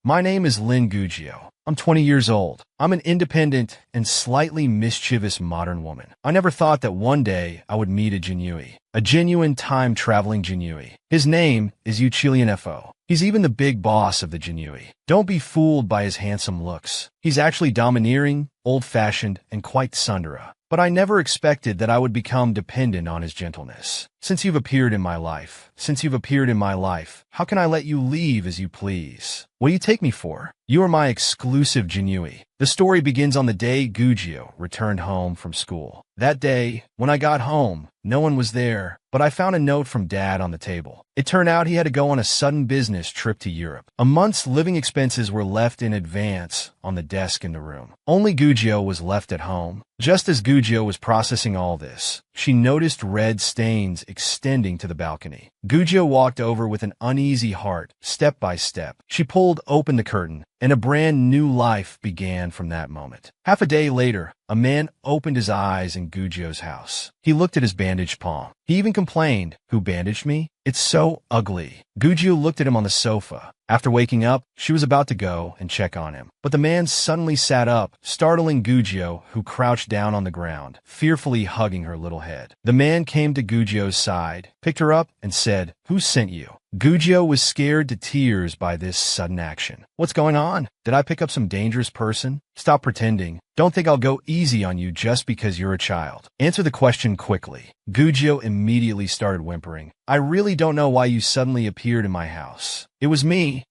My name is Lin Gugio. I'm 20 years old. I'm an independent and slightly mischievous modern woman. I never thought that one day I would meet a genuine time-traveling Jinui. His name is Uchilian Fo. He's even the big boss of the Jinui. Don't be fooled by his handsome looks. He's actually domineering, old-fashioned, and quite tsundere. But I never expected that I would become dependent on his gentleness. Since you've appeared in my life, how can I let you leave as you please? What do you take me for? You are my exclusive Jinui. The story begins on the day Gugio returned home from school. That day, when I got home, no one was there, but I found a note from Dad on the table. It turned out he had to go on a sudden business trip to Europe. A month's living expenses were left in advance on the desk in the room. Only Gugio was left at home. Just as Gugio was processing all this, she noticed red stains extending to the balcony. Gugio walked over with an uneasy heart, step by step. She pulled open the curtain, and a brand new life began from that moment. Half a day later, a man opened his eyes in Gugio's house. He looked at his bandaged palm. He even complained, "Who bandaged me? It's so ugly." Gugio looked at him on the sofa. After waking up, she was about to go and check on him. But the man suddenly sat up, startling Gugio, who crouched down on the ground, fearfully hugging her little head. The man came to Gugio's side, picked her up, and said, "Who sent you?" Gugio was scared to tears by this sudden action. "What's going on? Did I pick up some dangerous person? Stop pretending. Don't think I'll go easy on you just because you're a child. Answer the question quickly." Gugio immediately started whimpering. "I really don't know why you suddenly appeared in my house. It was me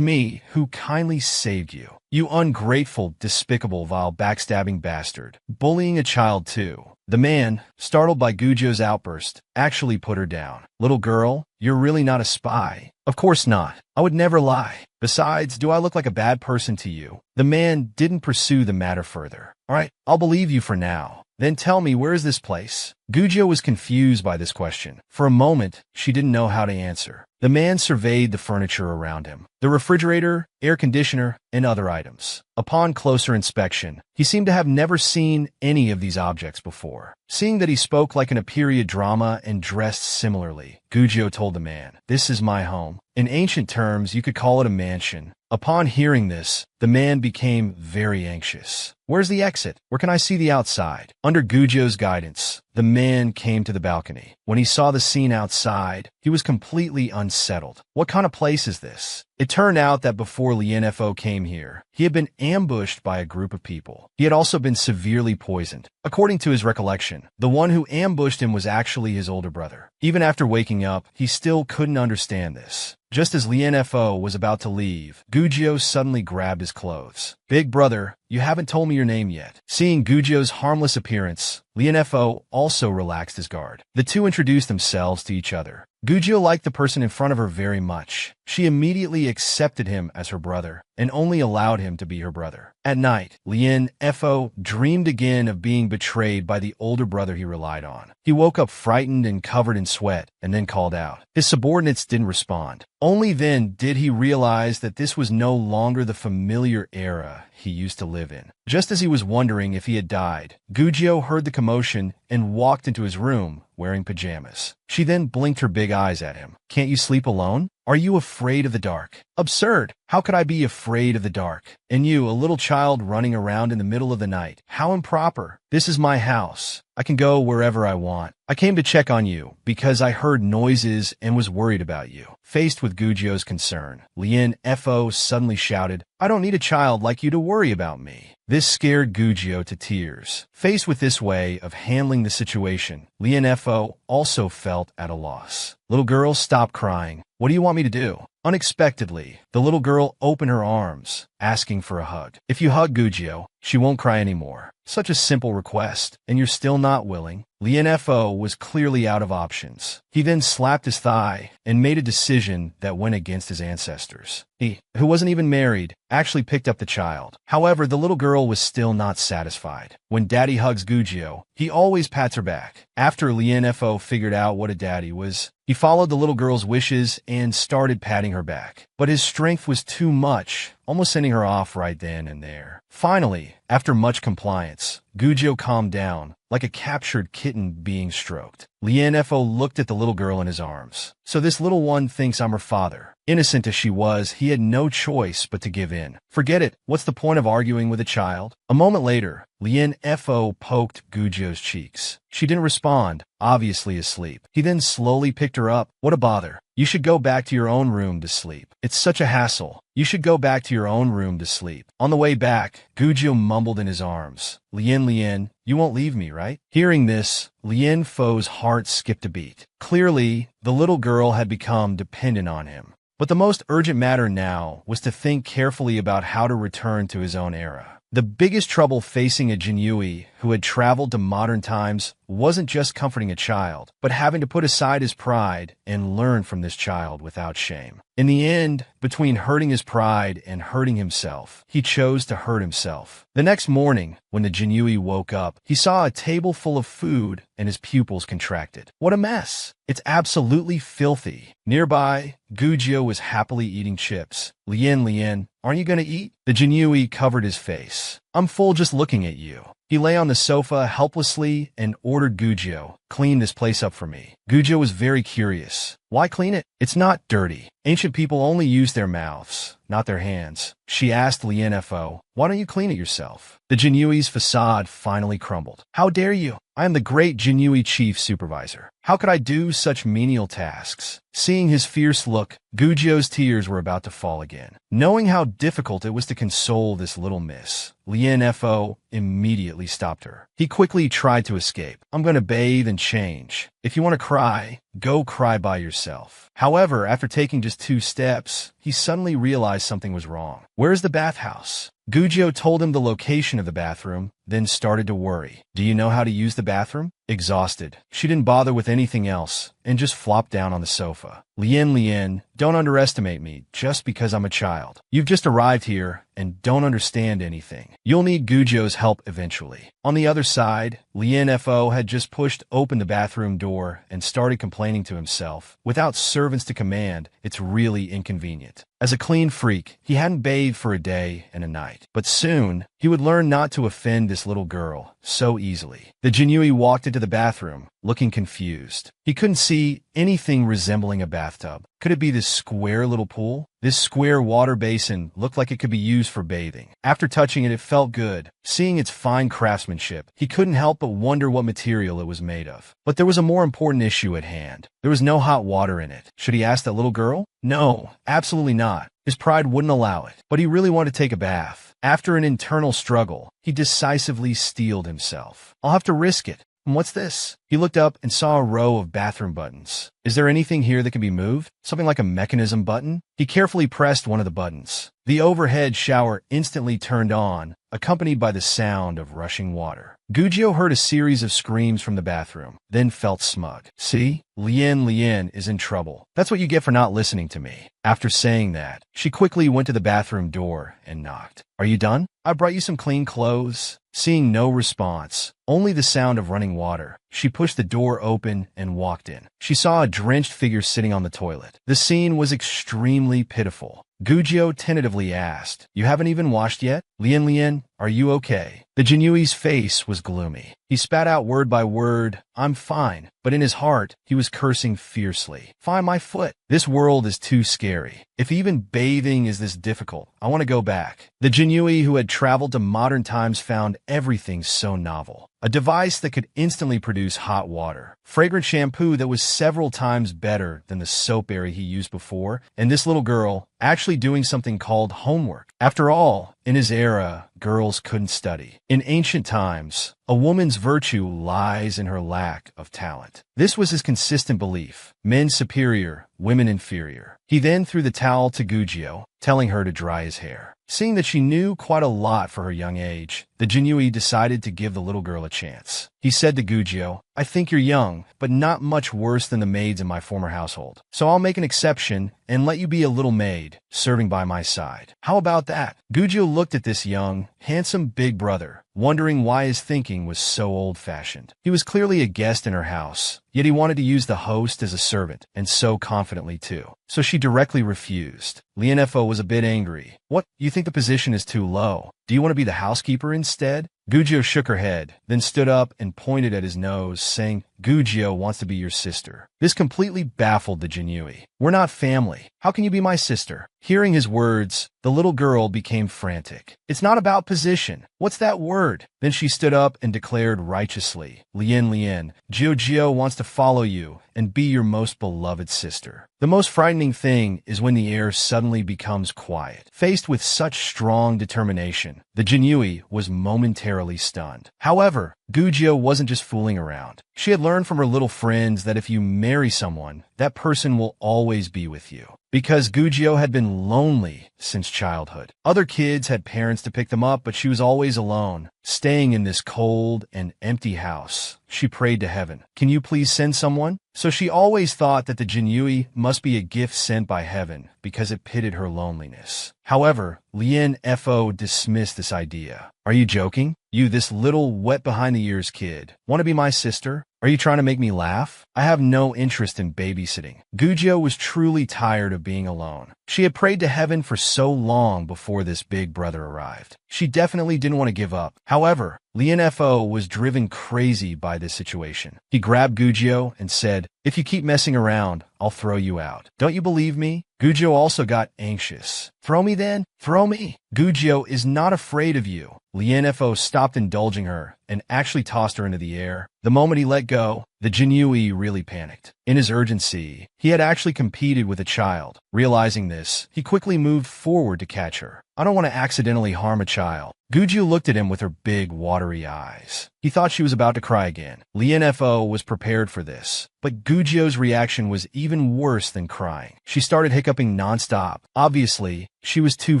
who kindly saved you. You ungrateful, despicable, vile, backstabbing bastard. Bullying a child too." The man, startled by Gugio's outburst, actually put her down. "Little girl, you're really not a spy." "Of course not. I would never lie. Besides, do I look like a bad person to you?" The man didn't pursue the matter further. "All right, I'll believe you for now. Then tell me, where is this place?" Gugio was confused by this question. For a moment, she didn't know how to answer. The man surveyed the furniture around him, the refrigerator, air conditioner, and other items. Upon closer inspection, he seemed to have never seen any of these objects before. Seeing that he spoke like in a period drama and dressed similarly, Gugio told the man, "This is my home. In ancient terms, you could call it a mansion." Upon hearing this, the man became very anxious. "Where's the exit? Where can I see the outside?" Under Gugio's guidance, the man came to the balcony. When he saw the scene outside, he was completely unsettled. What kind of place is this? It turned out that before Lienfo came here, he had been ambushed by a group of people. He had also been severely poisoned. According to his recollection, the one who ambushed him was actually his older brother. Even after waking up, he still couldn't understand this. Just as Lienfo was about to leave, Gugio suddenly grabbed his clothes. "Big brother, you haven't told me your name yet." Seeing Gugio's harmless appearance, Lienfo also relaxed his guard. The two introduced themselves to each other. Gugio liked the person in front of her very much. She immediately accepted him as her brother and only allowed him to be her brother. At night, Lienfo dreamed again of being betrayed by the older brother he relied on. He woke up frightened and covered in sweat and then called out. His subordinates didn't respond. Only then did he realize that this was no longer the familiar era he used to live in. Just as he was wondering if he had died, Gugio heard the commotion and walked into his room wearing pajamas. She then blinked her big eyes at him. "Can't you sleep alone? Are you afraid of the dark?" "Absurd! How could I be afraid of the dark? And you, a little child running around in the middle of the night. How improper. This is my house. I can go wherever I want. I came to check on you because I heard noises and was worried about you." Faced with Gugio's concern, Lienfo suddenly shouted, "I don't need a child like you to worry about me." This scared Gugio to tears. Faced with this way of handling the situation, Lienfo also felt at a loss. "Little girl, stop crying. What do you want me to do?" Unexpectedly, the little girl opened her arms, asking for a hug. "If you hug Gugio, she won't cry anymore." Such a simple request, and you're still not willing? Lienfo was clearly out of options. He then slapped his thigh and made a decision that went against his ancestors. He, who wasn't even married, actually picked up the child. However, the little girl was still not satisfied. When Daddy hugs Gugio, he always pats her back. After Lienfo figured out what a daddy was, he followed the little girl's wishes and started patting her back. But his strength was too much almost sending her off right then and there. Finally, after much compliance, Gujio calmed down, like a captured kitten being stroked. Lien Fo looked at the little girl in his arms. So this little one thinks I'm her father. Innocent as she was, he had no choice but to give in. Forget it. What's the point of arguing with a child? A moment later, Lien Fo poked Gujio's cheeks. She didn't respond, obviously asleep. He then slowly picked her up. What a bother. You should go back to your own room to sleep. It's such a hassle. You should go back to your own room to sleep. On the way back, Gujio mumbled in his arms. Lien, you won't leave me, right? Hearing this, Lien Fo's heart skipped a beat. Clearly, the little girl had become dependent on him. But the most urgent matter now was to think carefully about how to return to his own era. The biggest trouble facing a Jinyui who had traveled to modern times wasn't just comforting a child, but having to put aside his pride and learn from this child without shame. In the end, between hurting his pride and hurting himself, he chose to hurt himself. The next morning, when the Jinyui woke up, he saw a table full of food and his pupils contracted. What a mess! It's absolutely filthy. Nearby, Gujio was happily eating chips. Lien, aren't you gonna eat? The Jinyui covered his face. I'm full just looking at you. He lay on the sofa helplessly and ordered Gujio, clean this place up for me. Gujio was very curious. Why clean it? It's not dirty. Ancient people only used their mouths, not their hands. She asked Lien Fo, why don't you clean it yourself? The Jinyui's facade finally crumbled. How dare you? I am the great Jinyui chief supervisor. How could I do such menial tasks? Seeing his fierce look, Gujio's tears were about to fall again. Knowing how difficult it was to console this little miss, Lien Fo immediately stopped her. He quickly tried to escape. I'm going to bathe and change. If you want to cry, go cry by yourself. However, after taking just 2 steps, he suddenly realized something was wrong. Where's the bathhouse? Gujio told him the location of the bathroom, then started to worry. Do you know how to use the bathroom? Exhausted, she didn't bother with anything else and just flopped down on the sofa. Lien, don't underestimate me just because I'm a child. You've just arrived here and don't understand anything. You'll need Gujio's help eventually. On the other side, Lien Fo had just pushed open the bathroom door and started complaining to himself. Without servants to command, it's really inconvenient. As a clean freak, he hadn't bathed for a day and a night. But soon, he would learn not to offend this little girl so easily. The Jinyui walked into the bathroom, looking confused. He couldn't see anything resembling a bathtub. Could it be this square little pool? This square water basin looked like it could be used for bathing. After touching it, it felt good. Seeing its fine craftsmanship, he couldn't help but wonder what material it was made of. But there was a more important issue at hand. There was no hot water in it. Should he ask that little girl? No, absolutely not. His pride wouldn't allow it. But he really wanted to take a bath. After an internal struggle, he decisively steeled himself. I'll have to risk it. And what's this? He looked up and saw a row of bathroom buttons. Is there anything here that can be moved? Something like a mechanism button? He carefully pressed one of the buttons. The overhead shower instantly turned on, accompanied by the sound of rushing water. Gujio heard a series of screams from the bathroom, then felt smug. See? Lien is in trouble. That's what you get for not listening to me. After saying that, she quickly went to the bathroom door and knocked. Are you done? I brought you some clean clothes. Seeing no response, only the sound of running water, she pushed the door open and walked in. She saw a drenched figure sitting on the toilet. The scene was extremely pitiful. Gujio tentatively asked, you haven't even washed yet? Lien, are you okay? The Jinyui's face was gloomy. He spat out word by word, I'm fine, but in his heart, he was cursing fiercely. Fine my foot. This world is too scary. If even bathing is this difficult, I want to go back. The Jinyui who had traveled to modern times found everything so novel. A device that could instantly produce hot water, fragrant shampoo that was several times better than the soap berry he used before, and this little girl actually doing something called homework. After all, in his era, girls couldn't study. In ancient times, a woman's virtue lies in her lack of talent. This was his consistent belief. Men superior, women inferior. He then threw the towel to Gujio, telling her to dry his hair. Seeing that she knew quite a lot for her young age, the Jinyui decided to give the little girl a chance. He said to Gujio, I think you're young, but not much worse than the maids in my former household. So I'll make an exception and let you be a little maid, serving by my side. How about that? Gujio looked at this young, handsome big brother, wondering why his thinking was so old-fashioned. He was clearly a guest in her house, yet he wanted to use the host as a servant, and so confidently too. So she directly refused. Lianfo was a bit angry. What, you think the position is too low? Do you want to be the housekeeper instead? Gugio shook her head, then stood up and pointed at his nose, saying, Gugio wants to be your sister. This completely baffled the Jinyui. We're not family. How can you be my sister? Hearing his words, the little girl became frantic. It's not about position. What's that word? Then she stood up and declared righteously, Lien, Gio wants to follow you and be your most beloved sister. The most frightening thing is when the air suddenly becomes quiet. Faced with such strong determination, the Jinyui was momentarily stunned. However, Gugio wasn't just fooling around. She had learned from her little friends that if you marry someone, that person will always be with you. Because Gugio had been lonely since childhood. Other kids had parents to pick them up, but she was always alone, staying in this cold and empty house. She prayed to heaven, can you please send someone? So she always thought that the Jinyui must be a gift sent by heaven because it pitted her loneliness. However, Lien Fo dismissed this idea. Are you joking? You, this little wet-behind-the-ears kid, want to be my sister? Are you trying to make me laugh? I have no interest in babysitting. Gugio was truly tired of being alone. She had prayed to heaven for so long before this big brother arrived. She definitely didn't want to give up. However, Lien Fo was driven crazy by this situation. He grabbed Gugio and said, if you keep messing around, I'll throw you out. Don't you believe me? Gugio also got anxious. Throw me then? Throw me. Gugio is not afraid of you. Lien Fo stopped indulging her and actually tossed her into the air. The moment he let go, the Jinyui really panicked. In his urgency, he had actually competed with a child. Realizing this, he quickly moved forward to catch her. I don't want to accidentally harm a child. Gugio looked at him with her big, watery eyes. He thought she was about to cry again. Lien Fo was prepared for this, but Gugio's reaction was even worse than crying. She started hiccuping nonstop. Obviously, she was too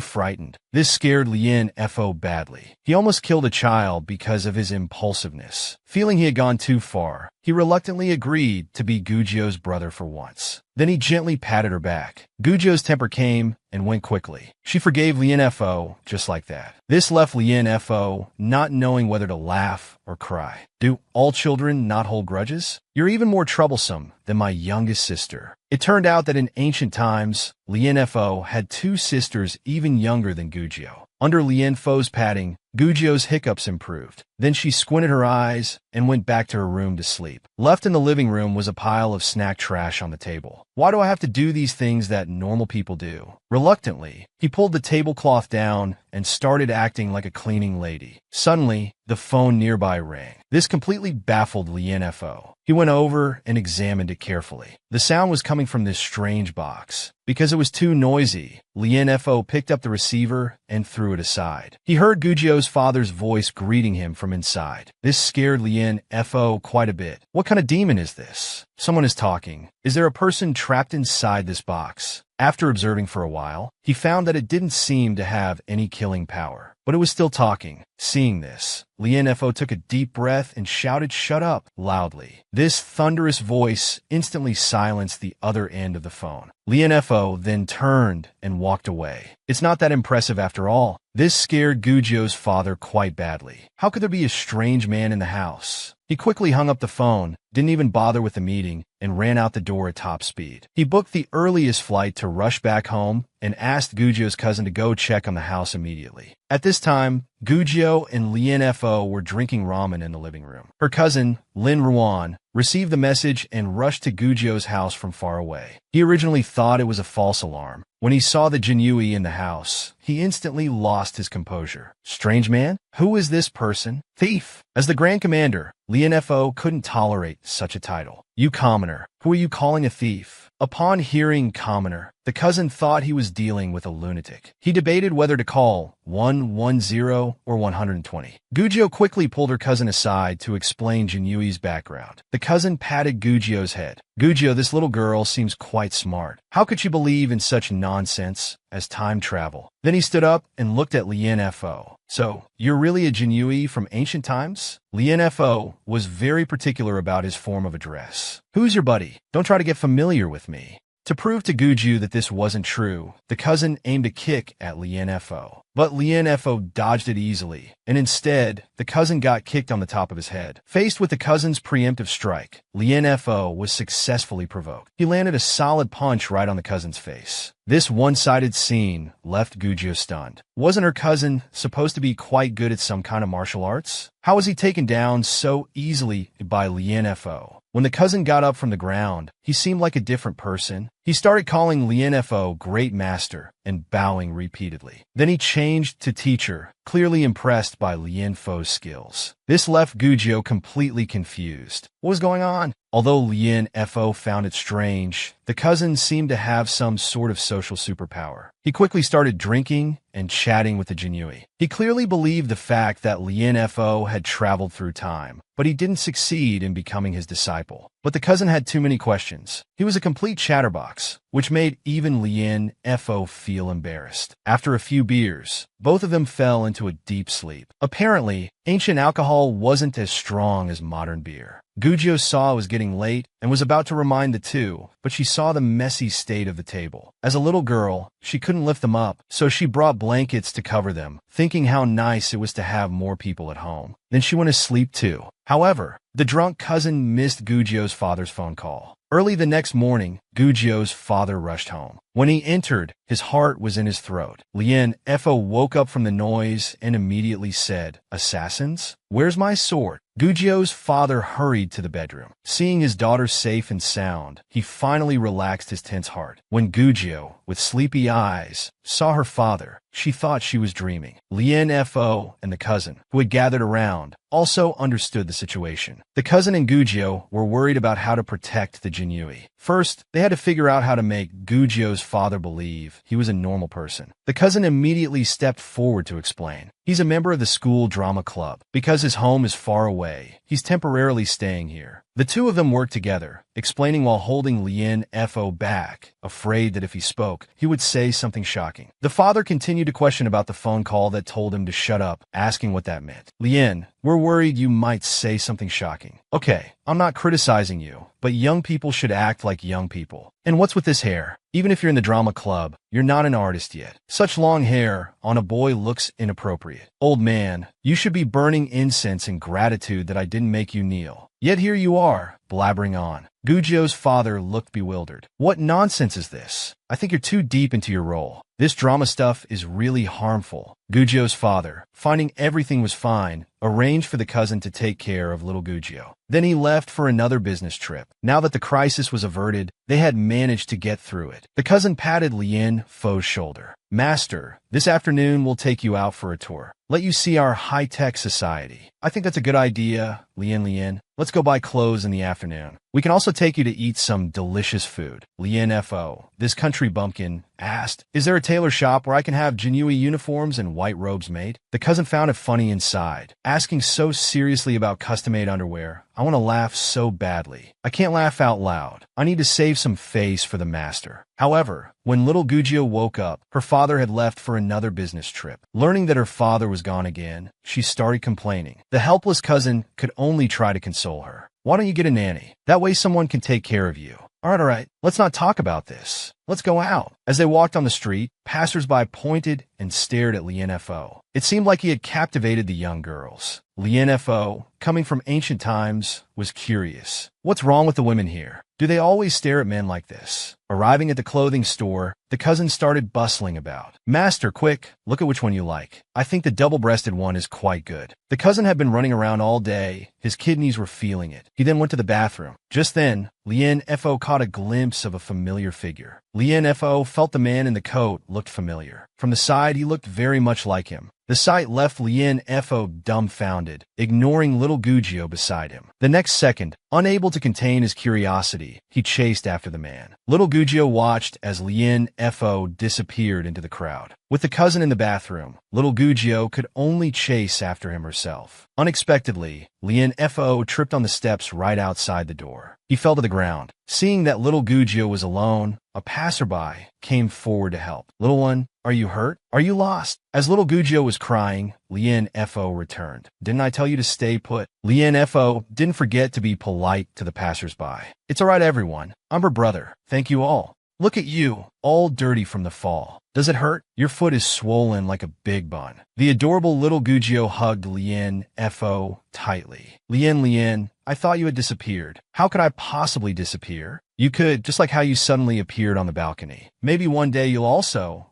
frightened. This scared Lien Fo badly. He almost killed a child because of his impulsiveness. Feeling he had gone too far, he reluctantly agreed to be Gugio's brother for once. Then he gently patted her back. Gugio's temper came and went quickly. She forgave Lien Fo just like that. This left Lien Fo not knowing whether to laugh or cry. Do all children not hold grudges? You're even more troublesome than my youngest sister. It turned out that in ancient times, Lien Fo had two sisters even younger than Gugio. Under Lien Fo's patting, Gugio's hiccups improved. Then she squinted her eyes and went back to her room to sleep. Left in the living room was a pile of snack trash on the table. Why do I have to do these things that normal people do? Reluctantly, he pulled the tablecloth down and started acting like a cleaning lady. Suddenly, the phone nearby rang. This completely baffled Lien Fo. He went over and examined it carefully. The sound was coming from this strange box. Because it was too noisy, Lien Fo picked up the receiver and threw it aside. He heard Gugio's father's voice greeting him from inside. This scared Lien Fo quite a bit. What kind of demon is this? Someone is talking. Is there a person trapped inside this box? After observing for a while, he found that it didn't seem to have any killing power, but it was still talking. Seeing this, Lien Fo took a deep breath and shouted, "Shut up," loudly. This thunderous voice instantly silenced the other end of the phone. Lien Fo then turned and walked away. It's not that impressive after all. This scared Gugio's father quite badly. How could there be a strange man in the house? He quickly hung up the phone, didn't even bother with the meeting, and ran out the door at top speed. He booked the earliest flight to rush back home and asked Gugio's cousin to go check on the house immediately. At this time, Gugio and Lien Fo were drinking ramen in the living room. Her cousin, Lin Ruan, received the message and rushed to Gugio's house from far away. He originally thought it was a false alarm. When he saw the Jinyui in the house, he instantly lost his composure. Strange man? Who is this person? Thief! As the Grand Commander, Lien Fo couldn't tolerate such a title. You commoner, who are you calling a thief? Upon hearing commoner, the cousin thought he was dealing with a lunatic. He debated whether to call 110 or 120. Gugio quickly pulled her cousin aside to explain Jinyui's background. The cousin patted Gugio's head. Gugio, this little girl seems quite smart. How could she believe in such nonsense as time travel? Then he stood up and looked at Lien Fo. So, you're really a Jinyui from ancient times? Lien Fo was very particular about his form of address. Who's your buddy? Don't try to get familiar with me. To prove to Guju that this wasn't true, the cousin aimed a kick at Lien Fo. But Lien Fo dodged it easily, and instead, the cousin got kicked on the top of his head. Faced with the cousin's preemptive strike, Lien Fo was successfully provoked. He landed a solid punch right on the cousin's face. This one-sided scene left Guju stunned. Wasn't her cousin supposed to be quite good at some kind of martial arts? How was he taken down so easily by Lien Fo? When the cousin got up from the ground, he seemed like a different person. He started calling Lien Fo Great Master and bowing repeatedly. Then he changed to teacher, clearly impressed by Lien Fo's skills. This left Guju completely confused. What was going on? Although Lien Fo found it strange, the cousin seemed to have some sort of social superpower. He quickly started drinking and chatting with the Jinyui. He clearly believed the fact that Lien Fo had traveled through time, but he didn't succeed in becoming his disciple. But the cousin had too many questions. He was a complete chatterbox, which made even Lien Fo feel embarrassed. After a few beers, both of them fell into a deep sleep. Apparently, ancient alcohol wasn't as strong as modern beer. Guju saw it was getting late and was about to remind the two, but she saw the messy state of the table. As a little girl, she couldn't lift them up, so she brought blankets to cover them, thinking how nice it was to have more people at home. Then she went to sleep too. However, the drunk cousin missed Guju's father's phone call. Early the next morning, Guju's father rushed home. When he entered, his heart was in his throat. Lien Fo woke up from the noise and immediately said, "Assassins? Where's my sword?" Guju's father hurried to the bedroom. Seeing his daughter safe and sound, he finally relaxed his tense heart. When Guju, with sleepy eyes, saw her father, she thought she was dreaming. Lien Fo and the cousin, who had gathered around, also understood the situation. The cousin and Guju were worried about how to protect the Jinyui. First, they had to figure out how to make Guju's father believe he was a normal person. The cousin immediately stepped forward to explain. He's a member of the school drama club. Because his home is far away, he's temporarily staying here. The two of them worked together, explaining while holding Lien Fo back, afraid that if he spoke, he would say something shocking. The father continued to question about the phone call that told him to shut up, asking what that meant. "Lien, we're worried you might say something shocking." "Okay, I'm not criticizing you, but young people should act like young people. And what's with this hair? Even if you're in the drama club, you're not an artist yet. Such long hair on a boy looks inappropriate. Old man, you should be burning incense in gratitude that I didn't make you kneel. Yet here you are, blabbering on." Guju's father looked bewildered. "What nonsense is this? I think you're too deep into your role. This drama stuff is really harmful." Guju's father, finding everything was fine, arranged for the cousin to take care of little Guju. Then he left for another business trip. Now that the crisis was averted, they had managed to get through it. The cousin patted Lien Fo's shoulder. "Master, this afternoon we'll take you out for a tour. Let you see our high-tech society." "I think that's a good idea, Lien. Let's go buy clothes in the afternoon. We can also take you to eat some delicious food." Lien Fo, this country bumpkin, asked, "Is there a tailor shop where I can have Jinyui uniforms and white robes made?" The cousin found it funny inside, asking so seriously about custom-made underwear. "I want to laugh so badly. I can't laugh out loud. I need to save some face for the master." However, when little Guju woke up, her father had left for another business trip. Learning that her father was gone again, she started complaining. The helpless cousin could only try to console her. "Why don't you get a nanny? That way someone can take care of you." All right, let's not talk about this. Let's go out." As they walked on the street, passers-by pointed and stared at Lien Fo. It seemed like he had captivated the young girls. Lien Fo, coming from ancient times, was curious. What's wrong with the women here? Do they always stare at men like this? Arriving at the clothing store, the cousin started bustling about. "Master, quick, look at which one you like. I think the double-breasted one is quite good." The cousin had been running around all day. His kidneys were feeling it. He then went to the bathroom. Just then, Lien Fo caught a glimpse of a familiar figure. Lien Fo felt the man in the coat looked familiar. From the side, he looked very much like him. The sight left Lien Fo dumbfounded, ignoring little Guju beside him. The next second, unable to contain his curiosity, he chased after the man. Little Guju watched as Lien Fo disappeared into the crowd. With the cousin in the bathroom, little Guju could only chase after him herself. Unexpectedly, Lien Fo tripped on the steps right outside the door. He fell to the ground. Seeing that little Guju was alone, a passerby came forward to help. "Little one, are you hurt? Are you lost?" As little Guju was crying, Lien Fo returned. "Didn't I tell you to stay put?" Lien Fo didn't forget to be polite to the passersby. "It's all right, everyone. I'm her brother. Thank you all." Look at you, all dirty from the fall. Does it hurt? Your foot is swollen like a big bun. The adorable little Gugio hugged Lien Fo tightly. Lien, I thought you had disappeared. How could I possibly disappear? You could, just like how you suddenly appeared on the balcony. Maybe one day you'll also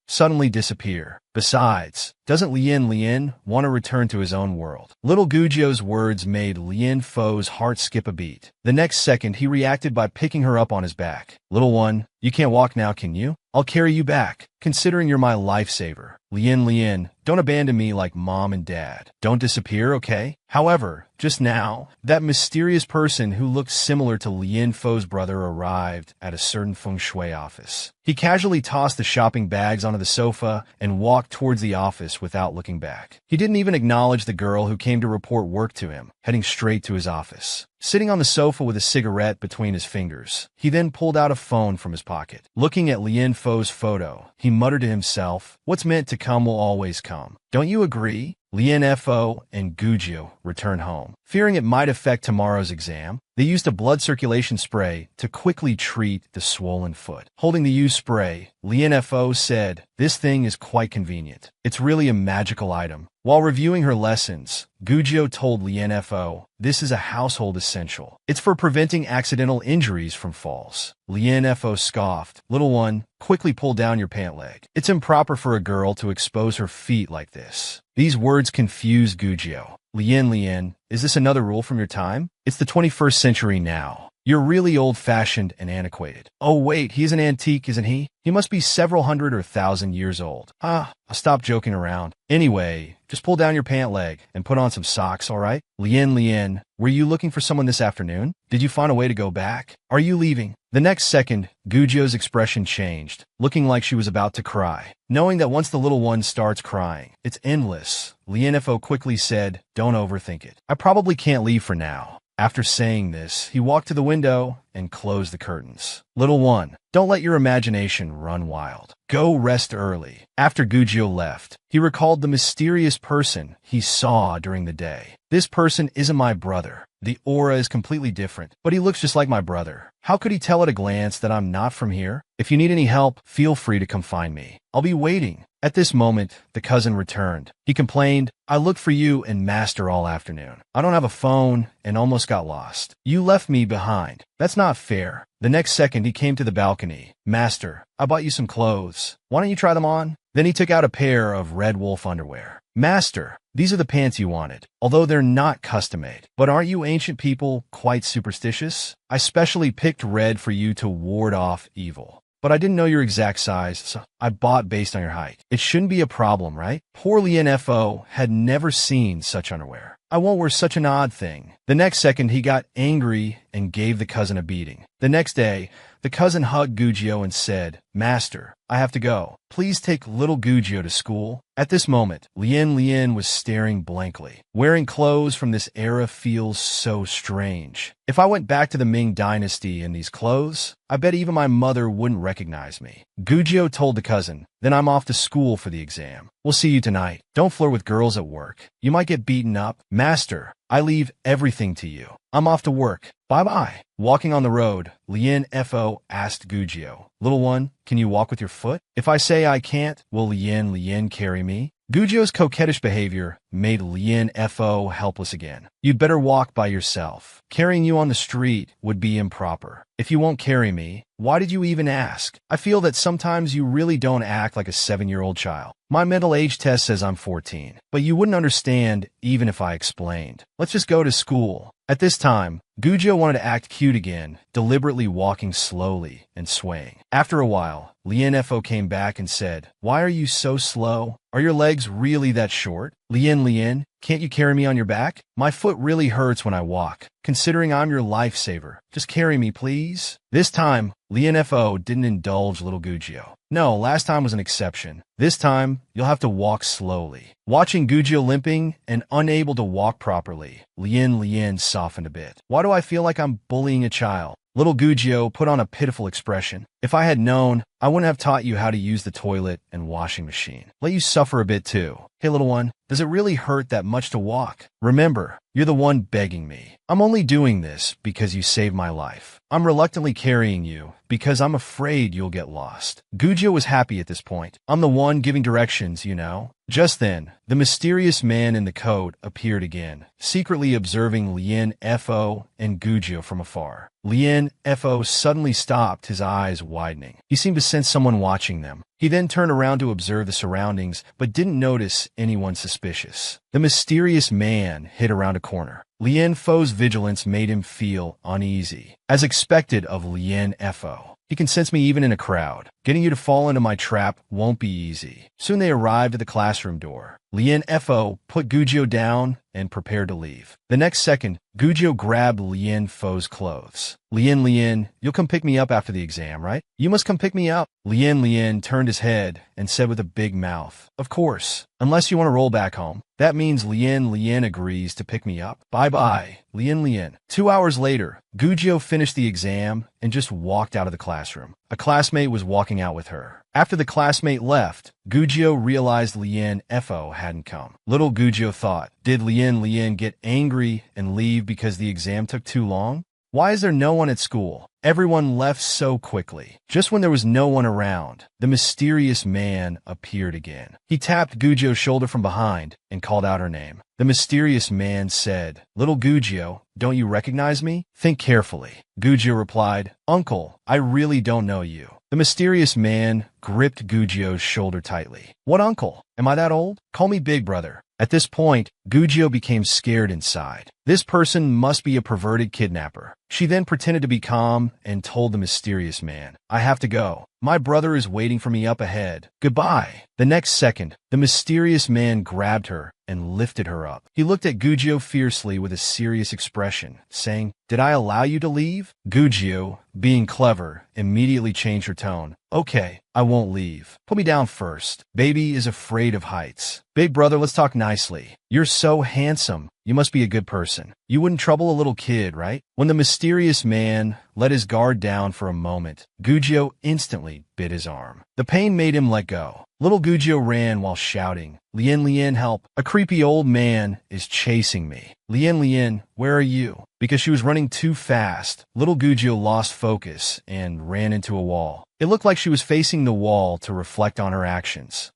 suddenly disappear. Besides, doesn't Lien want to return to his own world? Little Gugio's words made Lien Fo's heart skip a beat. The next second, he reacted by picking her up on his back. Little one, you can't walk now, can you? I'll carry you back, considering you're my lifesaver. Lien, don't abandon me like mom and dad. Don't disappear, okay? However, just now, that mysterious person who looked similar to Lien Fo's brother arrived at a certain feng shui office. He casually tossed the shopping bags onto the sofa and walked towards the office without looking back. He didn't even acknowledge the girl who came to report work to him, heading straight to his office. Sitting on the sofa with a cigarette between his fingers, he then pulled out a phone from his pocket. Looking at Lien Fo's photo, he muttered to himself, "What's meant to come will always come. Don't you agree?" Lien Fo and Gugio returned home. Fearing it might affect tomorrow's exam, they used a blood circulation spray to quickly treat the swollen foot. Holding the used spray, Lien Fo said, "This thing is quite convenient. It's really a magical item." While reviewing her lessons, Gugio told Lien Fo, "This is a household essential. It's for preventing accidental injuries from falls." Lien Fo scoffed, "Little one, quickly pull down your pant leg. It's improper for a girl to expose her feet like this." These words confused Gugio. Lien, is this another rule from your time? It's the 21st century now. You're really old-fashioned and antiquated. Oh wait, he's an antique, isn't he? He must be several hundred or thousand years old. I'll stop joking around. Anyway, just pull down your pant leg and put on some socks, alright? Lien, were you looking for someone this afternoon? Did you find a way to go back? Are you leaving? The next second, Gugio's expression changed, looking like she was about to cry. Knowing that once the little one starts crying, it's endless, Lien Fo quickly said, "Don't overthink it. I probably can't leave for now." After saying this, he walked to the window and closed the curtains. Little one, don't let your imagination run wild. Go rest early. After Gugio left, he recalled the mysterious person he saw during the day. This person isn't my brother. The aura is completely different, but he looks just like my brother. How could he tell at a glance that I'm not from here? If you need any help, feel free to come find me. I'll be waiting. At this moment, the cousin returned. He complained, "I looked for you and Master all afternoon. I don't have a phone and almost got lost. You left me behind. That's not fair." The next second, he came to the balcony. "Master, I bought you some clothes. Why don't you try them on?" Then he took out a pair of Red Wolf underwear. "Master, these are the pants you wanted, although they're not custom-made. But aren't you ancient people quite superstitious? I specially picked red for you to ward off evil. But I didn't know your exact size, so I bought based on your height. It shouldn't be a problem, right?" Poor Lien Fo had never seen such underwear. "I won't wear such an odd thing." The next second, he got angry and gave the cousin a beating. The next day, the cousin hugged Gugio and said, "Master, I have to go. Please take little Gugio to school." At this moment, Lien was staring blankly. Wearing clothes from this era feels so strange. If I went back to the Ming Dynasty in these clothes, I bet even my mother wouldn't recognize me. Gugio told the cousin, "Then I'm off to school for the exam. We'll see you tonight. Don't flirt with girls at work. You might get beaten up." "Master, I leave everything to you. I'm off to work. Bye-bye." Walking on the road, Lien Fo asked Gugio, "Little one, can you walk with your foot? If I say I can't, will Lien carry me?" Gugio's coquettish behavior made Lien Fo helpless again. "You'd better walk by yourself. Carrying you on the street would be improper. If you won't carry me, why did you even ask? I feel that sometimes you really don't act like a 7-year-old child. My mental age test says I'm 14, but you wouldn't understand even if I explained. Let's just go to school." At this time, Gugio wanted to act cute again, deliberately walking slowly and swaying. After a while, Lien Fo came back and said, "Why are you so slow? Are your legs really that short? Lien, can't you carry me on your back? My foot really hurts when I walk. Considering I'm your lifesaver, just carry me, please." This time, Lien Fo didn't indulge little Gugio. "No, last time was an exception. This time, you'll have to walk slowly." Watching Gugio limping and unable to walk properly, Lien softened a bit. "Why do I feel like I'm bullying a child?" Little Gugio put on a pitiful expression. "If I had known, I wouldn't have taught you how to use the toilet and washing machine. Let you suffer a bit too. Hey little one, does it really hurt that much to walk? Remember, You're the one begging me. I'm only doing this because you saved my life. I'm reluctantly carrying you because I'm afraid you'll get lost. Gujio was happy at this point. I'm the one giving directions, you know. Just then, the mysterious man in the coat appeared again, secretly observing Lien Fo and Gujio from afar. Lien Fo suddenly stopped, his eyes widening. He seemed to sense someone watching them. He then turned around to observe the surroundings, but didn't notice anyone suspicious. The mysterious man hid around a corner. Lien Fo's vigilance made him feel uneasy. As expected of Lien Fo, he can sense me even in a crowd. Getting you to fall into my trap won't be easy. Soon they arrived at the classroom door. Lien Fo put Gujio down and prepared to leave. The next second, Gujio grabbed Lien Fo's clothes. Lien, you'll come pick me up after the exam, right? You must come pick me up. Lien turned his head and said with a big mouth, of course, unless you want to roll back home. That means Lien agrees to pick me up. Bye-bye, Lien. 2 hours later, Gujio finished the exam and just walked out of the classroom. A classmate was walking out with her. After the classmate left, Gujio realized Lien Fo hadn't come. Little Gujio thought, did Lien get angry and leave because the exam took too long? Why is there no one at school? Everyone left so quickly. Just when there was no one around, the mysterious man appeared again. He tapped Gujio's shoulder from behind and called out her name. The mysterious man said, Little Gujio, don't you recognize me? Think carefully. Gujio replied, Uncle, I really don't know you. The mysterious man gripped Gujio's shoulder tightly. What uncle? Am I that old? Call me Big Brother. At this point, Gujio became scared inside. This person must be a perverted kidnapper. She then pretended to be calm and told the mysterious man, I have to go. My brother is waiting for me up ahead. Goodbye. The next second, the mysterious man grabbed her and lifted her up. He looked at Gujio fiercely with a serious expression, saying, Did I allow you to leave? Gujio, being clever, immediately changed her tone. Okay, I won't leave. Put me down first. Baby is afraid of heights. Big brother, let's talk nicely. You're so handsome. You must be a good person. You wouldn't trouble a little kid, right? When the mysterious man let his guard down for a moment, Gujio instantly bit his arm. The pain made him let go. Little Gujio ran while shouting, Lien, help. A creepy old man is chasing me. Lien, where are you? Because she was running too fast, little Gujio lost focus and ran into a wall. It looked like she was facing the wall to reflect on her actions.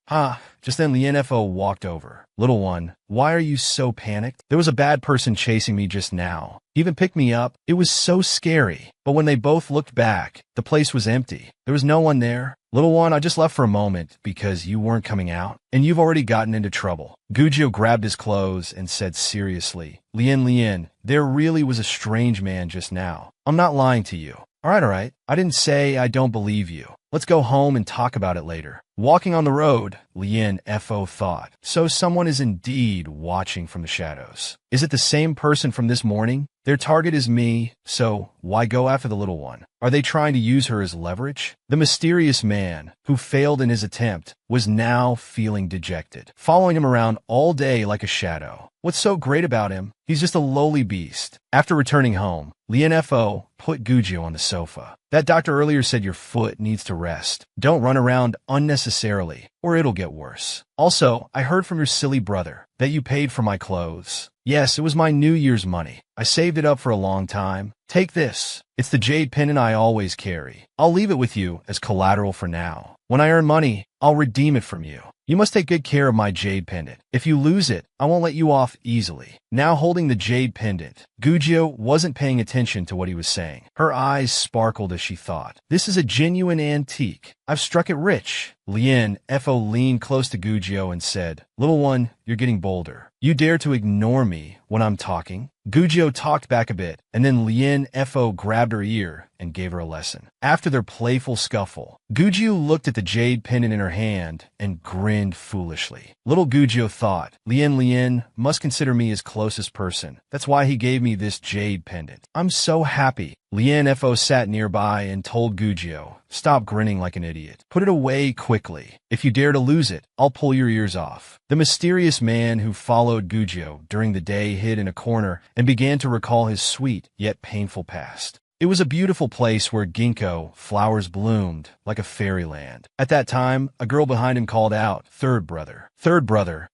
Just then Lien Fo walked over. Little one, why are you so panicked? There was a bad person chasing me just now. He even picked me up. It was so scary. But when they both looked back, the place was empty. There was no one there. Little one, I just left for a moment because you weren't coming out, and you've already gotten into trouble. Gujio grabbed his clothes and said seriously, Lien, there really was a strange man just now. I'm not lying to you. All right. I didn't say I don't believe you. Let's go home and talk about it later. Walking on the road, Lien Fo thought, so someone is indeed watching from the shadows. Is it the same person from this morning? Their target is me, so why go after the little one? Are they trying to use her as leverage? The mysterious man, who failed in his attempt, was now feeling dejected, following him around all day like a shadow. What's so great about him? He's just a lowly beast. After returning home, Lien Fo put Gujio on the sofa. That doctor earlier said your foot needs to rest. Don't run around unnecessarily, or it'll get worse. Also, I heard from your silly brother that you paid for my clothes. Yes, it was my New Year's money. I saved it up for a long time. Take this. It's the jade pendant I always carry. I'll leave it with you as collateral for now. When I earn money, I'll redeem it from you. You must take good care of my jade pendant. If you lose it, I won't let you off easily. Now holding the jade pendant, Gujio wasn't paying attention to what he was saying. Her eyes sparkled as she thought, this is a genuine antique. I've struck it rich. Lien Fo leaned close to Gujio and said, Little one, you're getting bolder. You dare to ignore me when I'm talking? Gujio talked back a bit, and then Lien Fo grabbed her ear and gave her a lesson. After their playful scuffle, Gujio looked at the jade pendant in her hand and grinned foolishly. Little Gujio thought, Lien must consider me his closest person. That's why he gave me this jade pendant. I'm so happy. Lien Fo sat nearby and told Gujio, stop grinning like an idiot. Put it away quickly. If you dare to lose it, I'll pull your ears off. The mysterious man who followed Gujio during the day hid in a corner and began to recall his sweet yet painful past. It was a beautiful place where ginkgo flowers bloomed like a fairyland. At that time, a girl behind him called out, Third brother,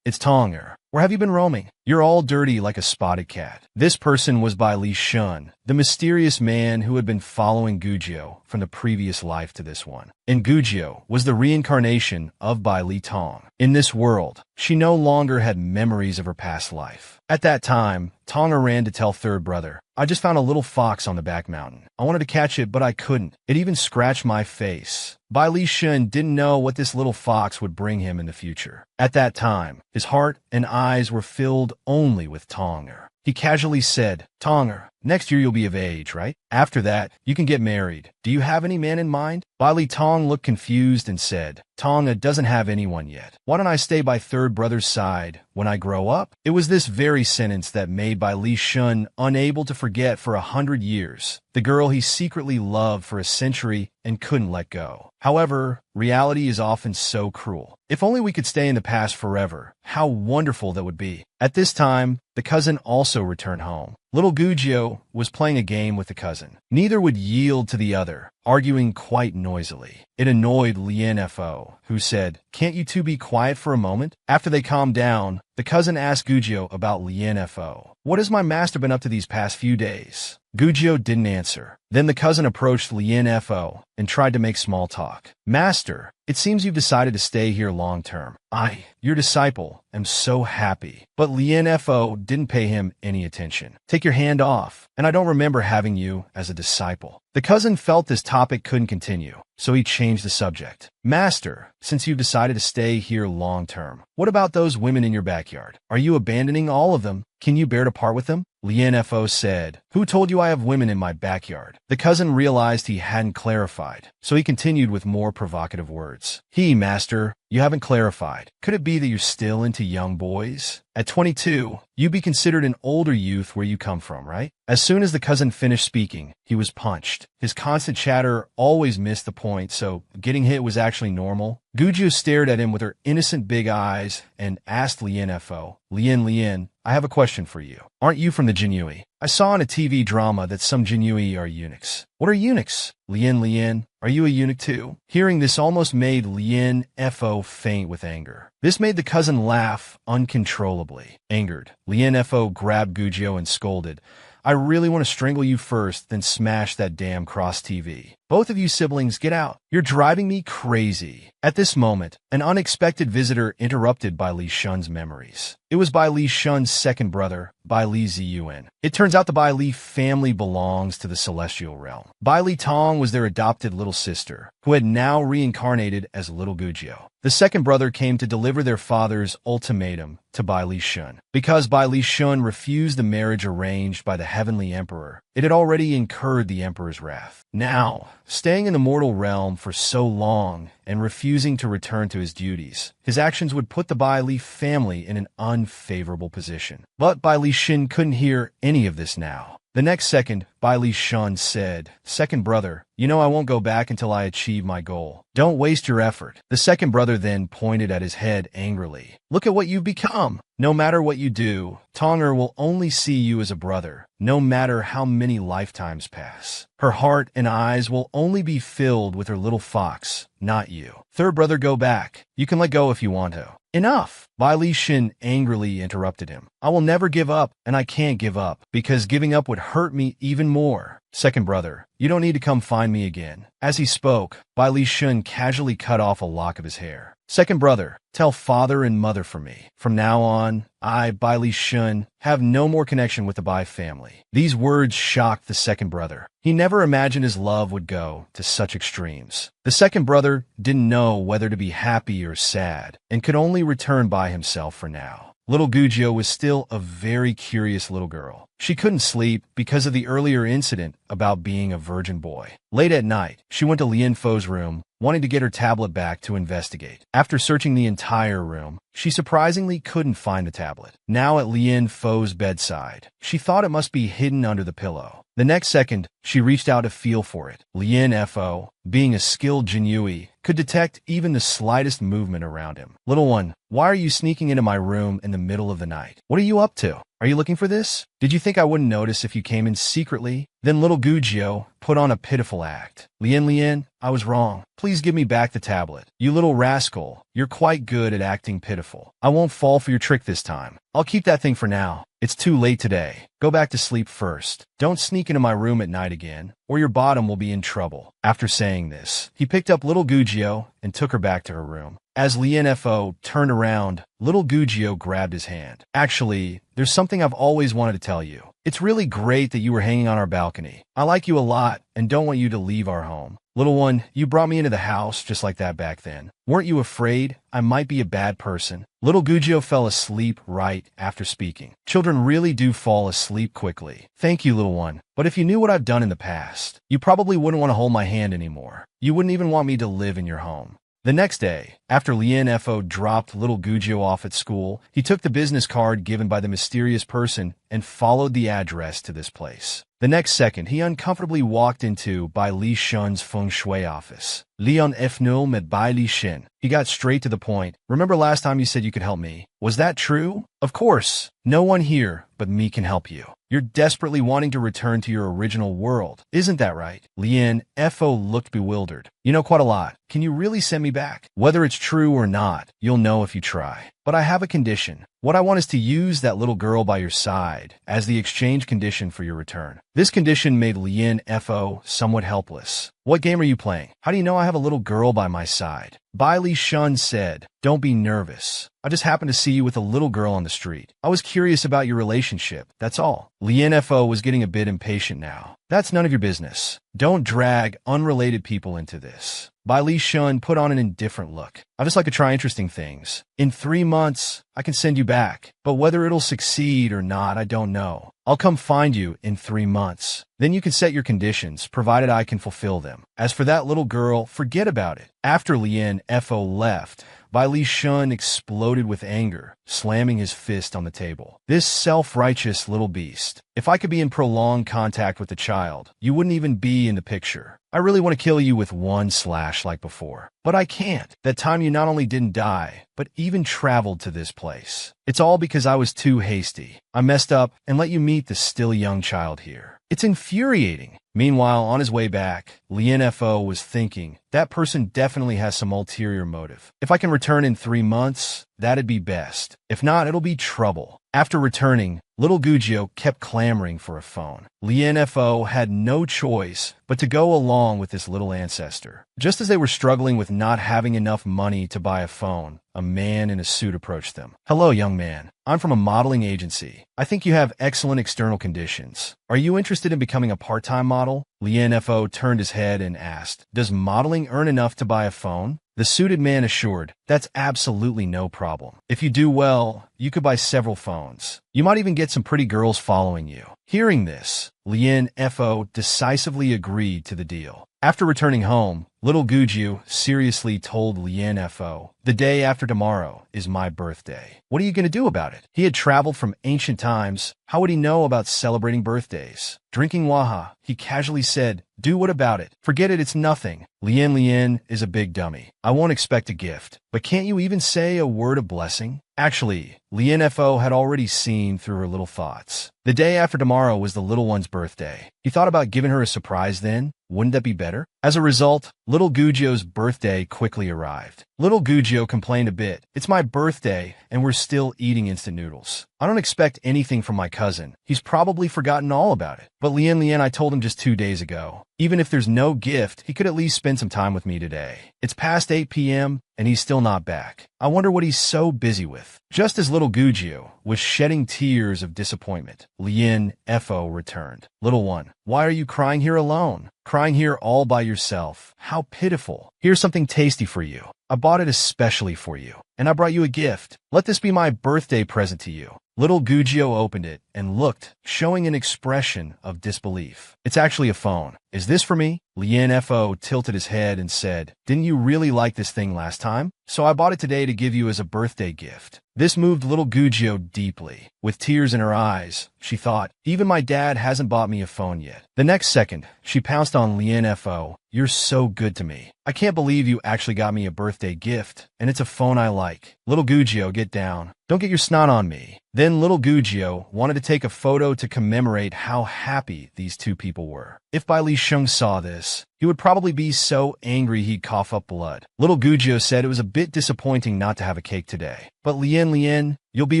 it's Tonger. Where have you been roaming? You're all dirty like a spotted cat. This person was Bai Li Shun, the mysterious man who had been following Gujio from the previous life to this one. And Gujio was the reincarnation of Bai Li Tong. In this world, she no longer had memories of her past life. At that time, Tonga ran to tell third brother, I just found a little fox on the back mountain. I wanted to catch it, but I couldn't. It even scratched my face. Bai Li Shun didn't know what this little fox would bring him in the future. At that time, his heart and eyes were filled only with Tonga. He casually said, Tonga, next year you'll be of age, right? After that, you can get married. Do you have any man in mind? Bai Li Tong looked confused and said, Tonga doesn't have anyone yet. Why don't I stay by third brother's side when I grow up? It was this very sentence that made Bai Li Shun unable to forget for 100 years the girl he secretly loved for a century and couldn't let go. However, reality is often so cruel. If only we could stay in the past forever, how wonderful that would be. At this time, the cousin also returned home. Little Gujio was playing a game with the cousin. Neither would yield to the other, arguing quite noisily. It annoyed Lien Fo, who said, Can't you two be quiet for a moment? After they calmed down, the cousin asked Gujio about Lien Fo. What has my master been up to these past few days? Gujio didn't answer. Then the cousin approached Lien Fo and tried to make small talk. Master, it seems you've decided to stay here long term. I, your disciple, am so happy. But Lien Fo didn't pay him any attention. Take your hand off, and I don't remember having you as a disciple. The cousin felt this topic couldn't continue, so he changed the subject. Master, since you've decided to stay here long term, what about those women in your backyard? Are you abandoning all of them? Can you bear to part with them? Lien Fo said, Who told you I have women in my backyard? The cousin realized he hadn't clarified, so he continued with more provocative words. Master, you haven't clarified. Could it be that you're still into young boys? At 22, you'd be considered an older youth where you come from, right? As soon as the cousin finished speaking, he was punched. His constant chatter always missed the point, so getting hit was actually normal. Gujio stared at him with her innocent big eyes and asked Lien Fo, Lien, I have a question for you. Aren't you from the Jinyui? I saw in a TV drama that some Jinyui are eunuchs. What are eunuchs? Lien, are you a eunuch too? Hearing this almost made Lien Fo faint with anger. This made the cousin laugh uncontrollably. Angered, Lien Fo grabbed Gujio and scolded, I really want to strangle you first, then smash that damn cross TV. Both of you siblings, get out. You're driving me crazy. At this moment, an unexpected visitor interrupted Bai Li Shun's memories. It was Bai Li Shun's second brother, Bai Li Ziyuan. It turns out the Bai Li family belongs to the celestial realm. Bai Li Tong was their adopted little sister, who had now reincarnated as little Gujio. The second brother came to deliver their father's ultimatum to Bai Li Shun. Because Bai Li Shun refused the marriage arranged by the heavenly emperor, it had already incurred the emperor's wrath. Now, staying in the mortal realm for so long and refusing to return to his duties, his actions would put the Bai Li family in an unfavorable position. But Bai Li Shin couldn't hear any of this now. The next second, Bai Li Shun said, Second brother, you know I won't go back until I achieve my goal. Don't waste your effort. The second brother then pointed at his head angrily. Look at what you've become. No matter what you do, Tonger will only see you as a brother, no matter how many lifetimes pass. Her heart and eyes will only be filled with her little fox, not you. Third brother, go back. You can let go if you want to. Enough! Bai Li Shin angrily interrupted him. I will never give up, and I can't give up, because giving up would hurt me even more. Second brother, you don't need to come find me again. As he spoke, Bai Li Shun casually cut off a lock of his hair. Second brother, tell father and mother for me. From now on, I, Bai Li Shun, have no more connection with the Bai family. These words shocked the second brother. He never imagined his love would go to such extremes. The second brother didn't know whether to be happy or sad, and could only return by himself for now. Little Gujio was still a very curious little girl. She couldn't sleep because of the earlier incident about being a virgin boy. Late at night, she went to Lien Fo's room, wanting to get her tablet back to investigate. After searching the entire room, she surprisingly couldn't find the tablet. Now at Lien Fo's bedside, she thought it must be hidden under the pillow. The next second, she reached out to feel for it. Lien Fo, being a skilled Jinyui, could detect even the slightest movement around him. Little one, Why are you sneaking into my room in the middle of the night? What are you up to? Are you looking for this? Did you think I wouldn't notice if you came in secretly? Then little Gugio put on a pitiful act. Lien, I was wrong. Please give me back the tablet. You little rascal, you're quite good at acting pitiful. I won't fall for your trick this time. I'll keep that thing for now. It's too late today. Go back to sleep first. Don't sneak into my room at night again, or your bottom will be in trouble. After saying this, he picked up little Gugio and took her back to her room. As Lienfo turned around, little Gugio grabbed his hand. Actually, there's something I've always wanted to tell you. It's really great that you were hanging on our balcony. I like you a lot and don't want you to leave our home. Little one, you brought me into the house just like that back then. Weren't you afraid I might be a bad person? Little Gugio fell asleep right after speaking. Children really do fall asleep quickly. Thank you, little one. But if you knew what I've done in the past, you probably wouldn't want to hold my hand anymore. You wouldn't even want me to live in your home. The next day, after Lienfo dropped little Gugio off at school, he took the business card given by the mysterious person and followed the address to this place. The next second, he uncomfortably walked into Bai Li Shun's feng shui office. Leon F0 met Bai Li Shin. He got straight to the point. Remember last time you said you could help me? Was that true? Of course. No one here but me can help you. You're desperately wanting to return to your original world. Isn't that right? Lien Fo looked bewildered. You know quite a lot. Can you really send me back? Whether it's true or not, you'll know if you try. But I have a condition. What I want is to use that little girl by your side as the exchange condition for your return. This condition made Lien Fo somewhat helpless. What game are you playing? How do you know I have a little girl by my side? Bai Li Shun said, don't be nervous. I just happened to see you with a little girl on the street. I was curious about your relationship, that's all. Lien Fo was getting a bit impatient now. That's none of your business. Don't drag unrelated people into this. Bai Li Shun put on an indifferent look. I just like to try interesting things. In 3 months, I can send you back. But whether it'll succeed or not, I don't know. I'll come find you in 3 months. Then you can set your conditions, provided I can fulfill them. As for that little girl, forget about it. After Lien Fo left, Bai Li Shun exploded with anger, slamming his fist on the table. This self-righteous little beast. If I could be in prolonged contact with the child, you wouldn't even be in the picture. I really want to kill you with one slash like before. But I can't. That time you not only didn't die, but even traveled to this place. It's all because I was too hasty. I messed up and let you meet the still young child here. It's infuriating. Meanwhile, on his way back, Lien Fo was thinking, that person definitely has some ulterior motive. If I can return in 3 months, that'd be best. If not, it'll be trouble. After returning, little Gugio kept clamoring for a phone. Lien Fo had no choice but to go along with this little ancestor. Just as they were struggling with not having enough money to buy a phone, a man in a suit approached them. Hello, young man. I'm from a modeling agency. I think you have excellent external conditions. Are you interested in becoming a part-time model? Lien Fo turned his head and asked, does modeling earn enough to buy a phone? The suited man assured, that's absolutely no problem. If you do well, you could buy several phones. You might even get some pretty girls following you. Hearing this, Lien Fo decisively agreed to the deal. After returning home, little Gugio seriously told Lien Fo, the day after tomorrow is my birthday. What are you going to do about it? He had traveled from ancient times. How would he know about celebrating birthdays? Drinking waha, he casually said, do what about it? Forget it, it's nothing. Lien is a big dummy. I won't expect a gift. But can't you even say a word of blessing? Actually, Lien Fo had already seen through her little thoughts. The day after tomorrow was the little one's birthday. He thought about giving her a surprise then. Wouldn't that be better? As a result, little Gugio's birthday quickly arrived. Little Gugio complained a bit. It's my birthday, and we're still eating instant noodles. I don't expect anything from my cousin. He's probably forgotten all about it. But Lien, I told him just 2 days ago. Even if there's no gift, he could at least spend some time with me today. It's past 8 p.m., and he's still not back. I wonder what he's so busy with. Just as little Gugio was shedding tears of disappointment, Lien Fo returned. Little one, why are you crying here alone? Crying here all by yourself. How pitiful. Here's something tasty for you. I bought it especially for you, and I brought you a gift. Let this be my birthday present to you. Little Gugio opened it and looked, showing an expression of disbelief. It's actually a phone. Is this for me? Lien Fo tilted his head and said, didn't you really like this thing last time? So I bought it today to give you as a birthday gift. This moved little Gujio deeply. With tears in her eyes, she thought, even my dad hasn't bought me a phone yet. The next second, she pounced on Lien Fo. You're so good to me. I can't believe you actually got me a birthday gift, and it's a phone I like. Little Gujio, get down. Don't get your snot on me. Then little Gujio wanted to take a photo to commemorate how happy these two people were. If Bai Li Sheng saw this, he would probably be so angry he'd cough up blood. Little Gujio said it was a bit disappointing not to have a cake today. But Lien, you'll be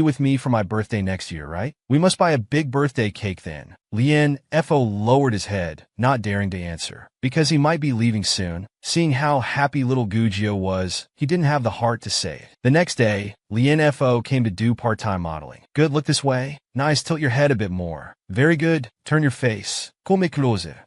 with me for my birthday next year, right? We must buy a big birthday cake then. Lien Fo lowered his head, not daring to answer, because he might be leaving soon. Seeing how happy little Gujio was, he didn't have the heart to say it. The next day, Lien Fo came to do part-time modeling. Good, look this way. Nice, tilt your head a bit more. Very good, turn your face. Come closer.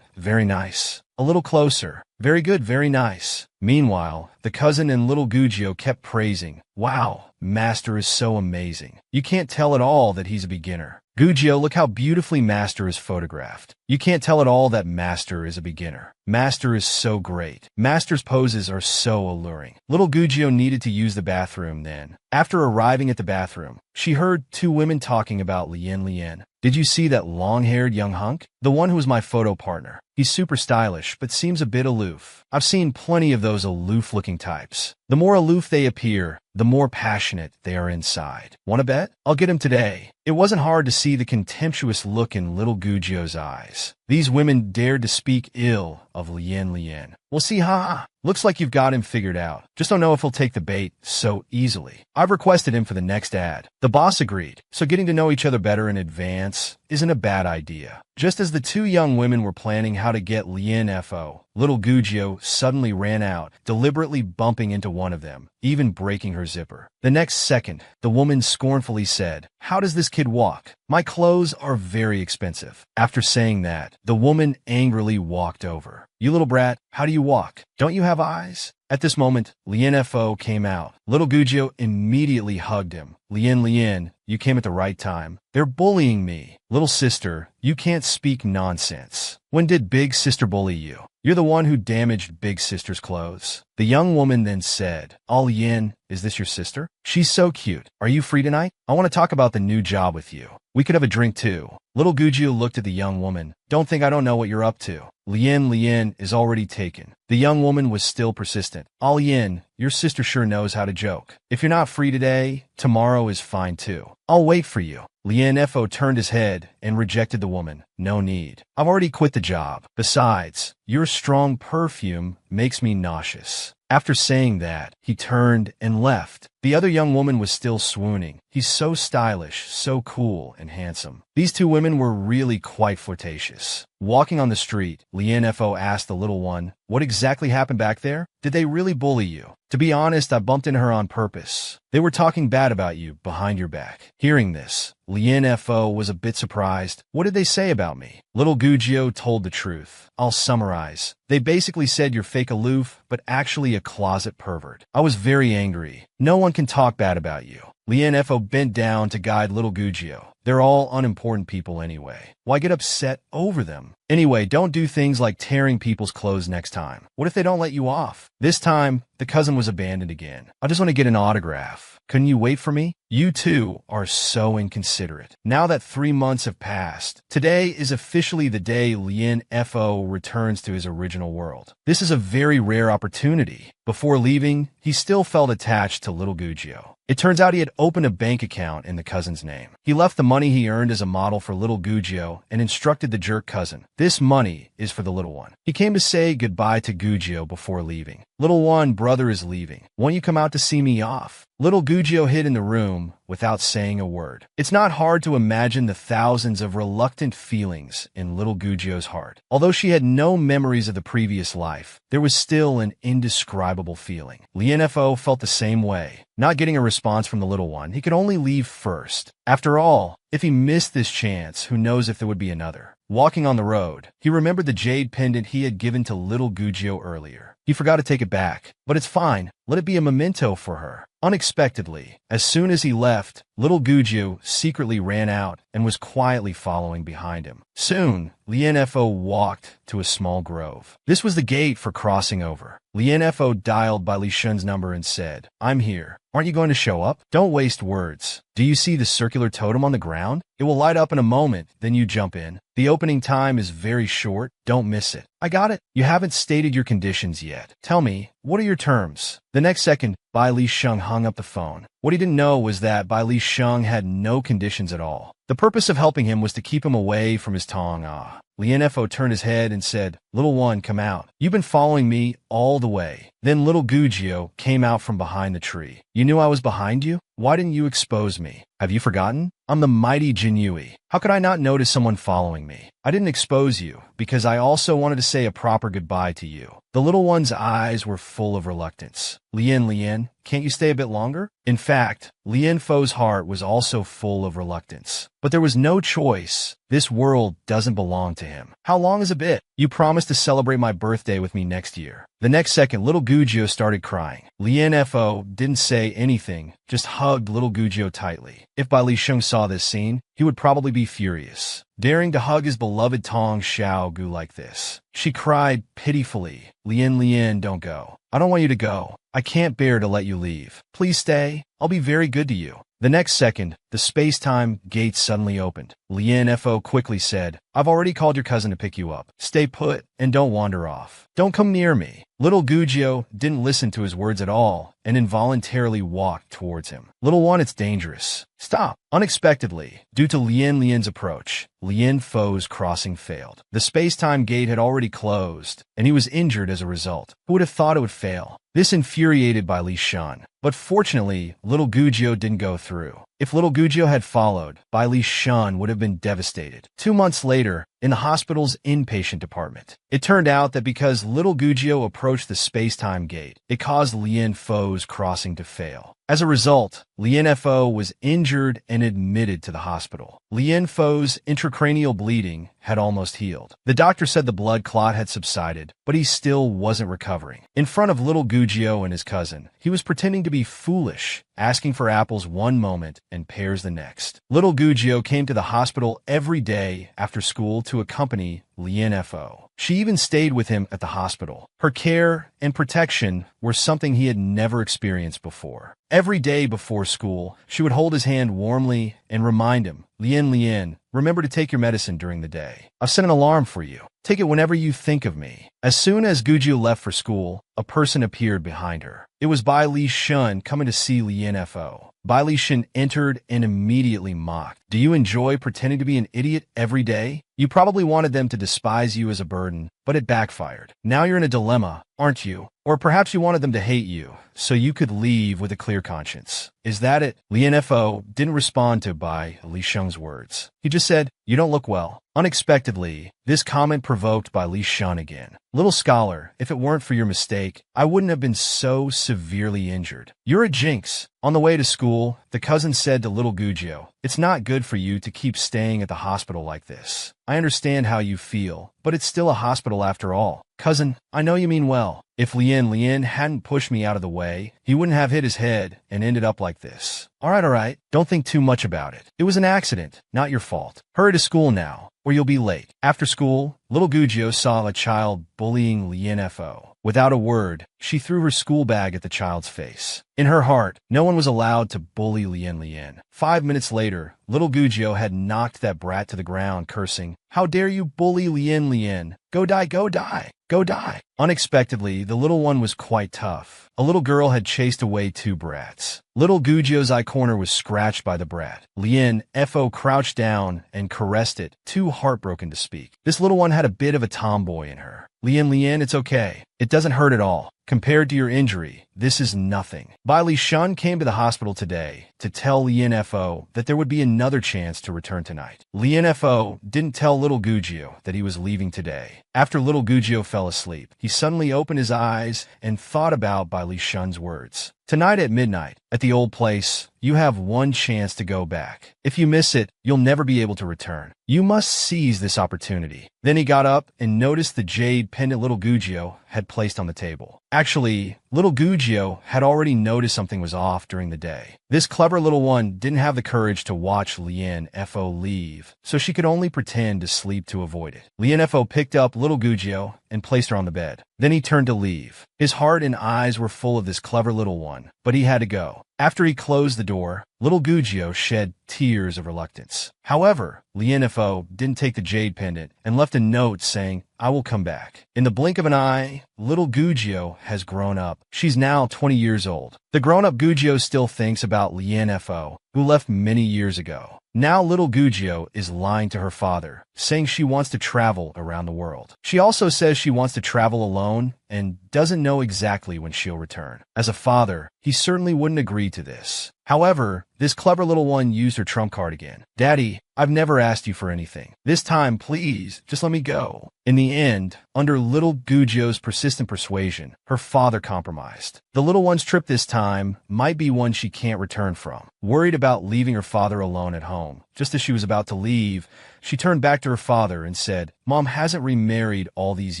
Very nice. A little closer. Very good, very nice. Meanwhile, the cousin and little Gujio kept praising. Wow, Master is so amazing. You can't tell at all that he's a beginner. Gujio, look how beautifully Master is photographed. You can't tell at all that Master is a beginner. Master is so great. Master's poses are so alluring. Little Gujio needed to use the bathroom then. After arriving at the bathroom, she heard two women talking about Lien. Did you see that long-haired young hunk? The one who was my photo partner. He's super stylish, but seems a bit aloof. I've seen plenty of those aloof-looking types. The more aloof they appear, the more passionate they are inside. Want to bet? I'll get him today. It wasn't hard to see the contemptuous look in little Gujio's eyes. These women dared to speak ill of Lien. We'll see, ha. Looks like you've got him figured out. Just don't know if he'll take the bait so easily. I've requested him for the next ad. The boss agreed, so getting to know each other better in advance isn't a bad idea. Just as the two young women were planning how to get Lien Fo, little Gujio suddenly ran out, deliberately bumping into one of them, even breaking her zipper. The next second, the woman scornfully said, how does this kid walk? My clothes are very expensive. After saying that, the woman angrily walked over. You little brat, how do you walk? Don't you have eyes? At this moment, Lien Fo came out. Little Gujio immediately hugged him. Lien, you came at the right time. They're bullying me. Little sister, you can't speak nonsense. When did Big Sister bully you? You're the one who damaged Big Sister's clothes. The young woman then said, Lien, is this your sister? She's so cute. Are you free tonight? I want to talk about the new job with you. We could have a drink too. Little Gujio looked at the young woman. Don't think I don't know what you're up to. Lien is already taken. The young woman was still persistent. Lien, your sister sure knows how to joke. If you're not free today, tomorrow is fine too. I'll wait for you. Lien Fo turned his head and rejected the woman. No need. I've already quit the job. Besides, your strong perfume makes me nauseous. After saying that, he turned and left. The other young woman was still swooning. He's so stylish, so cool and handsome. These two women were really quite flirtatious. Walking on the street, Lien Fo asked the little one, what exactly happened back there? Did they really bully you? To be honest, I bumped into her on purpose. They were talking bad about you behind your back. Hearing this, Lien Fo was a bit surprised. What did they say about me? Little Gujio told the truth. I'll summarize. They basically said you're fake aloof, but actually a closet pervert. I was very angry. No one can talk bad about you. Lien Fo bent down to guide little Gujio. They're all unimportant people anyway. Why get upset over them? Anyway, don't do things like tearing people's clothes next time. What if they don't let you off? This time, the cousin was abandoned again. I just want to get an autograph. Couldn't you wait for me? You two are so inconsiderate. Now that 3 months have passed, today is officially the day Lien Fo returns to his original world. This is a very rare opportunity. Before leaving, he still felt attached to little Gujio. It turns out he had opened a bank account in the cousin's name. He left the money he earned as a model for little Gujio and instructed the jerk cousin. This money is for the little one. He came to say goodbye to Gujio before leaving. Little one, brother is leaving. Won't you come out to see me off? Little Gujio hid in the room without saying a word. It's not hard to imagine the thousands of reluctant feelings in little Gujio's heart. Although she had no memories of the previous life, there was still an indescribable feeling. Lien Fo felt the same way. Not getting a response from the little one, he could only leave first. After all, if he missed this chance, who knows if there would be another. Walking on the road, he remembered the jade pendant he had given to little Gujio earlier. He forgot to take it back. But it's fine. Let it be a memento for her. Unexpectedly, as soon as he left, little Guju secretly ran out and was quietly following behind him. Soon, Lianfo walked to a small grove. This was the gate for crossing over. Lianfo dialed by Li Shun's number and said, "I'm here. Aren't you going to show up? Don't waste words. Do you see the circular totem on the ground? It will light up in a moment, then you jump in. The opening time is very short. Don't miss it." "I got it." "You haven't stated your conditions yet. Tell me, what are your terms?" The next second, Bai Li Sheng hung up the phone. What he didn't know was that Bai Li Sheng had no conditions at all. The purpose of helping him was to keep him away from his Tong Ah. Lianfo turned his head and said, "Little one, come out. You've been following me all the way." Then little Gujio came out from behind the tree. "You knew I was behind you? Why didn't you expose me? Have you forgotten? I'm the mighty Jinyui. How could I not notice someone following me? I didn't expose you, because I also wanted to say a proper goodbye to you." The little one's eyes were full of reluctance. Lian, can't you stay a bit longer?" In fact, Lianfo's heart was also full of reluctance. But there was no choice. This world doesn't belong to him. "How long is a bit? You promised to celebrate my birthday with me next year." The next second, little Gujio started crying. Lianfo didn't say anything, just hugged little Gujio tightly. If Bai Li Sheng saw this scene, he would probably be furious. Daring to hug his beloved Tong Xiao Gu like this. She cried pitifully, Lian, don't go. I don't want you to go. I can't bear to let you leave. Please stay. I'll be very good to you." The next second, the space-time gate suddenly opened. Lianfo quickly said, "I've already called your cousin to pick you up. Stay put and don't wander off. Don't come near me." Little Gujio didn't listen to his words at all and involuntarily walked towards him. "Little one, it's dangerous. Stop." Unexpectedly, due to Lian's approach, Lianfo's crossing failed. The space-time gate had already closed, and he was injured as a result. Who would have thought it would fail? This infuriated Bai Li Shun. But fortunately, little Gujio didn't go through. If little Gujio had followed, Bai Li Shun would have been devastated. 2 months later, in the hospital's inpatient department, it turned out that because little Gujio approached the space-time gate, it caused Lianfo's crossing to fail. As a result, Lianfo was injured and admitted to the hospital. Lianfo's intracranial bleeding had almost healed. The doctor said the blood clot had subsided, but he still wasn't recovering. In front of little Gujio and his cousin, he was pretending to be foolish, asking for apples one moment and pears the next. Little Gujio came to the hospital every day after school to accompany Lianfo. She even stayed with him at the hospital. Her care and protection were something he had never experienced before. Every day before school, she would hold his hand warmly and remind him, Lian, remember to take your medicine during the day. I've set an alarm for you. Take it whenever you think of me. As soon as Gujio left for school, a person appeared behind her. It was Bai Li Shun coming to see Lianfo. Bai Li Shun entered and immediately mocked. "Do you enjoy pretending to be an idiot every day? You probably wanted them to despise you as a burden, but it backfired. Now you're in a dilemma, aren't you? Or perhaps you wanted them to hate you, so you could leave with a clear conscience. Is that it?" Lianfo didn't respond to Bai Li Shun's words. He just said, "You don't look well." Unexpectedly, this comment provoked Bai Li Shun again. "Little scholar, if it weren't for your mistake, I wouldn't have been so severely injured. You're a jinx." On the way to school, the cousin said to little Gujio, "It's not good for you to keep staying at the hospital like this. I understand how you feel, but it's still a hospital after all. Cousin, I know you mean well. If Lian hadn't pushed me out of the way, he wouldn't have hit his head and ended up like this. All right. Don't think too much about it. It was an accident, not your fault. Hurry to school now, or you'll be late." After school, little Gujio saw a child bullying Lianfo. Without a word, she threw her school bag at the child's face. In her heart, no one was allowed to bully Lian. 5 minutes later, little Gujio had knocked that brat to the ground, cursing, "How dare you bully Lian? Go die, go die, go die." Unexpectedly, the little one was quite tough. A little girl had chased away 2 brats. Little Gujio's eye corner was scratched by the brat. Lianfo crouched down and caressed it, too heartbroken to speak. This little one had a bit of a tomboy in her. Lian, it's okay. It doesn't hurt at all. Compared to your injury, this is nothing." Bai Li Shun came to the hospital today to tell Lianfo that there would be another chance to return tonight. Lianfo didn't tell little Gujio that he was leaving today. After little Gujio fell asleep, he suddenly opened his eyes and thought about Bai Li Shun's words. Tonight at midnight, at the old place, you have one chance to go back. If you miss it, you'll never be able to return. You must seize this opportunity." Then he got up and noticed the jade pendant little Gugio had placed on the table. Actually, little Gugio had already noticed something was off during the day. This clever little one didn't have the courage to watch Lien Fo leave, so she could only pretend to sleep to avoid it. Lien Fo picked up little Gugio and placed her on the bed. Then he turned to leave. His heart and eyes were full of this clever little one, but he had to go. After he closed the door, little Gugio shed tears of reluctance. However, Lien Fo didn't take the jade pendant and left a note saying, "I will come back." In the blink of an eye, little Gugio has grown up. She's now 20 years old. The grown-up Gugio still thinks about Lien Fo, who left many years ago. Now little Gugio is lying to her father, saying she wants to travel around the world. She also says she wants to travel alone and doesn't know exactly when she'll return. As a father, he certainly wouldn't agree to this. However, this clever little one used her trump card again. "Daddy, I've never asked you for anything. This time, please, just let me go." In the end, under little Gugio's persistent persuasion, her father compromised. The little one's trip this time might be one she can't return from. Worried about leaving her father alone at home, just as she was about to leave, she turned back to her father and said, "Mom hasn't remarried all these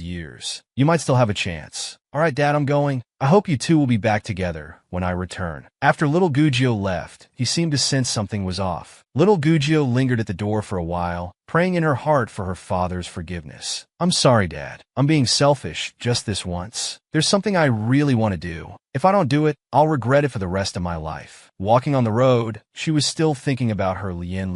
years. You might still have a chance. All right, Dad, I'm going. I hope you two will be back together when I return." After little Gugio left, he seemed to sense something was off. Little Gugio lingered at the door for a while, praying in her heart for her father's forgiveness. "I'm sorry, Dad. I'm being selfish just this once. There's something I really want to do. If I don't do it, I'll regret it for the rest of my life." Walking on the road, she was still thinking about her Lien.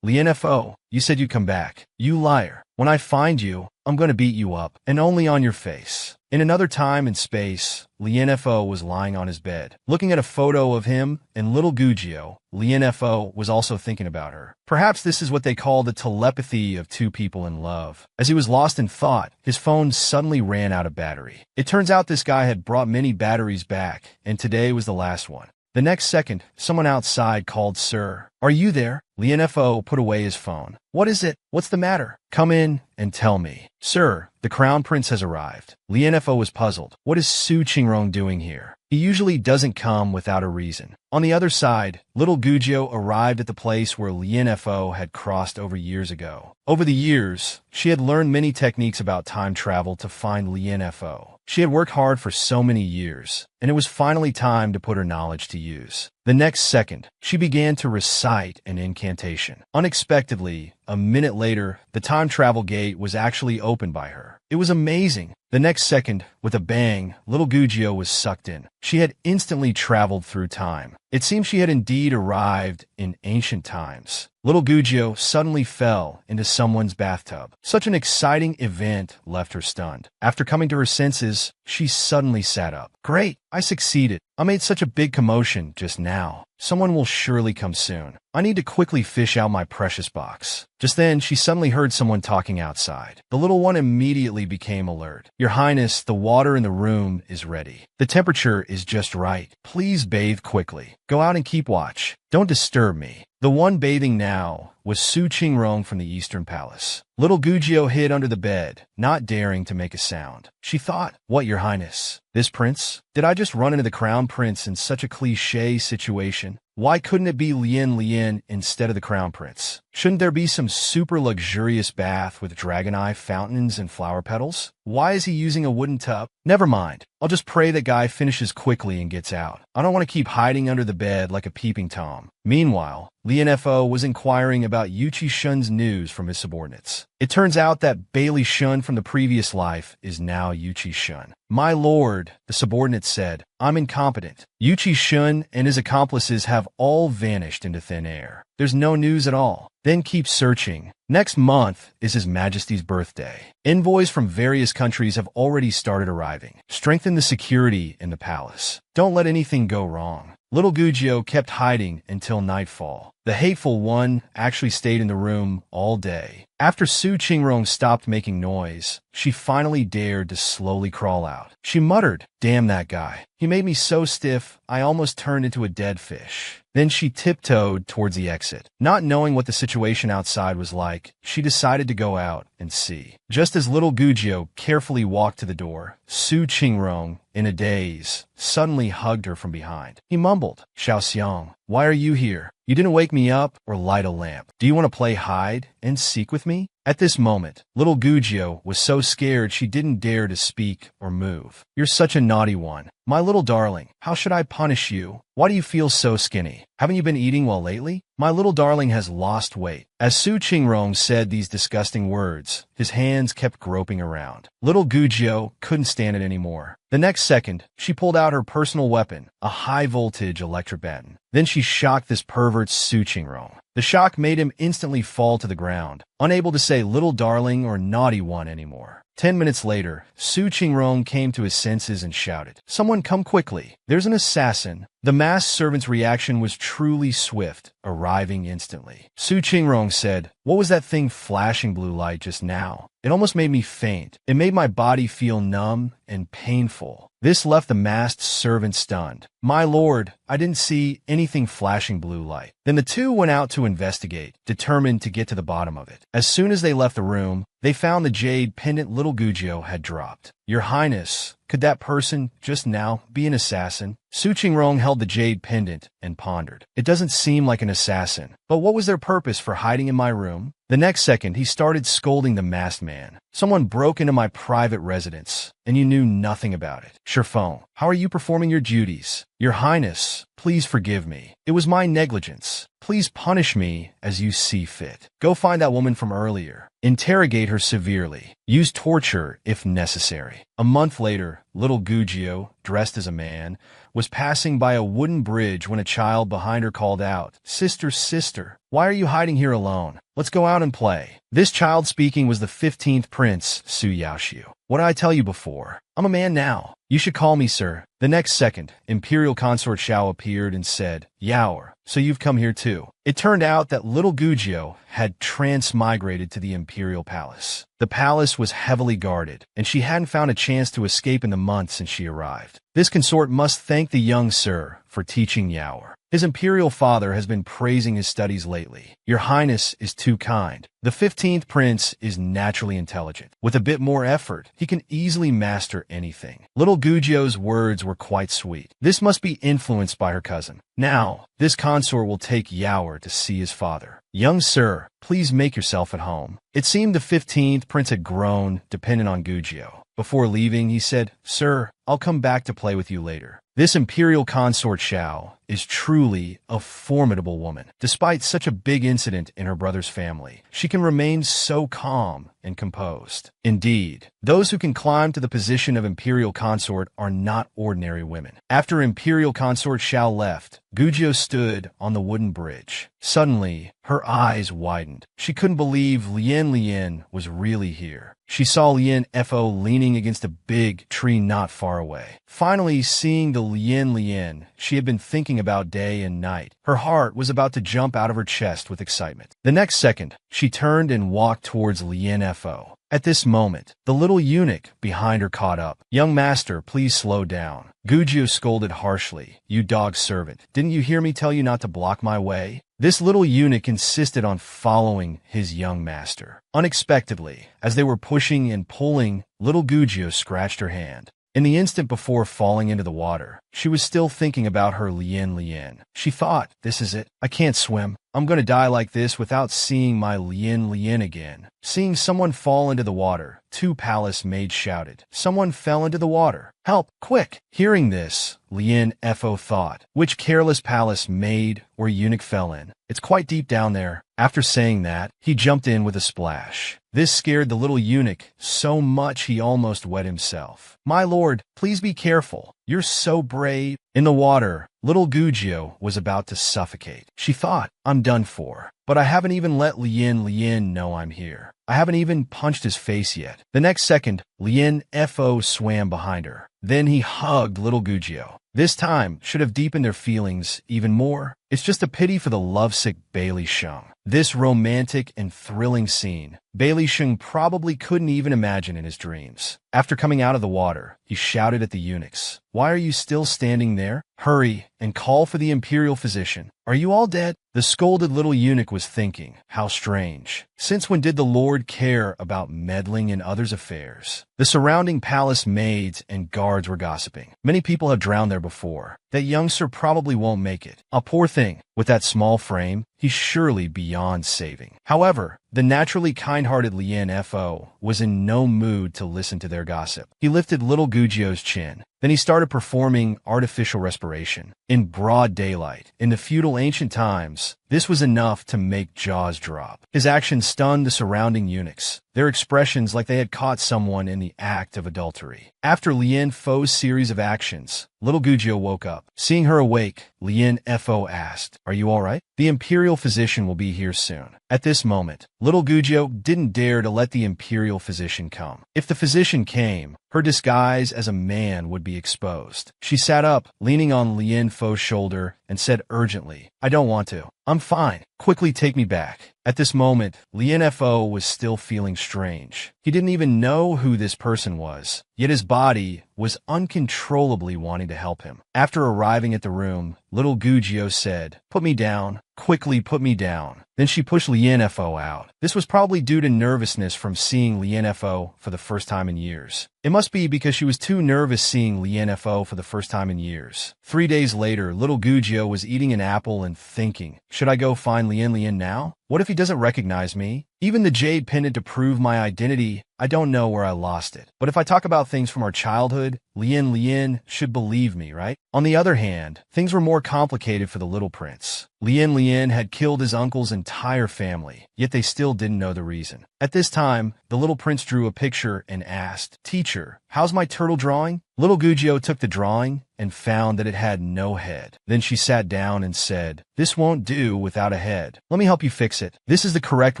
"Lien Fo, you said you'd come back. You liar. When I find you, I'm going to beat you up, and only on your face." In another time and space, Lien Fo was lying on his bed, looking at a photo of him and little Gugio. Lien Fo was also thinking about her. Perhaps this is what they call the telepathy of two people in love. As he was lost in thought, his phone suddenly ran out of battery. It turns out this guy had brought many batteries back, and today was the last one. The next second, someone outside called, "Sir, are you there?" Lien Fo put away his phone. "What is it? What's the matter? Come in and tell me." "Sir, the crown prince has arrived." Lien Fo was puzzled. What is Su Qingrong doing here? He usually doesn't come without a reason. On the other side, little Gugio arrived at the place where Lien Fo had crossed over years ago. Over the years, she had learned many techniques about time travel to find Lien Fo. She had worked hard for so many years, and it was finally time to put her knowledge to use. The next second, she began to recite an incantation. Unexpectedly, a minute later, the time travel gate was actually opened by her. It was amazing. The next second, with a bang, little Gugio was sucked in. She had instantly traveled through time. It seemed she had indeed arrived in ancient times. Little Gugio suddenly fell into someone's bathtub. Such an exciting event left her stunned. After coming to her senses, she suddenly sat up. "Great, I succeeded. I made such a big commotion just now. Someone will surely come soon. I need to quickly fish out my precious box." Just then, she suddenly heard someone talking outside. The little one immediately became alert. "Your Highness, the water in the room is ready. The temperature is just right. Please bathe quickly. Go out and keep watch. Don't disturb me." The one bathing now was Su Qingrong from the Eastern Palace. Little Gugio hid under the bed, not daring to make a sound. She thought, "What, Your Highness? This prince? Did I just run into the crown prince in such a cliché situation? Why couldn't it be Lien instead of the crown prince? Shouldn't there be some super luxurious bath with dragon eye fountains and flower petals? Why is he using a wooden tub? Never mind. I'll just pray that guy finishes quickly and gets out. I don't want to keep hiding under the bed like a peeping Tom." Meanwhile, Lien Fo was inquiring about Yuqi Shun's news from his subordinates. It turns out that Bailey Shun from the previous life is now Yuqi Shun. "My lord," the subordinate said, "I'm incompetent. Yuqi Shun and his accomplices have all vanished into thin air. There's no news at all." Then keep searching. Next month is His Majesty's birthday. Envoys from various countries have already started arriving. Strengthen the security in the palace. Don't let anything go wrong. Little Gugio kept hiding until nightfall. The hateful one actually stayed in the room all day. After Su Qingrong stopped making noise, she finally dared to slowly crawl out. She muttered, "Damn that guy. He made me so stiff, I almost turned into a dead fish." Then she tiptoed towards the exit. Not knowing what the situation outside was like, she decided to go out and see. Just as little Gugio carefully walked to the door, Su Qingrong, in a daze, suddenly hugged her from behind. He mumbled, "Xiaoxiang, why are you here? You didn't wake me up or light a lamp. Do you want to play hide and seek with me?" At this moment, little Gugio was so scared she didn't dare to speak or move. "You're such a naughty one. My little darling, how should I punish you? Why do you feel so skinny? Haven't you been eating well lately? My little darling has lost weight." As Su Qingrong said these disgusting words, his hands kept groping around. Little Gugio couldn't stand it anymore. The next second, she pulled out her personal weapon, a high-voltage electric baton. Then she shocked this pervert Su Qingrong. The shock made him instantly fall to the ground, unable to say little darling or naughty one anymore. 10 minutes later, Su Qingrong came to his senses and shouted, "Someone come quickly. There's an assassin." The masked servant's reaction was truly swift, arriving instantly. Su Qingrong said, "What was that thing flashing blue light just now? It almost made me faint. It made my body feel numb and painful." This left the masked servant stunned. "My lord, I didn't see anything flashing blue light." Then the two went out to investigate, determined to get to the bottom of it. As soon as they left the room, they found the jade pendant little Gugio had dropped. "Your Highness, could that person just now be an assassin?" Su Qingrong held the jade pendant and pondered. "It doesn't seem like an assassin, but what was their purpose for hiding in my room?" The next second, he started scolding the masked man. "Someone broke into my private residence, and you knew nothing about it. Sherfone, how are you performing your duties? Your Highness, please forgive me. It was my negligence. Please punish me as you see fit. Go find that woman from earlier. Interrogate her severely. Use torture if necessary." A month later, little Gugio, dressed as a man, was passing by a wooden bridge when a child behind her called out, "Sister, sister, why are you hiding here alone? Let's go out and play." This child speaking was the 15th Prince, Su Yaoxiu. "What did I tell you before? I'm a man now. You should call me sir." The next second, Imperial Consort Xiao appeared and said, "Yaoer, so you've come here too." It turned out that little Gugio had transmigrated to the Imperial Palace. The palace was heavily guarded, and she hadn't found a chance to escape in the months since she arrived. This consort must thank the young sir for teaching Yaoer. His imperial father has been praising his studies lately. Your Highness is too kind. The 15th Prince is naturally intelligent. With a bit more effort, he can easily master anything. Little Gugio's words were quite sweet. This must be influenced by her cousin. Now, this consort will take Yaoer to see his father. "Young sir, please make yourself at home." It seemed the 15th Prince had grown, dependent on Gugio. Before leaving, he said, "Sir, I'll come back to play with you later." This imperial consort Xiao is truly a formidable woman. Despite such a big incident in her brother's family, she can remain so calm and composed. Indeed, those who can climb to the position of imperial consort are not ordinary women. After imperial consort Xiao left, Gugio stood on the wooden bridge. Suddenly, her eyes widened. She couldn't believe Lien was really here. She saw Lien Fo leaning against a big tree not far away. Finally, seeing the Lien she had been thinking about day and night, her heart was about to jump out of her chest with excitement. The next second, she turned and walked towards Lien Fo. At this moment, the little eunuch behind her caught up. "Young master, please slow down." Gugio scolded harshly. "You dog servant, didn't you hear me tell you not to block my way?" This little eunuch insisted on following his young master. Unexpectedly, as they were pushing and pulling, little Gugio scratched her hand. In the instant before falling into the water, she was still thinking about her Lien. She thought, "This is it. I can't swim. I'm going to die like this without seeing my Lien again." Seeing someone fall into the water, two palace maids shouted, "Someone fell into the water. Help, quick!" Hearing this, Lien Fo thought, which careless palace maid or eunuch fell in? It's quite deep down there. After saying that, he jumped in with a splash. This scared the little eunuch so much he almost wet himself. "My lord, please be careful. You're so brave." In the water, little Gugio was about to suffocate. She thought, "I'm done for. But I haven't even let Lien know I'm here. I haven't even punched his face yet." The next second, Lien Fo swam behind her. Then he hugged little Gugio. This time should have deepened their feelings even more. It's just a pity for the lovesick Bailey Sheng. This romantic and thrilling scene, Bailey Sheng probably couldn't even imagine in his dreams. After coming out of the water, he shouted at the eunuchs, "Why are you still standing there? Hurry and call for the imperial physician. Are you all dead?" The scolded little eunuch was thinking, how strange. Since when did the Lord care about meddling in others' affairs? The surrounding palace maids and guards were gossiping. Many people have drowned there before. That young sir probably won't make it. A poor thing. With that small frame, he's surely beyond saving. However, the naturally kind-hearted Lien Fo was in no mood to listen to their gossip. He lifted little Gugio's chin. Then he started performing artificial respiration. In broad daylight, in the feudal ancient times, this was enough to make jaws drop. His actions stunned the surrounding eunuchs, their expressions like they had caught someone in the act of adultery. After Lien Fo's series of actions, little Gugio woke up. Seeing her awake, Lien Fo asked, "Are you all right? The imperial physician will be here soon." At this moment, little Gugio didn't dare to let the imperial physician come. If the physician came, her disguise as a man would be exposed. She sat up, leaning on Lien Fo's shoulder, and said urgently, "I don't want to. I'm fine. Quickly take me back." At this moment, Lien Fo was still feeling strange. He didn't even know who this person was, yet his body was uncontrollably wanting to help him. After arriving at the room, little Gugio said, "Put me down. Quickly put me down." Then she pushed Lien Fo out. This was probably due to nervousness from seeing Lien Fo for the first time in years. It must be because she was too nervous seeing Lien Fo for the first time in years. 3 days later, little Gugio was eating an apple and thinking, should I go find Lien now? What if he doesn't recognize me? Even the jade pendant to prove my identity, I don't know where I lost it. But if I talk about things from our childhood, Lien should believe me, right? On the other hand, things were more complicated for the little prince. Lien had killed his uncle's entire family, yet they still didn't know the reason. At this time, the little prince drew a picture and asked, "Teacher, how's my turtle drawing?" Little Gugio took the drawing and found that it had no head. Then she sat down and said, "This won't do without a head. Let me help you fix it. This is the correct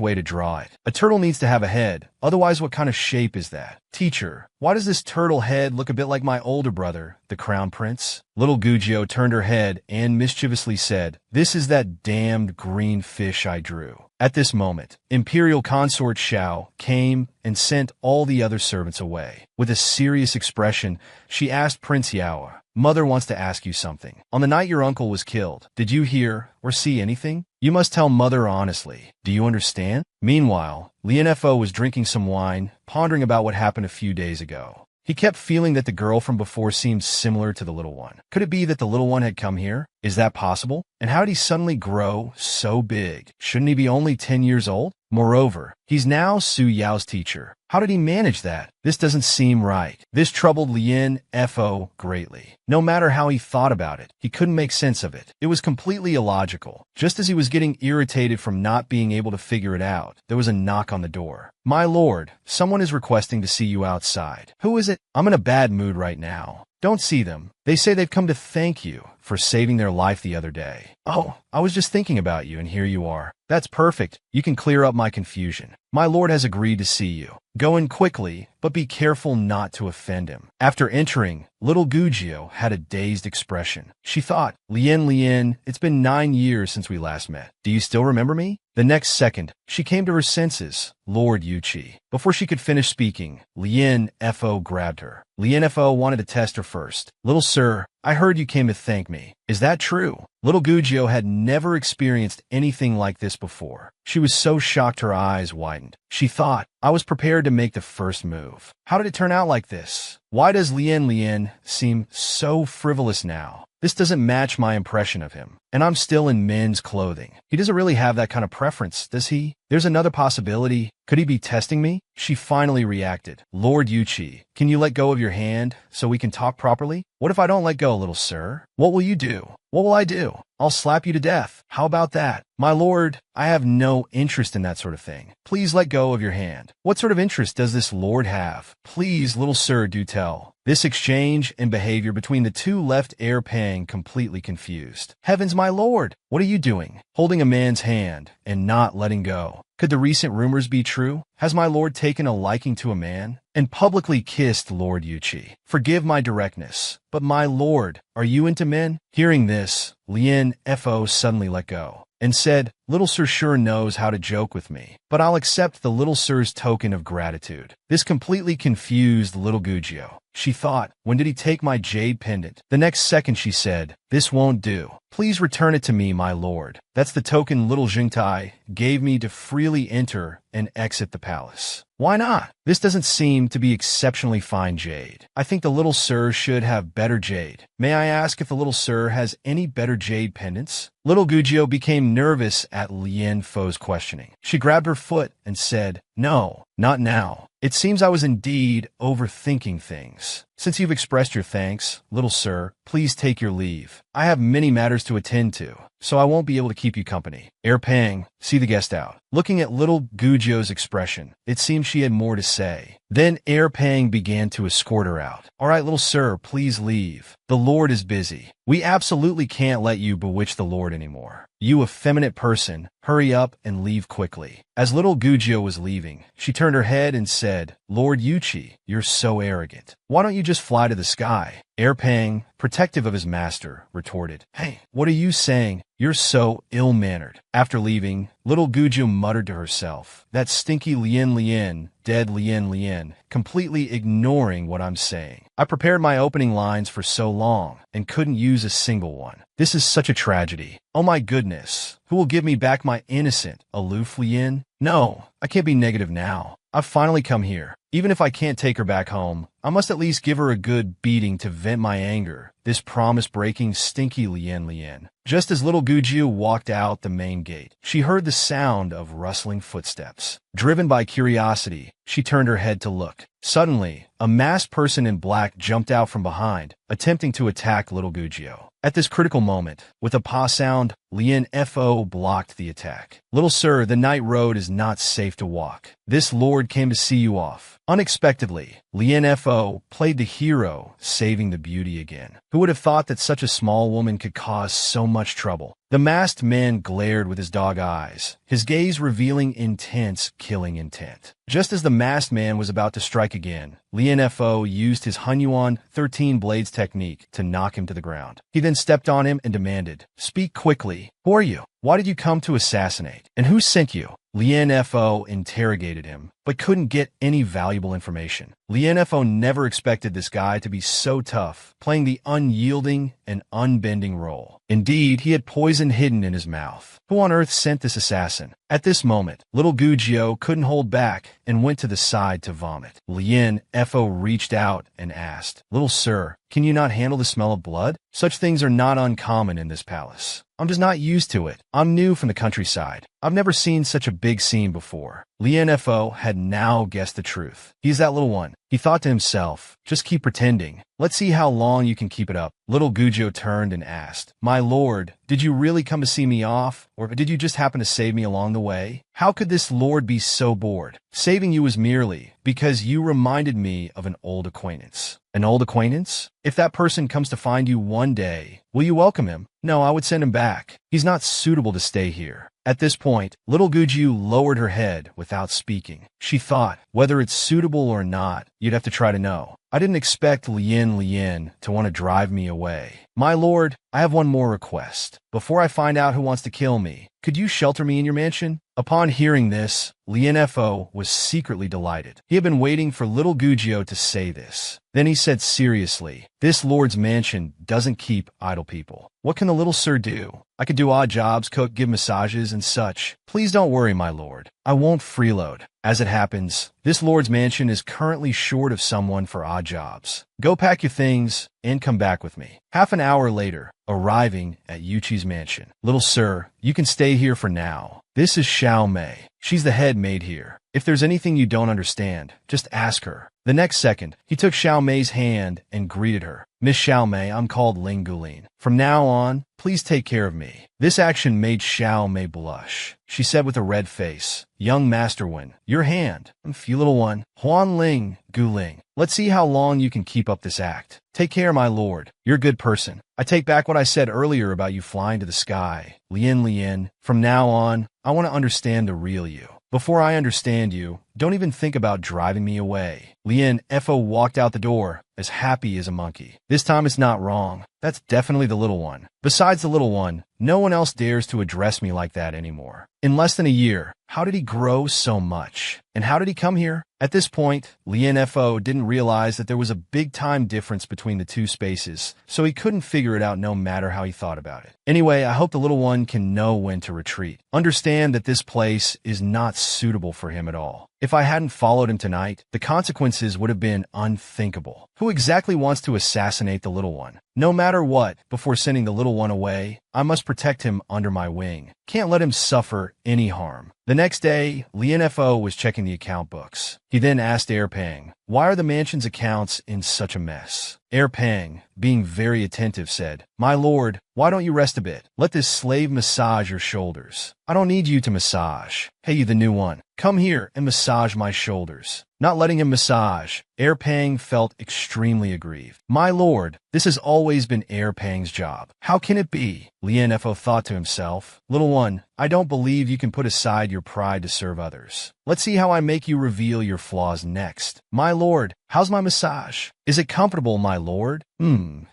way to draw it. A turtle needs to have a head. Otherwise, what kind of shape is that?" "Teacher, why does this turtle head look a bit like my older brother, the crown prince?" Little Gugio turned her head and mischievously said, "This is that damned green fish I drew." At this moment, Imperial Consort Xiao came and sent all the other servants away. With a serious expression, she asked Prince Yao, "Mother wants to ask you something. On the night your uncle was killed, did you hear or see anything? You must tell Mother honestly. Do you understand?" Meanwhile, Lien Fo was drinking some wine, pondering about what happened a few days ago. He kept feeling that the girl from before seemed similar to the little one. Could it be that the little one had come here? Is that possible? And how did he suddenly grow so big? Shouldn't he be only 10 years old? Moreover, he's now Su Yao's teacher. How did he manage that? This doesn't seem right. This troubled Lien Fo greatly. No matter how he thought about it, he couldn't make sense of it. It was completely illogical. Just as he was getting irritated from not being able to figure it out, there was a knock on the door. "My lord, someone is requesting to see you outside." "Who is it?" "I'm in a bad mood right now. Don't see them. They say they've come to thank you for saving their life the other day." "Oh, I was just thinking about you, and here you are." "That's perfect. You can clear up my confusion. My lord has agreed to see you. Go in quickly, but be careful not to offend him." After entering, little Gugio had a dazed expression. She thought, Lien, it's been 9 years since we last met. Do you still remember me?" The next second, she came to her senses. "Lord Yuchi." Before she could finish speaking, Lien Fo grabbed her. Lien Fo wanted to test her first. "Little sir, I heard you came to thank me. Is that true?" Little Gugio had never experienced anything like this before. She was so shocked her eyes widened. She thought, I was prepared to make the first move. How did it turn out like this? Why does Lien seem so frivolous now? This doesn't match my impression of him. And I'm still in men's clothing. He doesn't really have that kind of preference, does he? There's another possibility. Could he be testing me? She finally reacted. "Lord Yuchi, can you let go of your hand so we can talk properly?" "What if I don't let go, little sir? What will you do?" "What will I do? I'll slap you to death. How about that?" "My lord, I have no interest in that sort of thing. Please let go of your hand." "What sort of interest does this lord have? Please, little sir, do tell." This exchange and behavior between the two left heir Pang completely confused. "Heavens, my lord, what are you doing? Holding a man's hand and not letting go. Could the recent rumors be true? Has my lord taken a liking to a man and publicly kissed Lord Yuchi? Forgive my directness, but my lord, are you into men?" Hearing this, Lien Fo suddenly let go. and said, "Little Sir sure knows how to joke with me, but I'll accept the Little Sir's token of gratitude." This completely confused little Gugio. She thought, when did he take my jade pendant? The next second she said, "This won't do. Please return it to me, my lord. That's the token little Jingtai gave me to freely enter and exit the palace." Why not? This doesn't seem to be exceptionally fine jade. I think the little sir should have better jade. May I ask if the little sir has any better jade pendants? Little Gugio became nervous at Lien Fo's questioning. She grabbed her foot and said, "No, not now. It seems I was indeed overthinking things. Since you've expressed your thanks, little sir, please take your leave. I have many matters to attend to, so I won't be able to keep you company." Heir Pang, see the guest out. Looking at little Gugio's expression, it seemed she had more to say. Then Heir Pang began to escort her out. "All right, little sir, please leave. The Lord is busy. We absolutely can't let you bewitch the Lord anymore. You effeminate person, hurry up and leave quickly." As little Gugio was leaving, she turned her head and said, "Lord Yuchi, you're so arrogant. Why don't you just fly to the sky?" Heir Pang, protective of his master, retorted, "Hey, what are you saying? You're so ill-mannered." After leaving, little Gugio muttered to herself, "That stinky Lien, dead Lien, completely ignoring what I'm saying. I prepared my opening lines for so long and couldn't use a single one. This is such a tragedy. Oh my goodness. Who will give me back my innocent, aloof Lien? No, I can't be negative now. I've finally come here. Even if I can't take her back home, I must at least give her a good beating to vent my anger. This promise-breaking, stinky Lien. Just as little Gugio walked out the main gate, she heard the sound of rustling footsteps. Driven by curiosity, she turned her head to look. Suddenly, a masked person in black jumped out from behind, attempting to attack little Gugio. At this critical moment, with a pa sound, Lien Fo blocked the attack. "Little sir, the night road is not safe to walk. This lord came to see you off." Unexpectedly, Lien Fo played the hero, saving the beauty again. Who would have thought that such a small woman could cause so much trouble? The masked man glared with his dog eyes, his gaze revealing intense, killing intent. Just as the masked man was about to strike again, Lien Fo used his Hunyuan 13 Blades technique to knock him to the ground. He then stepped on him and demanded, "Speak quickly. Who are you? Why did you come to assassinate? And who sent you?" Lien Fo interrogated him, but couldn't get any valuable information. Lien Fo never expected this guy to be so tough, playing the unyielding and unbending role. Indeed, he had poison hidden in his mouth. Who on earth sent this assassin? At this moment, little Gugio couldn't hold back and went to the side to vomit. Lien Fo reached out and asked, "Little sir, can you not handle the smell of blood? Such things are not uncommon in this palace. I'm just not used to it. I'm new from the countryside. I've never seen such a big scene before." Lien Fo had now guessed the truth. He's that little one. He thought to himself, just keep pretending. Let's see how long you can keep it up. Little Gugio turned and asked, "My lord, did you really come to see me off, or did you just happen to save me along the way? How could this lord be so bored? Saving you was merely because you reminded me of an old acquaintance." "An old acquaintance? If that person comes to find you one day, will you welcome him?" "No, I would send him back. He's not suitable to stay here." At this point, little Gugio lowered her head without speaking. She thought, whether it's suitable or not, you'd have to try to know. "I didn't expect Lien to want to drive me away. My lord, I have one more request. Before I find out who wants to kill me, could you shelter me in your mansion?" Upon hearing this, Lien Fo was secretly delighted. He had been waiting for little Gugio to say this. Then he said seriously, "This lord's mansion doesn't keep idle people. What can the little sir do? I could do odd jobs, cook, give massages, and such. Please don't worry, my lord. I won't freeload. As it happens, this lord's mansion is currently short of someone for odd jobs. Go pack your things and come back with me." Half an hour later, arriving at Yuchi's mansion. "Little sir, you can stay here for now. This is Xiao Mei. She's the head maid here. If there's anything you don't understand, just ask her." The next second, he took Xiao Mei's hand and greeted her. "Miss Xiao Mei, I'm called Ling Gulin. From now on, please take care of me." This action made Xiao Mei blush. She said with a red face, "Young Master Wen, your hand. Few little one. Huan Ling Guling. Let's see how long you can keep up this act. Take care, my lord. You're a good person. I take back what I said earlier about you flying to the sky. Lien, from now on, I want to understand the real you. Before I understand you, don't even think about driving me away." Lien Fo walked out the door, as happy as a monkey. This time it's not wrong. That's definitely the little one. Besides the little one, no one else dares to address me like that anymore. In less than a year, how did he grow so much? And how did he come here? At this point, Lien didn't realize that there was a big time difference between the two spaces, so he couldn't figure it out no matter how he thought about it. Anyway, I hope the little one can know when to retreat. Understand that this place is not suitable for him at all. If I hadn't followed him tonight, the consequences would have been unthinkable. Who exactly wants to assassinate the little one? No matter what, before sending the little one away, I must protect him under my wing. Can't let him suffer any harm. The next day, Lien was checking the account books. He then asked Pang, "Why are the mansion's accounts in such a mess?" Pang, being very attentive, said, "My lord, why don't you rest a bit? Let this slave massage your shoulders." "I don't need you to massage. Hey, you the new one. Come here and massage my shoulders." Not letting him massage, Pang felt extremely aggrieved. "My lord, this has always been Pang's job. How can it be?" Lien thought to himself, "Little one, I don't believe you can put aside your pride to serve others. Let's see how I make you reveal your flaws next. My lord, how's my massage? Is it comfortable, my lord?"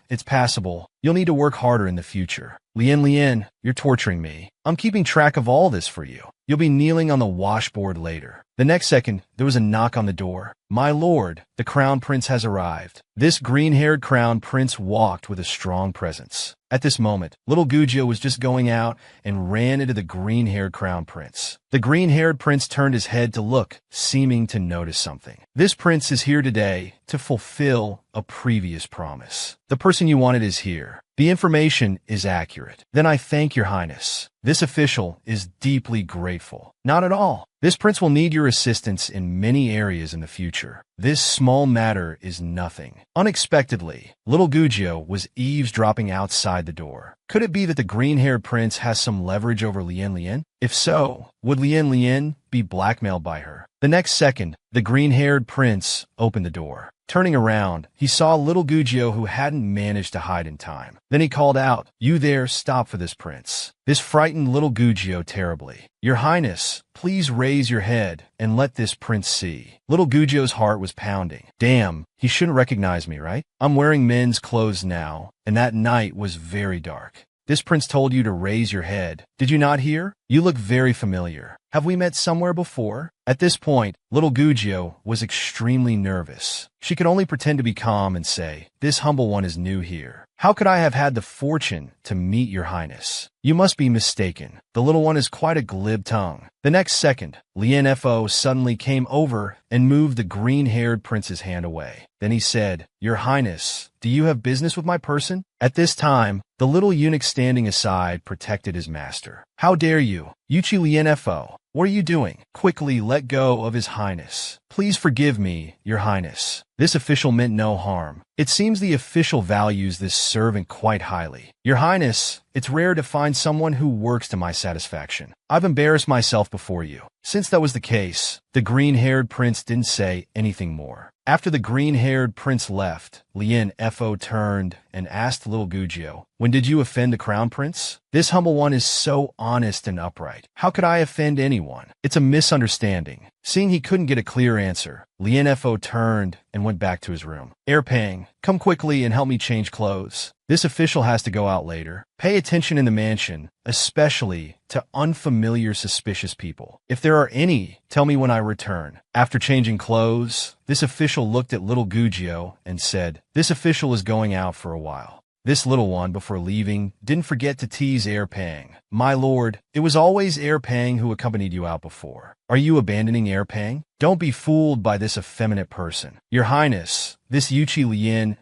It's passable. You'll need to work harder in the future." Lien, you're torturing me. I'm keeping track of all this for you. You'll be kneeling on the washboard later." The next second, there was a knock on the door. "My lord, the crown prince has arrived." This green-haired crown prince walked with a strong presence. At this moment, little Gugio was just going out and ran into the green-haired crown prince. The green-haired prince turned his head to look, seeming to notice something. "This prince is here today to fulfill a previous promise. The person you wanted is here. The information is accurate. Then I thank your highness. This official is deeply grateful." "Not at all. This prince will need your assistance in many areas in the future. This small matter is nothing." Unexpectedly, little Gugio was eavesdropping outside the door. Could it be that the green-haired prince has some leverage over Lien? If so, would Lien be blackmailed by her? The next second, the green-haired prince opened the door. Turning around, he saw little Gugio who hadn't managed to hide in time. Then he called out, "You there, stop for this prince." This frightened little Gugio terribly. "Your highness, please raise your head and let this prince see." Little Gugio's heart was pounding. Damn, he shouldn't recognize me, right? I'm wearing men's clothes now, and that night was very dark. This prince told you to raise your head. Did you not hear? You look very familiar. Have we met somewhere before? At this point, little Gugio was extremely nervous. She could only pretend to be calm and say, "This humble one is new here. How could I have had the fortune to meet your highness?" "You must be mistaken. The little one is quite a glib tongue." The next second, Lien suddenly came over and moved the green-haired prince's hand away. Then he said, "Your highness, do you have business with my person?" At this time, the little eunuch standing aside protected his master. "How dare you? Yuchi Lien, what are you doing?" Quickly let go of his highness. "Please forgive me, your highness. This official meant no harm." It seems the official values this servant quite highly. "Your highness, it's rare to find someone who works to my satisfaction. I've embarrassed myself before you." Since that was the case, the green-haired prince didn't say anything more. After the green-haired prince left, Lien turned and asked little Gugio, "When did you offend the crown prince?" "This humble one is so honest and upright. How could I offend anyone? It's a misunderstanding." Seeing he couldn't get a clear answer, Lien turned and went back to his room. Pang, come quickly and help me change clothes. This official has to go out later. Pay attention in the mansion, especially to unfamiliar suspicious people. If there are any, tell me when I return. After changing clothes, this official looked at little Gugio and said, "This official is going out for a while." This little one, before leaving, didn't forget to tease Pang. "My lord, it was always Pang who accompanied you out before. Are you abandoning Pang? Don't be fooled by this effeminate person. Your highness, this Yuchi Lien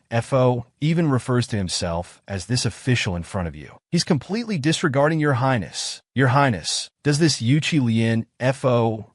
even refers to himself as this official in front of you. He's completely disregarding your highness. Your highness, does this Yuchi Lien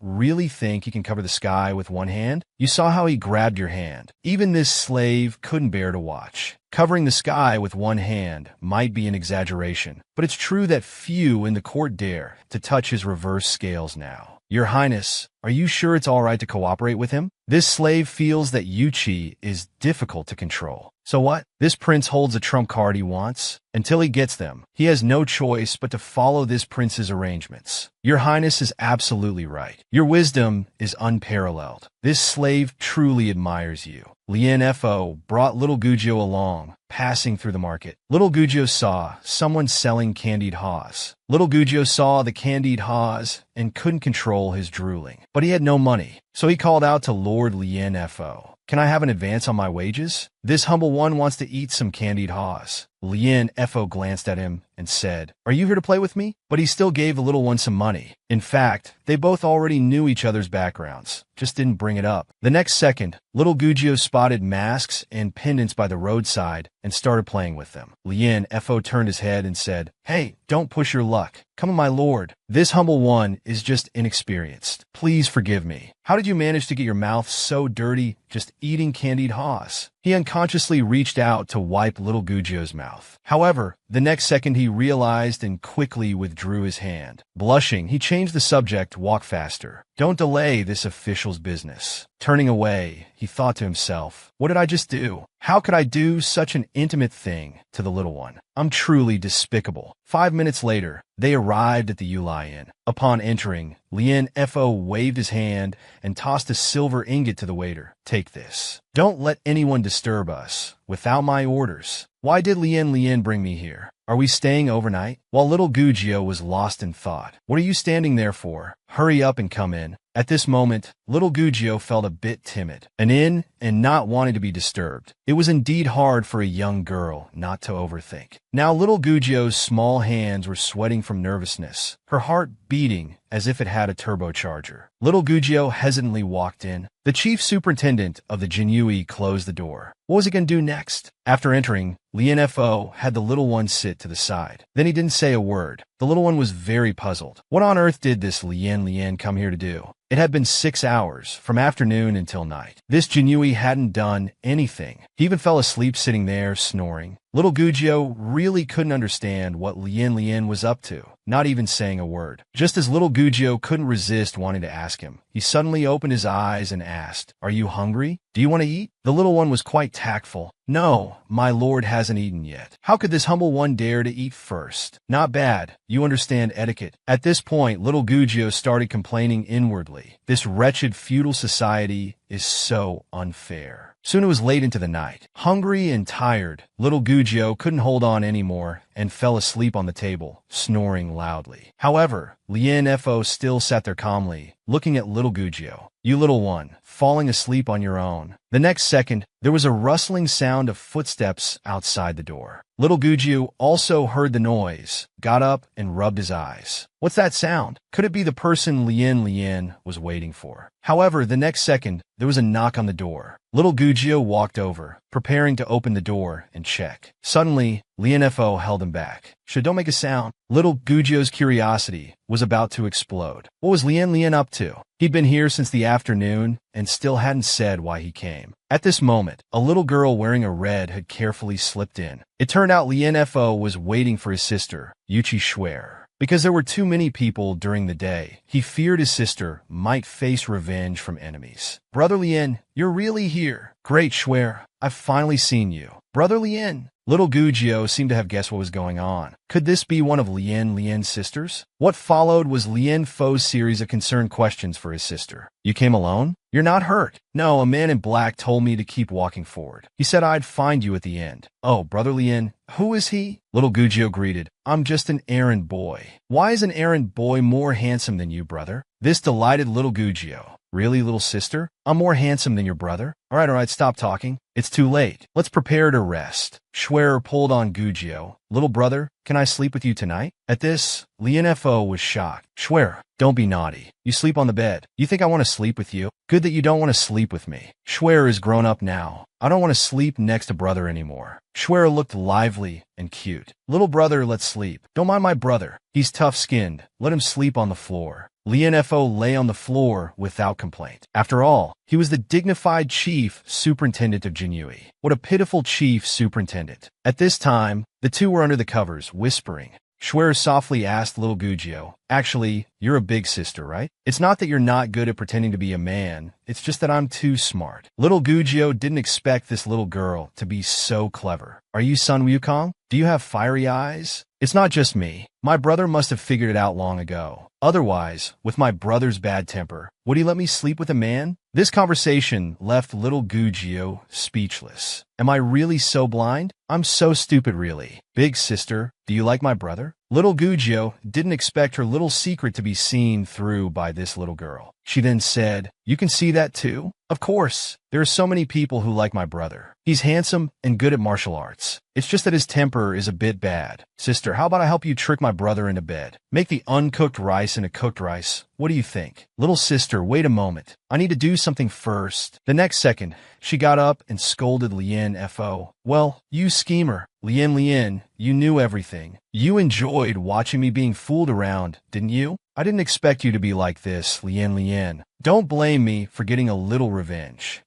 really think he can cover the sky with one hand? You saw how he grabbed your hand. Even this slave couldn't bear to watch. Covering the sky with one hand might be an exaggeration, but it's true that few in the court dare to touch his reverse scales now. Your highness, are you sure it's all right to cooperate with him? This slave feels that Yuchi is difficult to control. So what? This prince holds a trump card he wants. Until he gets them, he has no choice but to follow this prince's arrangements. Your Highness is absolutely right. Your wisdom is unparalleled. This slave truly admires you. Lien Fo brought little Gugio along, passing through the market. Little Gugio saw someone selling candied haws. Little Gugio saw the candied haws and couldn't control his drooling. But he had no money, so he called out to Lord Lien Fo. Can I have an advance on my wages? This humble one wants to eat some candied haws. Lien Fo glanced at him and said, are you here to play with me? But he still gave the little one some money. In fact, they both already knew each other's backgrounds, just didn't bring it up. The next second, little Gugio spotted masks and pendants by the roadside and started playing with them. Lien Fo turned his head and said, hey, don't push your luck. Come on, my lord. This humble one is just inexperienced. Please forgive me. How did you manage to get your mouth so dirty just eating candied haws? He unconsciously reached out to wipe little Gugio's mouth. However, the next second he realized and quickly withdrew his hand. Blushing, he changed the subject, walk faster. Don't delay this official's business. Turning away, he thought to himself, what did I just do? How could I do such an intimate thing to the little one? I'm truly despicable. 5 minutes later, they arrived at the Yulai Inn. Upon entering, Lien Fo waved his hand and tossed a silver ingot to the waiter. Take this. Don't let anyone disturb us without my orders. Why did Lien bring me here? Are we staying overnight? While little Gugio was lost in thought. What are you standing there for? Hurry up and come in. At this moment, little Gugio felt a bit timid, an inn and not wanting to be disturbed. It was indeed hard for a young girl not to overthink. Now little Gugio's small hands were sweating from nervousness, her heart beating as if it had a turbocharger. Little Gugio hesitantly walked in. The chief superintendent of the Jinyui closed the door. What was he going to do next? After entering, Lien Fo had the little one sit to the side. Then he didn't say a word. The little one was very puzzled. What on earth did this Lien come here to do? It had been 6 hours, from afternoon until night. This Jinyui hadn't done anything. He even fell asleep sitting there, snoring. Little Gugio really couldn't understand what Lien was up to, not even saying a word. Just as little Gugio couldn't resist wanting to ask him, he suddenly opened his eyes and asked, are you hungry? Do you want to eat? The little one was quite tactful. No, my lord hasn't eaten yet. How could this humble one dare to eat first? Not bad. You understand etiquette. At this point, little Gugio started complaining inwardly. This wretched feudal society is so unfair. Soon it was late into the night. Hungry and tired, little Gugio couldn't hold on anymore and fell asleep on the table, snoring loudly. However, Lien Fo still sat there calmly, looking at little Gugio. You little one, falling asleep on your own. The next second, there was a rustling sound of footsteps outside the door. Little Gugio also heard the noise, got up, and rubbed his eyes. What's that sound? Could it be the person Lien was waiting for? However, the next second, there was a knock on the door. Little Gugio walked over, preparing to open the door and check. Suddenly, Lien Fo held him back. Don't make a sound. Little Gugio's curiosity was about to explode. What was Lien up to? He'd been here since the afternoon and still hadn't said why he came. At this moment, a little girl wearing a red had carefully slipped in. It turned out Lien Fo was waiting for his sister, Yuchi Schwer. Because there were too many people during the day, he feared his sister might face revenge from enemies. Brother Lien, you're really here. Great, Schwer. I've finally seen you. Brother Lien. Little Gugio seemed to have guessed what was going on. Could this be one of Lien's sisters? What followed was Lien Fo's series of concerned questions for his sister. You came alone? You're not hurt. No, a man in black told me to keep walking forward. He said I'd find you at the end. Oh, Brother Lien, who is he? Little Gugio greeted. I'm just an errand boy. Why is an errand boy more handsome than you, brother? This delighted little Gugio. Really, little sister? I'm more handsome than your brother. All right, stop talking. It's too late. Let's prepare to rest. Schwer pulled on Gugio. Little brother, can I sleep with you tonight? At this, Lien Fo was shocked. Schwer, don't be naughty. You sleep on the bed. You think I want to sleep with you? Good that you don't want to sleep with me. Schwer is grown up now. I don't want to sleep next to brother anymore. Schwer looked lively and cute. Little brother, let's sleep. Don't mind my brother. He's tough-skinned. Let him sleep on the floor. Lien Fo lay on the floor without complaint. After all, he was the dignified chief superintendent of Jinyui. What a pitiful chief superintendent. At this time, the two were under the covers, whispering. Schwer softly asked little Gugio. Actually, you're a big sister, right? It's not that you're not good at pretending to be a man. It's just that I'm too smart. Little Gugio didn't expect this little girl to be so clever. Are you Sun Wukong? Do you have fiery eyes? It's not just me. My brother must have figured it out long ago. Otherwise, with my brother's bad temper, would he let me sleep with a man? This conversation left little Gugio speechless. Am I really so blind? I'm so stupid, really. Big sister, do you like my brother? Little Gugio didn't expect her little secret to be seen through by this little girl. She then said, "You can see that too? Of course. There are so many people who like my brother. He's handsome and good at martial arts. It's just that his temper is a bit bad. Sister, how about I help you trick my brother into bed? Make the uncooked rice into cooked rice. What do you think?" Little sister, wait a moment. I need to do something first. The next second, she got up and scolded Lien Fo. Well, you schemer. Lien, you knew everything. You enjoyed watching me being fooled around, didn't you? I didn't expect you to be like this, Lien. Don't blame me for getting a little revenge.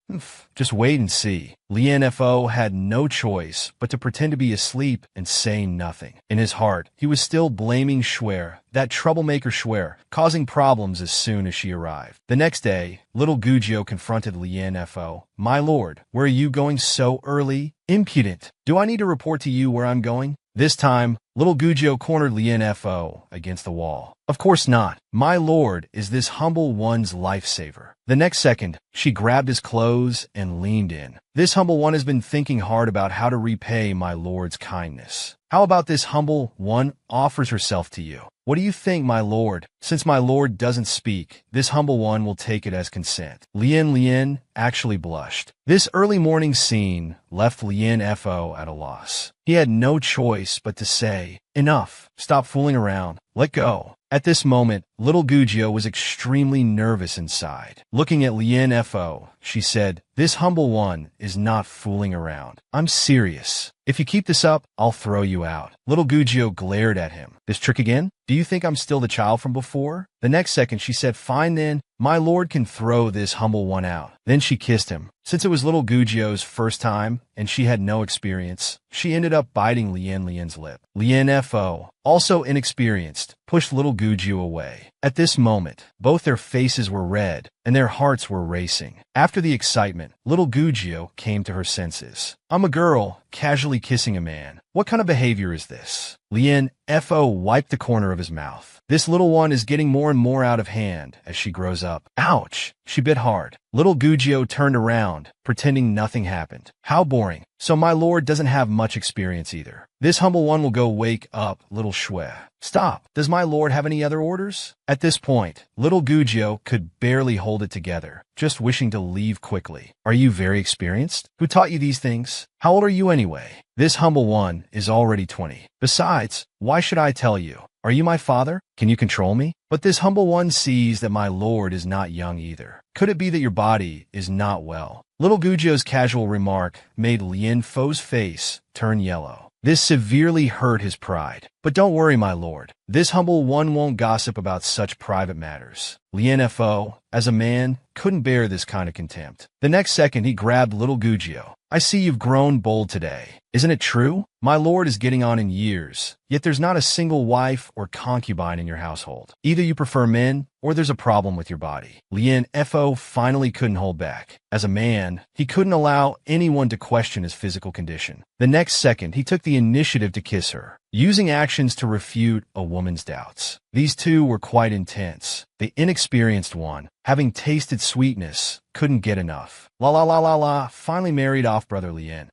Just wait and see. Lien Fo had no choice but to pretend to be asleep and say nothing. In his heart, he was still blaming Schwer, that troublemaker Schwer, causing problems as soon as she arrived. The next day, little Gugio confronted Lien Fo. My lord, where are you going so early? Impudent. Do I need to report to you where I'm going? This time, little Gugio cornered Lien Fo against the wall. Of course not. My lord is this humble one's lifesaver. The next second, she grabbed his clothes and leaned in. This humble one has been thinking hard about how to repay my lord's kindness. How about this humble one offers herself to you? What do you think, my lord? Since my lord doesn't speak, this humble one will take it as consent. Lien actually blushed. This early morning scene left Lien Fo at a loss. He had no choice but to say, enough, stop fooling around, let go. At this moment, little Gugio was extremely nervous inside. Looking at Lien Fo, she said, this humble one is not fooling around. I'm serious. If you keep this up, I'll throw you out. Little Gugio glared at him. This trick again? Do you think I'm still the child from before? The next second, she said, fine then, my lord can throw this humble one out. Then she kissed him. Since it was little Gugio's first time, and she had no experience, she ended up biting Lien's lip. Lien Fo, also inexperienced, pushed little Gugio away. At this moment, both their faces were red, and their hearts were racing. After the excitement, little Gugio came to her senses. I'm a girl, casually kissing a man. What kind of behavior is this? Lien Fo wiped the corner of his mouth. This little one is getting more and more out of hand as she grows up. Ouch! She bit hard. Little Gugio turned around, pretending nothing happened. How boring. So my lord doesn't have much experience either. This humble one will go wake up little Schwer. Stop. Does my lord have any other orders? At this point, little Gugio could barely hold it together, just wishing to leave quickly. Are you very experienced? Who taught you these things? How old are you anyway? This humble one is already 20. Besides, why should I tell you? Are you my father? Can you control me? But this humble one sees that my lord is not young either. Could it be that your body is not well? Little Gugio's casual remark made Lien Fo's face turn yellow. This severely hurt his pride. But don't worry, my lord. This humble one won't gossip about such private matters. Lien Fo, as a man, couldn't bear this kind of contempt. The next second, he grabbed little Gugio. I see you've grown bold today. Isn't it true? My lord is getting on in years, yet there's not a single wife or concubine in your household. Either you prefer men, or there's a problem with your body. Lien Fo finally couldn't hold back. As a man, he couldn't allow anyone to question his physical condition. The next second, he took the initiative to kiss her, using actions to refute a woman's doubts. These two were quite intense. The inexperienced one, having tasted sweetness, couldn't get enough. Finally married off Brother Lien.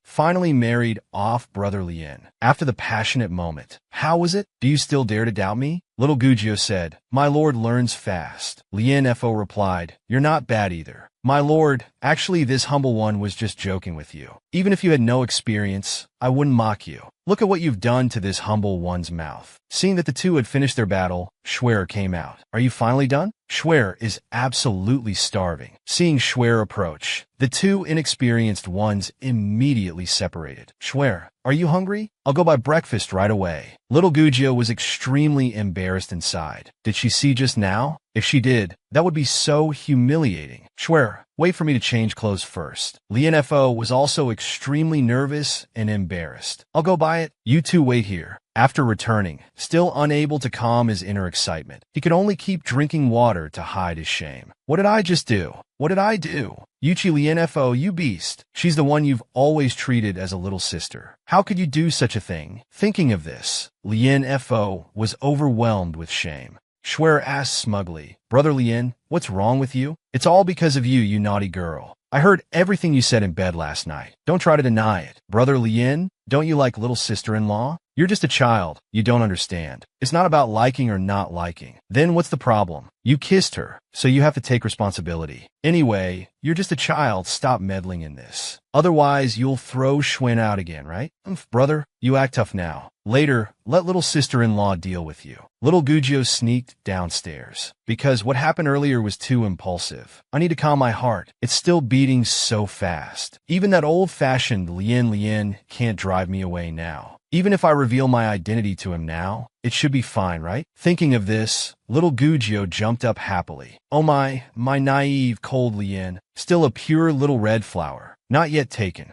After the passionate moment. How was it? Do you still dare to doubt me? Little Gugio said, my lord learns fast. Lien Fo replied, you're not bad either. My lord, actually this humble one was just joking with you. Even if you had no experience, I wouldn't mock you. Look at what you've done to this humble one's mouth. Seeing that the two had finished their battle, Schwer came out. Are you finally done? Schwer is absolutely starving. Seeing Schwer approach, the two inexperienced ones immediately separated. Schwer, are you hungry? I'll go buy breakfast right away. Little Gugio was extremely embarrassed inside. Did she see just now? If she did, that would be so humiliating. Swear, wait for me to change clothes first. Lianfo was also extremely nervous and embarrassed. I'll go buy it. You two wait here. After returning, still unable to calm his inner excitement, he could only keep drinking water to hide his shame. What did I just do? What did I do? Yuchi Lianfo, you beast. She's the one you've always treated as a little sister. How could you do such a thing? Thinking of this, Lianfo was overwhelmed with shame. Shuer asked smugly, Brother Lien, what's wrong with you? It's all because of you, you naughty girl. I heard everything you said in bed last night. Don't try to deny it. Brother Lien, don't you like little sister-in-law? You're just a child. You don't understand. It's not about liking or not liking. Then what's the problem? You kissed her, so you have to take responsibility. Anyway, you're just a child. Stop meddling in this. Otherwise, you'll throw Schwinn out again, right? Brother, you act tough now. Later, let little sister-in-law deal with you. Little Gugio sneaked downstairs. Because what happened earlier was too impulsive. I need to calm my heart. It's still beating so fast. Even that old-fashioned Lien can't drive me away now. Even if I reveal my identity to him now, it should be fine, right? Thinking of this, little Gugio jumped up happily. Oh my naive, cold Lien, still a pure little red flower. Not yet taken.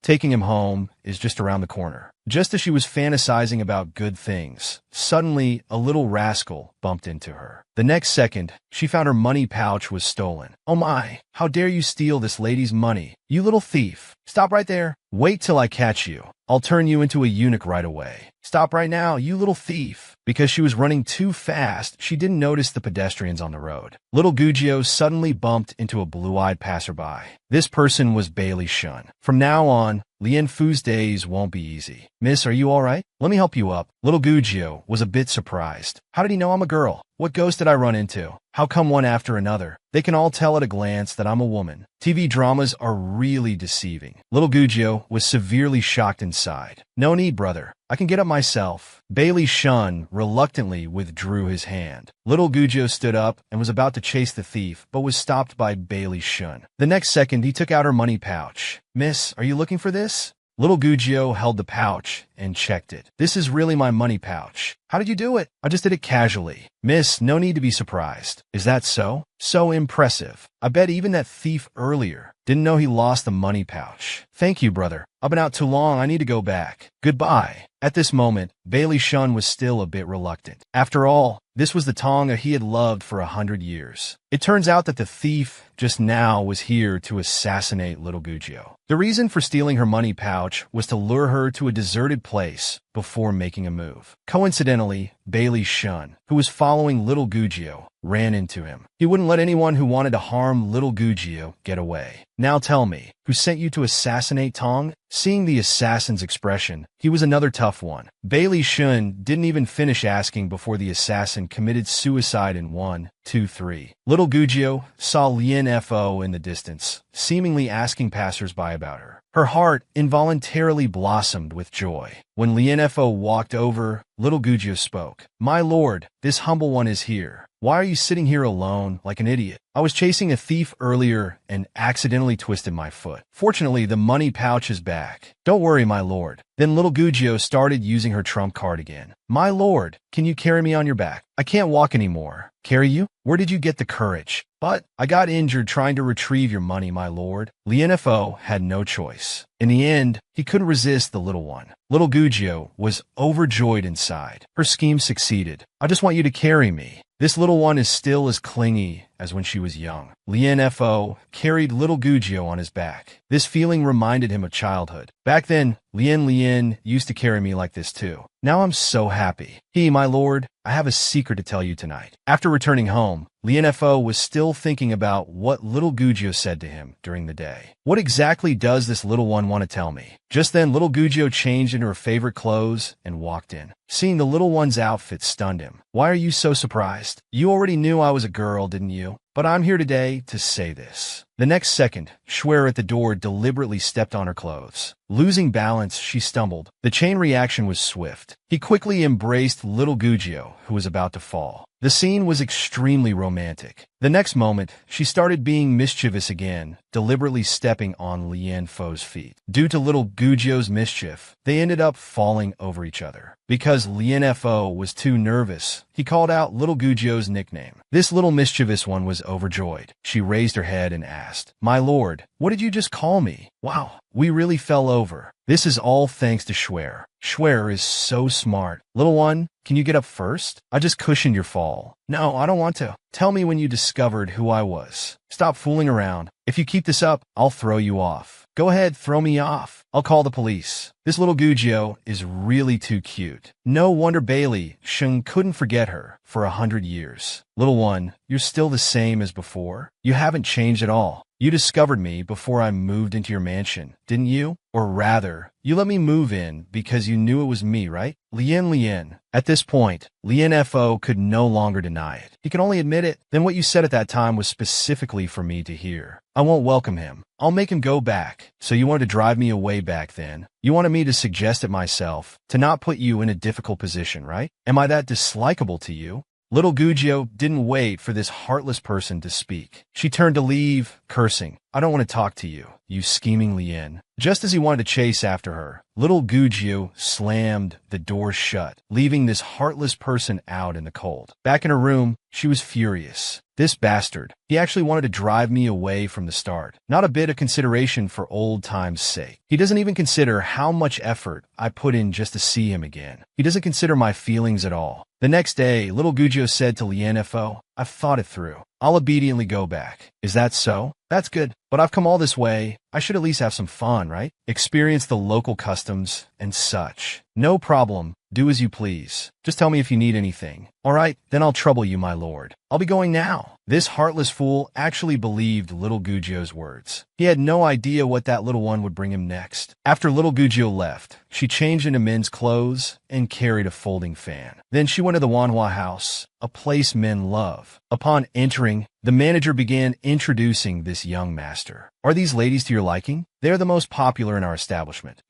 Taking him home, is just around the corner. Just as she was fantasizing about good things, suddenly a little rascal bumped into her. The next second, she found her money pouch was stolen. Oh my, how dare you steal this lady's money? You little thief. Stop right there. Wait till I catch you. I'll turn you into a eunuch right away. Stop right now, you little thief. Because she was running too fast, she didn't notice the pedestrians on the road. Little Gugio suddenly bumped into a blue-eyed passerby. This person was Bailey Shun. From now on, Lien Fu's days won't be easy. Miss, are you all right? Let me help you up. Little Gugio was a bit surprised. How did he know I'm a girl? What ghost did I run into? How come one after another? They can all tell at a glance that I'm a woman. TV dramas are really deceiving. Little Gugio was severely shocked inside. No need, brother. I can get up myself. Bailey Shun reluctantly withdrew his hand. Little Gugio stood up and was about to chase the thief, but was stopped by Bailey Shun. The next second, he took out her money pouch. Miss, are you looking for this? Little Gugio held the pouch and checked it. This is really my money pouch. How did you do it? I just did it casually. Miss, no need to be surprised. Is that so? So impressive. I bet even that thief earlier didn't know he lost the money pouch. Thank you, brother. I've been out too long. I need to go back. Goodbye. At this moment, Bailey Shun was still a bit reluctant. After all, this was the Tonga he had loved for 100 years. It turns out that the thief just now was here to assassinate little Gugio. The reason for stealing her money pouch was to lure her to a deserted place before making a move. Coincidentally, Bailey Shun, who was following little Gugio, ran into him. He wouldn't let anyone who wanted to harm little Gugio get away. Now tell me, who sent you to assassinate Tong? Seeing the assassin's expression, he was another tough one. Bailey Shun didn't even finish asking before the assassin committed suicide in 1, 2, 3. Little Gugio saw Lien Fo in the distance, seemingly asking passersby about her. Her heart involuntarily blossomed with joy. When Lien Fo walked over, little Gugio spoke. My lord, this humble one is here. Why are you sitting here alone like an idiot? I was chasing a thief earlier and accidentally twisted my foot. Fortunately, the money pouch is back. Don't worry, my lord. Then little Gugio started using her trump card again. My lord, can you carry me on your back? I can't walk anymore. Carry you? Where did you get the courage? But I got injured trying to retrieve your money, my lord. Lien Fo had no choice. In the end, he couldn't resist the little one. Little Gugio was overjoyed inside. Her scheme succeeded. I just want you to carry me. This little one is still as clingy as when she was young. Lien Fo carried little Gugio on his back. This feeling reminded him of childhood. Back then, Lien used to carry me like this too. Now I'm so happy. My lord, I have a secret to tell you tonight. After returning home, Lien Fo was still thinking about what little Gugio said to him during the day. What exactly does this little one want to tell me? Just then, little Gugio changed into her favorite clothes and walked in. Seeing the little one's outfit stunned him. Why are you so surprised? You already knew I was a girl, didn't you? But I'm here today to say this. The next second, Shuer at the door deliberately stepped on her clothes. Losing balance, she stumbled. The chain reaction was swift. He quickly embraced little Gugio, who was about to fall. The scene was extremely romantic. The next moment, she started being mischievous again, deliberately stepping on Lien Fo's feet. Due to little Gugio's mischief, they ended up falling over each other. Because Lien Fo was too nervous, he called out little Gugio's nickname. This little mischievous one was overjoyed. She raised her head and asked, "My lord, what did you just call me? Wow, we really fell over. This is all thanks to Schwer. Schwer is so smart. Little one, can you get up first? I just cushioned your fall." "No, I don't want to. Tell me when you discovered who I was. Stop fooling around. If you keep this up, I'll throw you off." "Go ahead, throw me off. I'll call the police." This little Gugio is really too cute. No wonder Bailey Sheng couldn't forget her for 100 years. "Little one, you're still the same as before. You haven't changed at all. You discovered me before I moved into your mansion, didn't you? Or rather, you let me move in because you knew it was me, right?" Lien. At this point, Lien Fo could no longer deny it. He could only admit it. "Then what you said at that time was specifically for me to hear. I won't welcome him. I'll make him go back." "So you wanted to drive me away back then? You wanted me to suggest it myself, to not put you in a difficult position, right? Am I that dislikable to you?" Little Gugio didn't wait for this heartless person to speak. She turned to leave, cursing, "I don't want to talk to you, you scheming Lien." Just as he wanted to chase after her, little Gugio slammed the door shut, leaving this heartless person out in the cold. Back in her room, she was furious. "This bastard, he actually wanted to drive me away from the start. Not a bit of consideration for old time's sake. He doesn't even consider how much effort I put in just to see him again. He doesn't consider my feelings at all." The next day, little Gugio said to Lien Fo, "I've thought it through. I'll obediently go back." "Is that so? That's good. But I've come all this way. I should at least have some fun, right? Experience the local customs and such." "No problem. Do as you please. Just tell me if you need anything." "All right, then I'll trouble you, my lord. I'll be going now." This heartless fool actually believed little Gugio's words. He had no idea what that little one would bring him next. After little Gugio left, she changed into men's clothes and carried a folding fan. Then she went to the Wanhua house, a place men love. Upon entering, the manager began introducing this young master. "Are these ladies to your liking? They're the most popular in our establishment."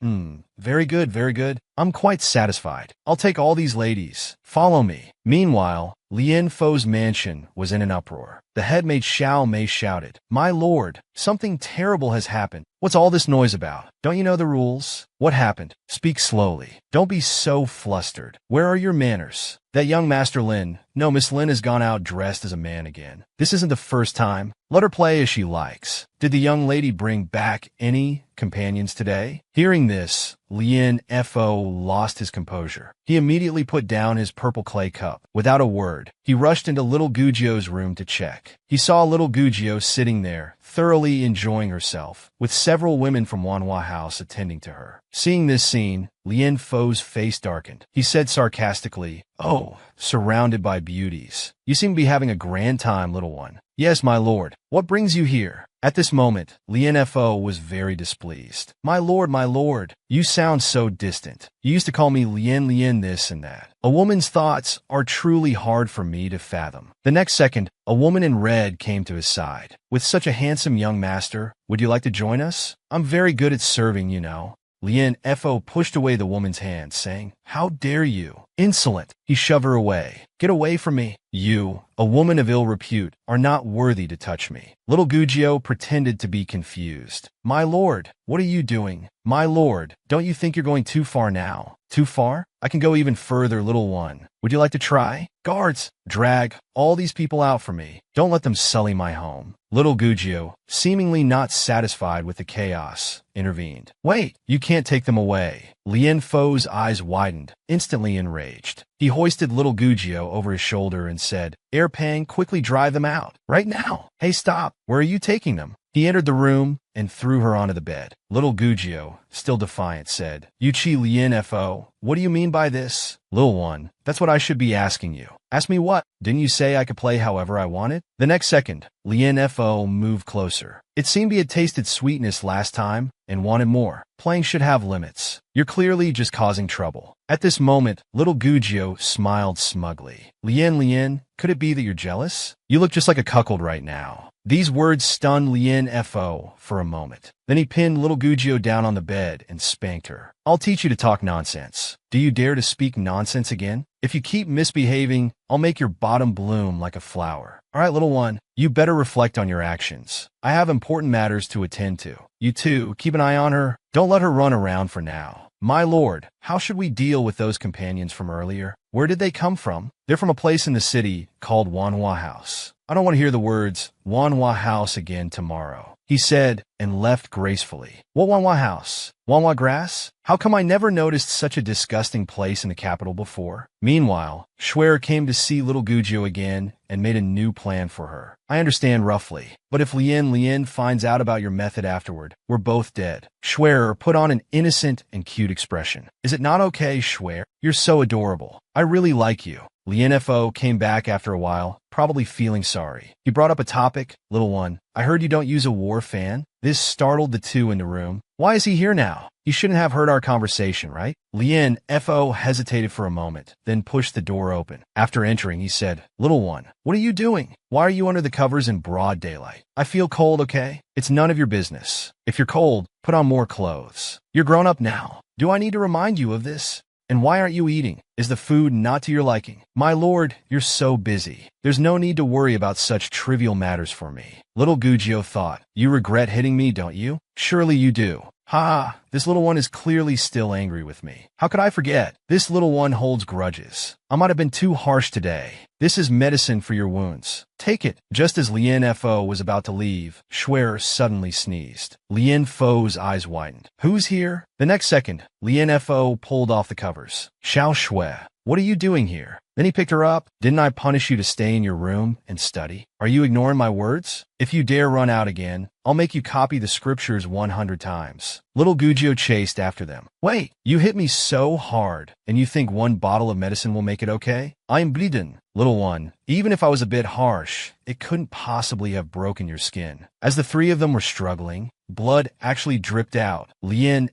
Very good, very good. I'm quite satisfied. I'll take all these ladies. Follow me." Meanwhile, Lien Fo's mansion was in an uproar. The headmaid Xiao Mei shouted, "My lord, something terrible has happened. What's all this noise about? Don't you know the rules? What happened? Speak slowly. Don't be so flustered. Where are your manners?" "That young Master Lin." "No, Miss Lin has gone out dressed as a man again. This isn't the first time. Let her play as she likes." "Did the young lady bring back any companions today?" Hearing this, Lien Fo lost his composure. He immediately put down his purple clay cup. Without a word, he rushed into little Gugio's room to check. He saw little Gugio sitting there, thoroughly enjoying herself, with several women from Wanhua House attending to her. Seeing this scene, Lien Fo's face darkened. He said sarcastically, "Oh, surrounded by beauties. You seem to be having a grand time, little one." "Yes, my lord. What brings you here?" At this moment, Lien Fo was very displeased. My lord, you sound so distant. You used to call me Lien this and that. A woman's thoughts are truly hard for me to fathom." The next second, a woman in red came to his side. "With such a handsome young master, would you like to join us? I'm very good at serving, you know." Lien Fo pushed away the woman's hand, saying, "How dare you? Insolent!" He shoved her away. "Get away from me. You, a woman of ill repute, are not worthy to touch me." Little Gugio pretended to be confused. "My lord, what are you doing? My lord, don't you think you're going too far now?" "Too far? I can go even further, little one. Would you like to try?" "Guards, drag all these people out for me. Don't let them sully my home." Little Gugio, seemingly not satisfied with the chaos, intervened. "Wait, you can't take them away." Lien Fo's eyes widened, instantly enraged. He hoisted little Gugio over his shoulder and said, "Air Pang, quickly drive them out. Right now. Hey, stop. Where are you taking them?" He entered the room and threw her onto the bed. Little Gugio, still defiant, said, "Yuchi Lien Fo, what do you mean by this?" "Little one, that's what I should be asking you." "Ask me what? Didn't you say I could play however I wanted?" The next second, Lien Fo moved closer. It seemed he had tasted sweetness last time and wanted more. Playing should have limits. You're clearly just causing trouble. At this moment, little Gugio smiled smugly. Lien, could it be that you're jealous? You look just like a cuckold right now." These words stunned Lien Fo for a moment. Then he pinned little Gugio down on the bed and spanked her. "I'll teach you to talk nonsense. Do you dare to speak nonsense again? If you keep misbehaving, I'll make your bottom bloom like a flower. All right, little one, you better reflect on your actions. I have important matters to attend to. You too, keep an eye on her. Don't let her run around for now. My lord, how should we deal with those companions from earlier? Where did they come from? They're from a place in the city called Wanhua House. I don't want to hear the words Wanhua House again tomorrow, he said, and left gracefully. What Wanhua House? Wanhua Grass? How come I never noticed such a disgusting place in the capital before? Meanwhile, Schwer came to see little Gujio again and made a new plan for her. I understand roughly, but if Lien finds out about your method afterward, we're both dead. Schwer put on an innocent and cute expression. Is it not okay, Schwer? You're so adorable. I really like you. Lien came back after a while, probably feeling sorry. He brought up a topic. Little one, I heard you don't use a war fan. This startled the two in the room. Why is he here now? He shouldn't have heard our conversation, right? Lien hesitated for a moment, then pushed the door open. After entering, he said, Little one, what are you doing? Why are you under the covers in broad daylight? I feel cold, okay? It's none of your business. If you're cold, put on more clothes. You're grown up now. Do I need to remind you of this? And why aren't you eating? Is the food not to your liking? My lord, you're so busy. There's no need to worry about such trivial matters for me. Little Gujio thought, you regret hitting me, don't you? Surely you do. Ha! This little one is clearly still angry with me. How could I forget? This little one holds grudges. I might have been too harsh today. This is medicine for your wounds. Take it. Just as Lien was about to leave, Schwer suddenly sneezed. Lien Fo's eyes widened. Who's here? The next second, Lien pulled off the covers. Xiao Schwer, what are you doing here? Then he picked her up. Didn't I punish you to stay in your room and study? Are you ignoring my words? If you dare run out again, I'll make you copy the scriptures 100 times. Little Gujio chased after them. Wait, you hit me so hard, and you think one bottle of medicine will make it okay? I'm bleeding. Little one, even if I was a bit harsh, it couldn't possibly have broken your skin. As the three of them were struggling, blood actually dripped out. Lien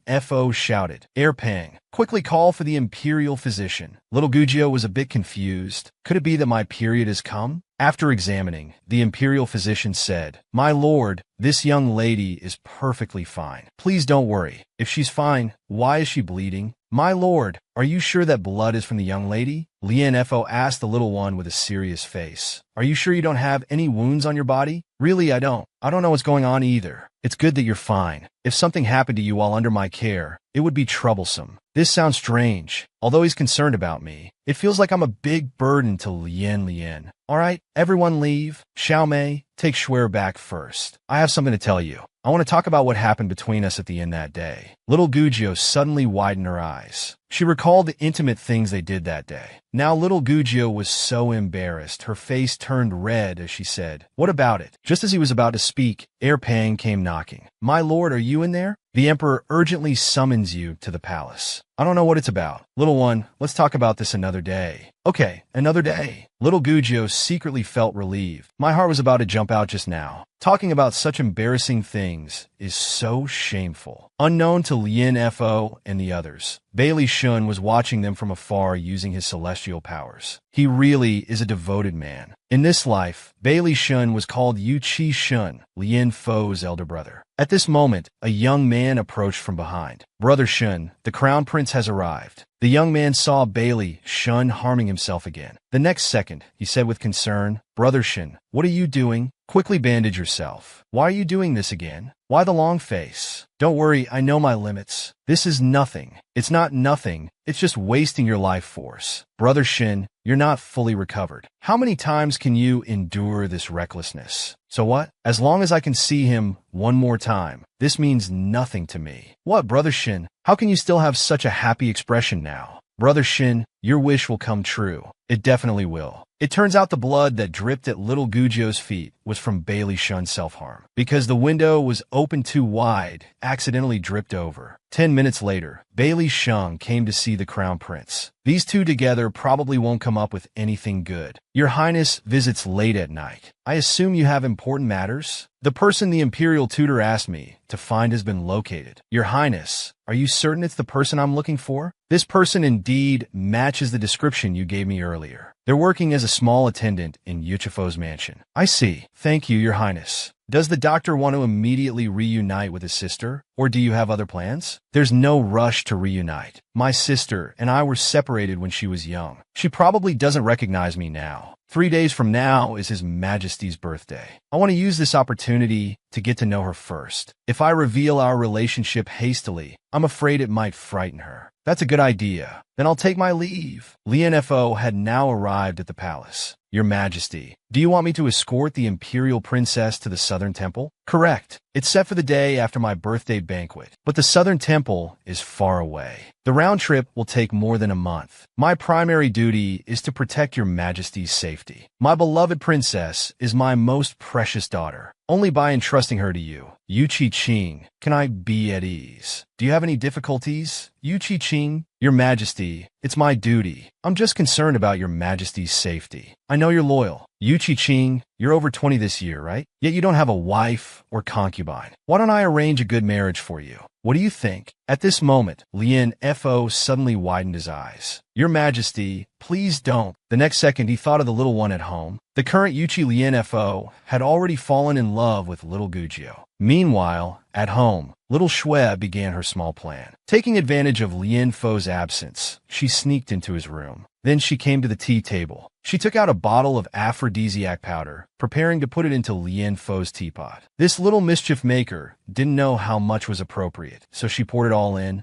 shouted, Pang, quickly call for the imperial physician. Little Gujio was a bit confused. Could it be that my period has come? After examining, the imperial physician said, My lord, this young lady is perfectly fine. Please don't worry. If she's fine, why is she bleeding? My lord, are you sure that blood is from the young lady? Lien asked the little one with a serious face. Are you sure you don't have any wounds on your body? Really, I don't. I don't know what's going on either. It's good that you're fine. If something happened to you while under my care, it would be troublesome. This sounds strange. Although he's concerned about me, it feels like I'm a big burden to Lien. All right, everyone leave. Xiao Mei, take Schwer back first. I have something to tell you. I want to talk about what happened between us at the inn that day. Little Gujio suddenly widened her eyes. She recalled the intimate things they did that day. Now little Gujio was so embarrassed, her face turned red as she said, What about it? Just as he was about to speak, Pang came knocking. My lord, are you in there? The emperor urgently summons you to the palace. I don't know what it's about. Little one, let's talk about this another day. Okay, another day. Little Gujio secretly felt relieved. My heart was about to jump out just now. Talking about such embarrassing things is so shameful. Unknown to Lien and the others, Bailey Shun was watching them from afar using his celestial powers. He really is a devoted man. In this life, Bailey Shun was called Yu Qi Shun, Lien Fo's elder brother. At this moment, a young man approached from behind. Brother Shun, the crown prince has arrived. The young man saw Bailey Shun harming himself again. The next second, he said with concern, Brother Shun, what are you doing? Quickly bandage yourself. Why are you doing this again? Why the long face? Don't worry, I know my limits. This is nothing. It's not nothing. It's just wasting your life force. Brother Shin, you're not fully recovered. How many times can you endure this recklessness? So what? As long as I can see him one more time, this means nothing to me. What, Brother Shin? How can you still have such a happy expression now? Brother Shin, your wish will come true. It definitely will. It turns out the blood that dripped at little Gujio's feet was from Bailey Shun's self-harm. Because the window was open too wide, accidentally dripped over. 10 minutes later, Bailey Shun came to see the Crown Prince. These two together probably won't come up with anything good. Your Highness visits late at night. I assume you have important matters? The person the Imperial Tutor asked me to find has been located. Your Highness, are you certain it's the person I'm looking for? This person indeed matches matches the description you gave me earlier. They're working as a small attendant in Yuchifo's mansion. I see. Thank you, Your Highness. Does the doctor want to immediately reunite with his sister, or do you have other plans? There's no rush to reunite. My sister and I were separated when she was young. She probably doesn't recognize me now. 3 days from now is His Majesty's birthday. I want to use this opportunity to get to know her first. If I reveal our relationship hastily, I'm afraid it might frighten her. That's a good idea. Then I'll take my leave. Lianfo had now arrived at the palace. Your Majesty, do you want me to escort the Imperial Princess to the Southern Temple? Correct. It's set for the day after my birthday banquet, but the Southern Temple is far away. The round trip will take more than a month. My primary duty is to protect Your Majesty's safety. My beloved princess is my most precious daughter. Only by entrusting her to you, Yuchi Qing, can I be at ease. Do you have any difficulties, Yuchi Qing? Your Majesty, it's my duty. I'm just concerned about Your Majesty's safety. I know you're loyal. Yuchi Qing, you're over 20 this year, right? Yet you don't have a wife or concubine. Why don't I arrange a good marriage for you? What do you think? At this moment, Lien Fo suddenly widened his eyes. Your Majesty, please don't. The next second, he thought of the little one at home. The current Yuchi Lien Fo had already fallen in love with little Gujio. Meanwhile, at home, little Shui began her small plan. Taking advantage of Lien Fo's absence, she sneaked into his room. Then she came to the tea table. She took out a bottle of aphrodisiac powder, preparing to put it into Lien Fo's teapot. This little mischief maker didn't know how much was appropriate, so she poured it all in.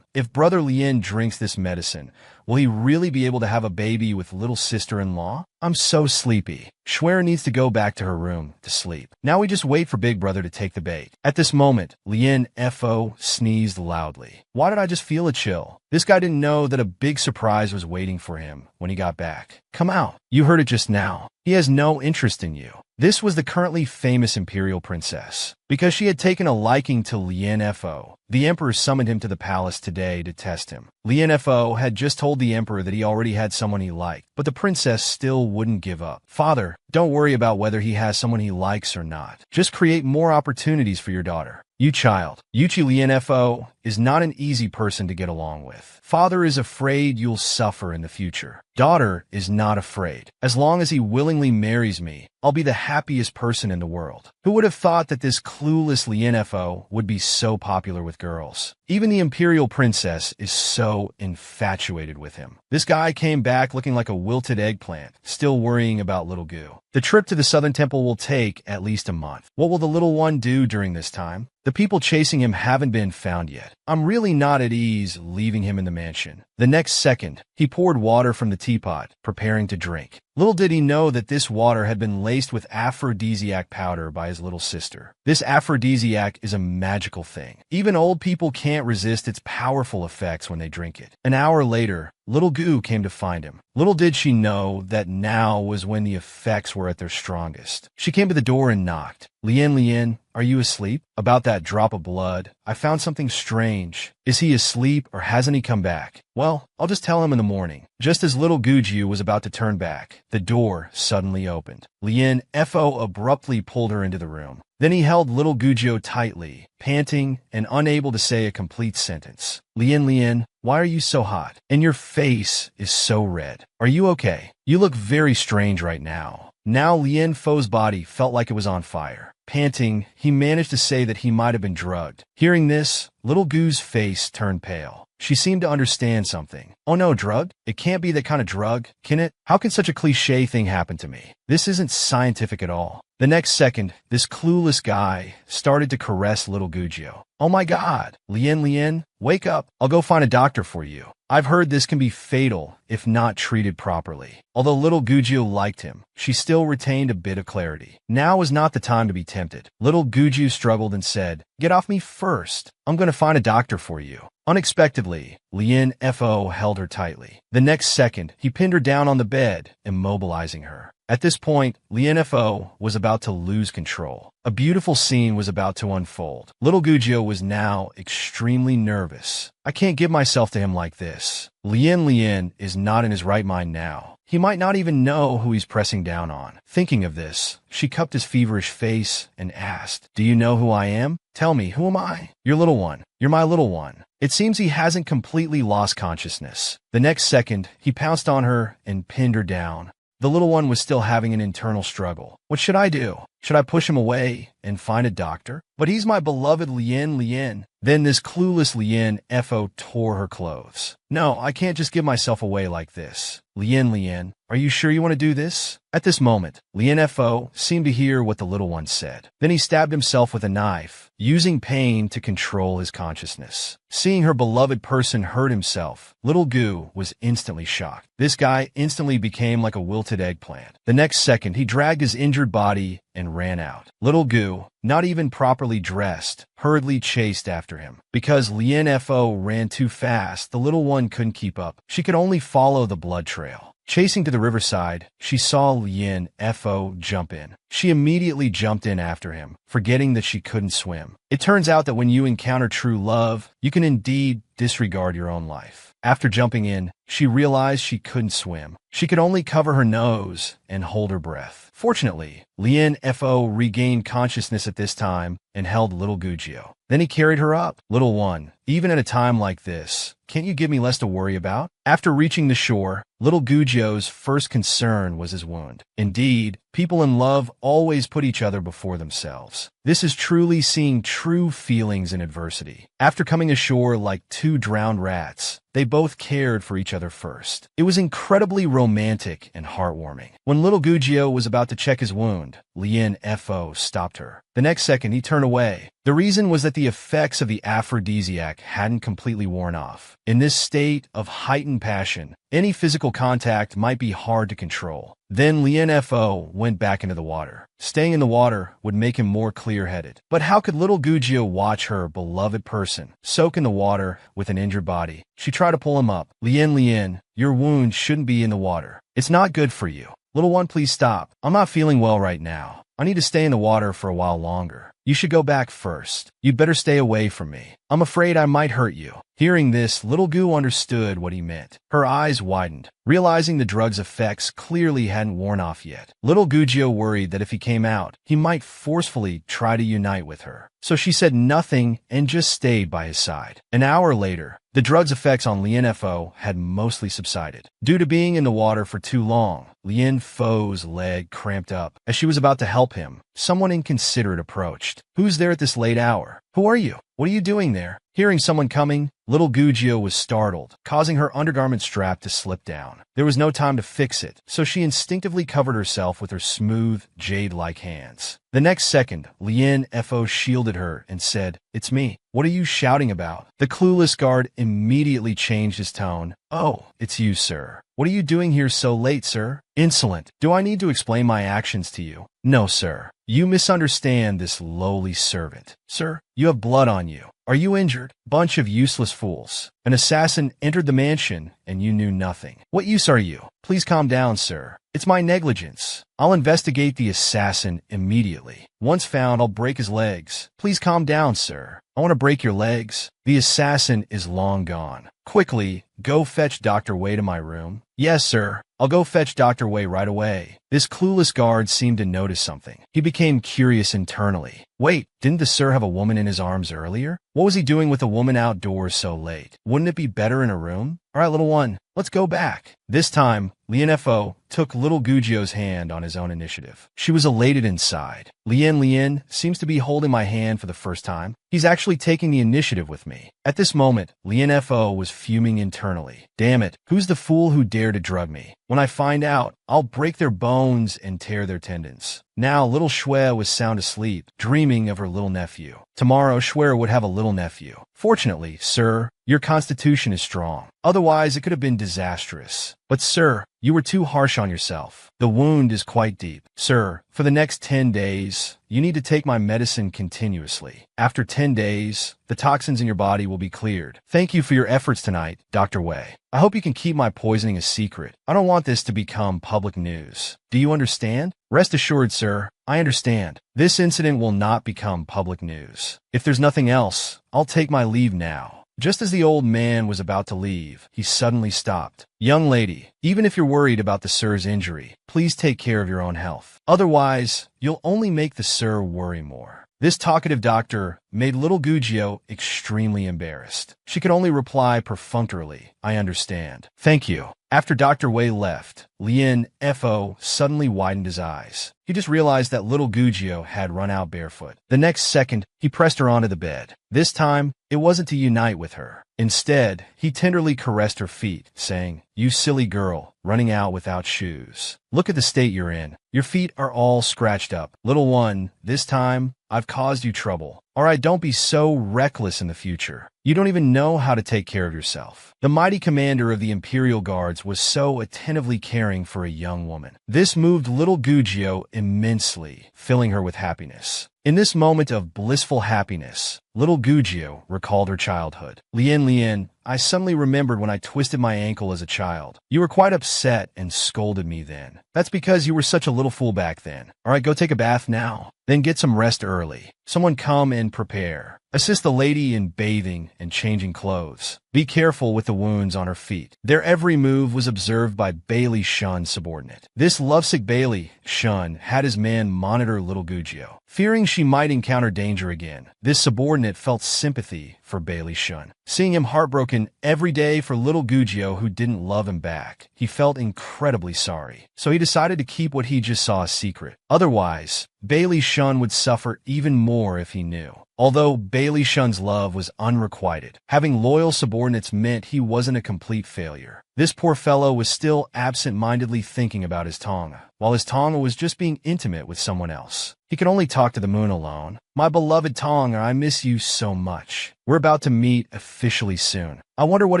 If Brother Lien drinks this medicine, will he really be able to have a baby with little sister-in-law? I'm so sleepy. Schwer needs to go back to her room to sleep. Now we just wait for Big Brother to take the bait. At this moment, Lien Fo sneezed loudly. Why did I just feel a chill? This guy didn't know that a big surprise was waiting for him when he got back. Come out. You heard it just now. He has no interest in you. This was the currently famous imperial princess. Because she had taken a liking to Lien Fo, the emperor summoned him to the palace today to test him. Lien Fo had just told the emperor that he already had someone he liked, but the princess still wouldn't give up. Father, don't worry about whether he has someone he likes or not. Just create more opportunities for your daughter. You child, Yuchi Lien Fo is not an easy person to get along with. Father is afraid you'll suffer in the future. Daughter is not afraid. As long as he willingly marries me, I'll be the happiest person in the world. Who would have thought that this clueless Lien Fo would be so popular with girls? Even the imperial princess is so infatuated with him. This guy came back looking like a wilted eggplant, still worrying about little Gu. The trip to the Southern Temple will take at least a month. What will the little one do during this time? The people chasing him haven't been found yet. I'm really not at ease leaving him in the mansion. The next second, he poured water from the teapot, preparing to drink. Little did he know that this water had been laced with aphrodisiac powder by his little sister. This aphrodisiac is a magical thing. Even old people can't resist its powerful effects when they drink it. An hour later, little Gu came to find him. Little did she know that now was when the effects were at their strongest. She came to the door and knocked. Lien, are you asleep? About that drop of blood, I found something strange. Is he asleep or hasn't he come back? Well, I'll just tell him in the morning. Just as little Gujiu was about to turn back, the door suddenly opened. Lien Fo abruptly pulled her into the room. Then he held little Gujio tightly, panting and unable to say a complete sentence. Lien, why are you so hot? And your face is so red. Are you okay? You look very strange right now. Now Lien Fo's body felt like it was on fire. Panting, he managed to say that he might have been drugged. Hearing this, little Gu's face turned pale. She seemed to understand something. Oh no, drug? It can't be that kind of drug, can it? How can such a cliche thing happen to me? This isn't scientific at all. The next second, this clueless guy started to caress little Gujio. Oh my god, Lien, wake up. I'll go find a doctor for you. I've heard this can be fatal if not treated properly. Although little Gujio liked him, she still retained a bit of clarity. Now was not the time to be tempted. Little Gujio struggled and said, "Get off me first. I'm going to find a doctor for you." Unexpectedly, Lien Fo held her tightly. The next second, he pinned her down on the bed, immobilizing her. At this point, Lien Fo was about to lose control. A beautiful scene was about to unfold. Little Gujio was now extremely nervous. I can't give myself to him like this. Lien is not in his right mind now. He might not even know who he's pressing down on. Thinking of this, she cupped his feverish face and asked, "Do you know who I am? Tell me, who am I?" "Your little one. You're my little one." It seems he hasn't completely lost consciousness. The next second, he pounced on her and pinned her down. The little one was still having an internal struggle. What should I do? Should I push him away and find a doctor? But he's my beloved Lien. Then this clueless Lien FO tore her clothes. "No, I can't just give myself away like this. Lien, are you sure you want to do this?" At this moment, Lien FO seemed to hear what the little one said. Then he stabbed himself with a knife, using pain to control his consciousness. Seeing her beloved person hurt himself, little Goo was instantly shocked. This guy instantly became like a wilted eggplant. The next second, he dragged his injured body and ran out. Little Goo, not even properly dressed, hurriedly chased after him. Because Lien FO ran too fast, the little one couldn't keep up. She could only follow the blood trail. Chasing to the riverside, she saw Lien FO jump in. She immediately jumped in after him, forgetting that she couldn't swim. It turns out that when you encounter true love, you can indeed disregard your own life. After jumping in, she realized she couldn't swim. She could only cover her nose and hold her breath. Fortunately, Lien FO regained consciousness at this time and held little Gugio. Then he carried her up. "Little one, even at a time like this, can't you give me less to worry about?" After reaching the shore, little Gugio's first concern was his wound. Indeed, people in love always put each other before themselves. This is truly seeing true feelings in adversity. After coming ashore like two drowned rats, they both cared for each other first. It was incredibly romantic and heartwarming. When little Gugio was about to check his wound, Lien FO stopped her. The next second, he turned away. The reason was that the effects of the aphrodisiac hadn't completely worn off. In this state of heightened passion, any physical contact might be hard to control. Then Lien FO went back into the water. Staying in the water would make him more clear-headed. But how could little Gugio watch her beloved person soak in the water with an injured body? She tried to pull him up. Lien, your wound shouldn't be in the water. It's not good for you. Little one, please stop. I'm not feeling well right now. I need to stay in the water for a while longer. You should go back first. You'd better stay away from me. I'm afraid I might hurt you." Hearing this, little Goo understood what he meant. Her eyes widened, realizing the drug's effects clearly hadn't worn off yet. Little Gugio worried that if he came out, he might forcefully try to unite with her. So she said nothing and just stayed by his side. An hour later, the drug's effects on Lien FO had mostly subsided. Due to being in the water for too long, Lien FO's leg cramped up. As she was about to help him, someone inconsiderate approached. "Who's there at this late hour? Who are you? What are you doing there?" Hearing someone coming, little Gugio was startled, causing her undergarment strap to slip down. There was no time to fix it, so she instinctively covered herself with her smooth, jade-like hands. The next second, Lien FO shielded her and said, "It's me. What are you shouting about?" The clueless guard immediately changed his tone. "Oh, it's you, sir. What are you doing here so late, sir? Insolent. Do I need to explain my actions to you?" "No, sir. You misunderstand this lowly servant. Sir, you have blood on you. Are you injured? Bunch of useless fools. An assassin entered the mansion and you knew nothing. What use are you? Please calm down, sir. It's my negligence. I'll investigate the assassin immediately. Once found, I'll break his legs. Please calm down, sir. I want to break your legs. The assassin is long gone. Quickly, go fetch Dr. Wei to my room." "Yes, sir. I'll go fetch Dr. Wei right away." This clueless guard seemed to notice something. He became curious internally. Wait, didn't the sir have a woman in his arms earlier? What was he doing with a woman outdoors so late? Wouldn't it be better in a room? All right, little one, let's go back. This time, Lien FO took little Gugio's hand on his own initiative. She was elated inside. Lien seems to be holding my hand for the first time. He's actually taking the initiative with me. At this moment, Lien FO was fuming internally. Damn it, who's the fool who dared to drug me? When I find out, I'll break their bones and tear their tendons. Now, little Shue was sound asleep, dreaming of her little nephew. Tomorrow, Shue would have a little nephew. Fortunately, sir, your constitution is strong. Otherwise, it could have been disastrous. But sir, you were too harsh on yourself. The wound is quite deep. Sir, for the next 10 days, you need to take my medicine continuously. After 10 days, the toxins in your body will be cleared. Thank you for your efforts tonight, Dr. Wei. I hope you can keep my poisoning a secret. I don't want this to become public news. Do you understand? Rest assured, sir, I understand. This incident will not become public news. If there's nothing else, I'll take my leave now. Just as the old man was about to leave, he suddenly stopped. Young lady, even if you're worried about the sir's injury, please take care of your own health. Otherwise, you'll only make the sir worry more. This talkative doctor made little Gugio extremely embarrassed. She could only reply perfunctorily, I understand. Thank you. After Dr. Wei left, Lien Fo suddenly widened his eyes. He just realized that little Gugio had run out barefoot. The next second, he pressed her onto the bed. This time, it wasn't to unite with her. Instead, he tenderly caressed her feet, saying, You silly girl, running out without shoes. Look at the state you're in. Your feet are all scratched up. Little one, this time, I've caused you trouble. All right, don't be so reckless in the future. You don't even know how to take care of yourself. The mighty commander of the Imperial Guards was so attentively caring for a young woman. This moved little Gugio immensely, filling her with happiness. In this moment of blissful happiness, little Gugio recalled her childhood. Lien, I suddenly remembered when I twisted my ankle as a child. You were quite upset and scolded me then. That's because you were such a little fool back then. All right, go take a bath now. Then get some rest early. Someone come and prepare. Assist the lady in bathing and changing clothes. Be careful with the wounds on her feet. Their every move was observed by Bailey Shun's subordinate. This lovesick Bailey Shun had his man monitor little Gugio. Fearing she might encounter danger again, this subordinate felt sympathy for Bailey Shun. Seeing him heartbroken every day for little Gugio who didn't love him back, he felt incredibly sorry. So he decided to keep what he just saw a secret. Otherwise, Bailey Shun would suffer even more if he knew. Although Bailey Shun's love was unrequited, having loyal subordinates meant he wasn't a complete failure. This poor fellow was still absent-mindedly thinking about his Tonga, while his Tonga was just being intimate with someone else. He could only talk to the moon alone. My beloved Tonga, I miss you so much. We're about to meet officially soon. I wonder what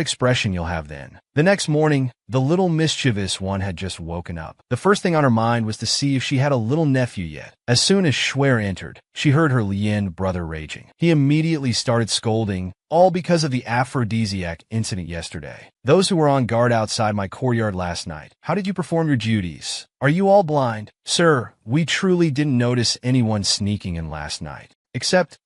expression you'll have then. The next morning, the little mischievous one had just woken up. The first thing on her mind was to see if she had a little nephew yet. As soon as Schwer entered, she heard her Lien brother raging. He immediately started scolding, all because of the aphrodisiac incident yesterday. Those who were on guard outside my courtyard last night, how did you perform your duties? Are you all blind? Sir, we truly didn't notice anyone sneaking in last night. Except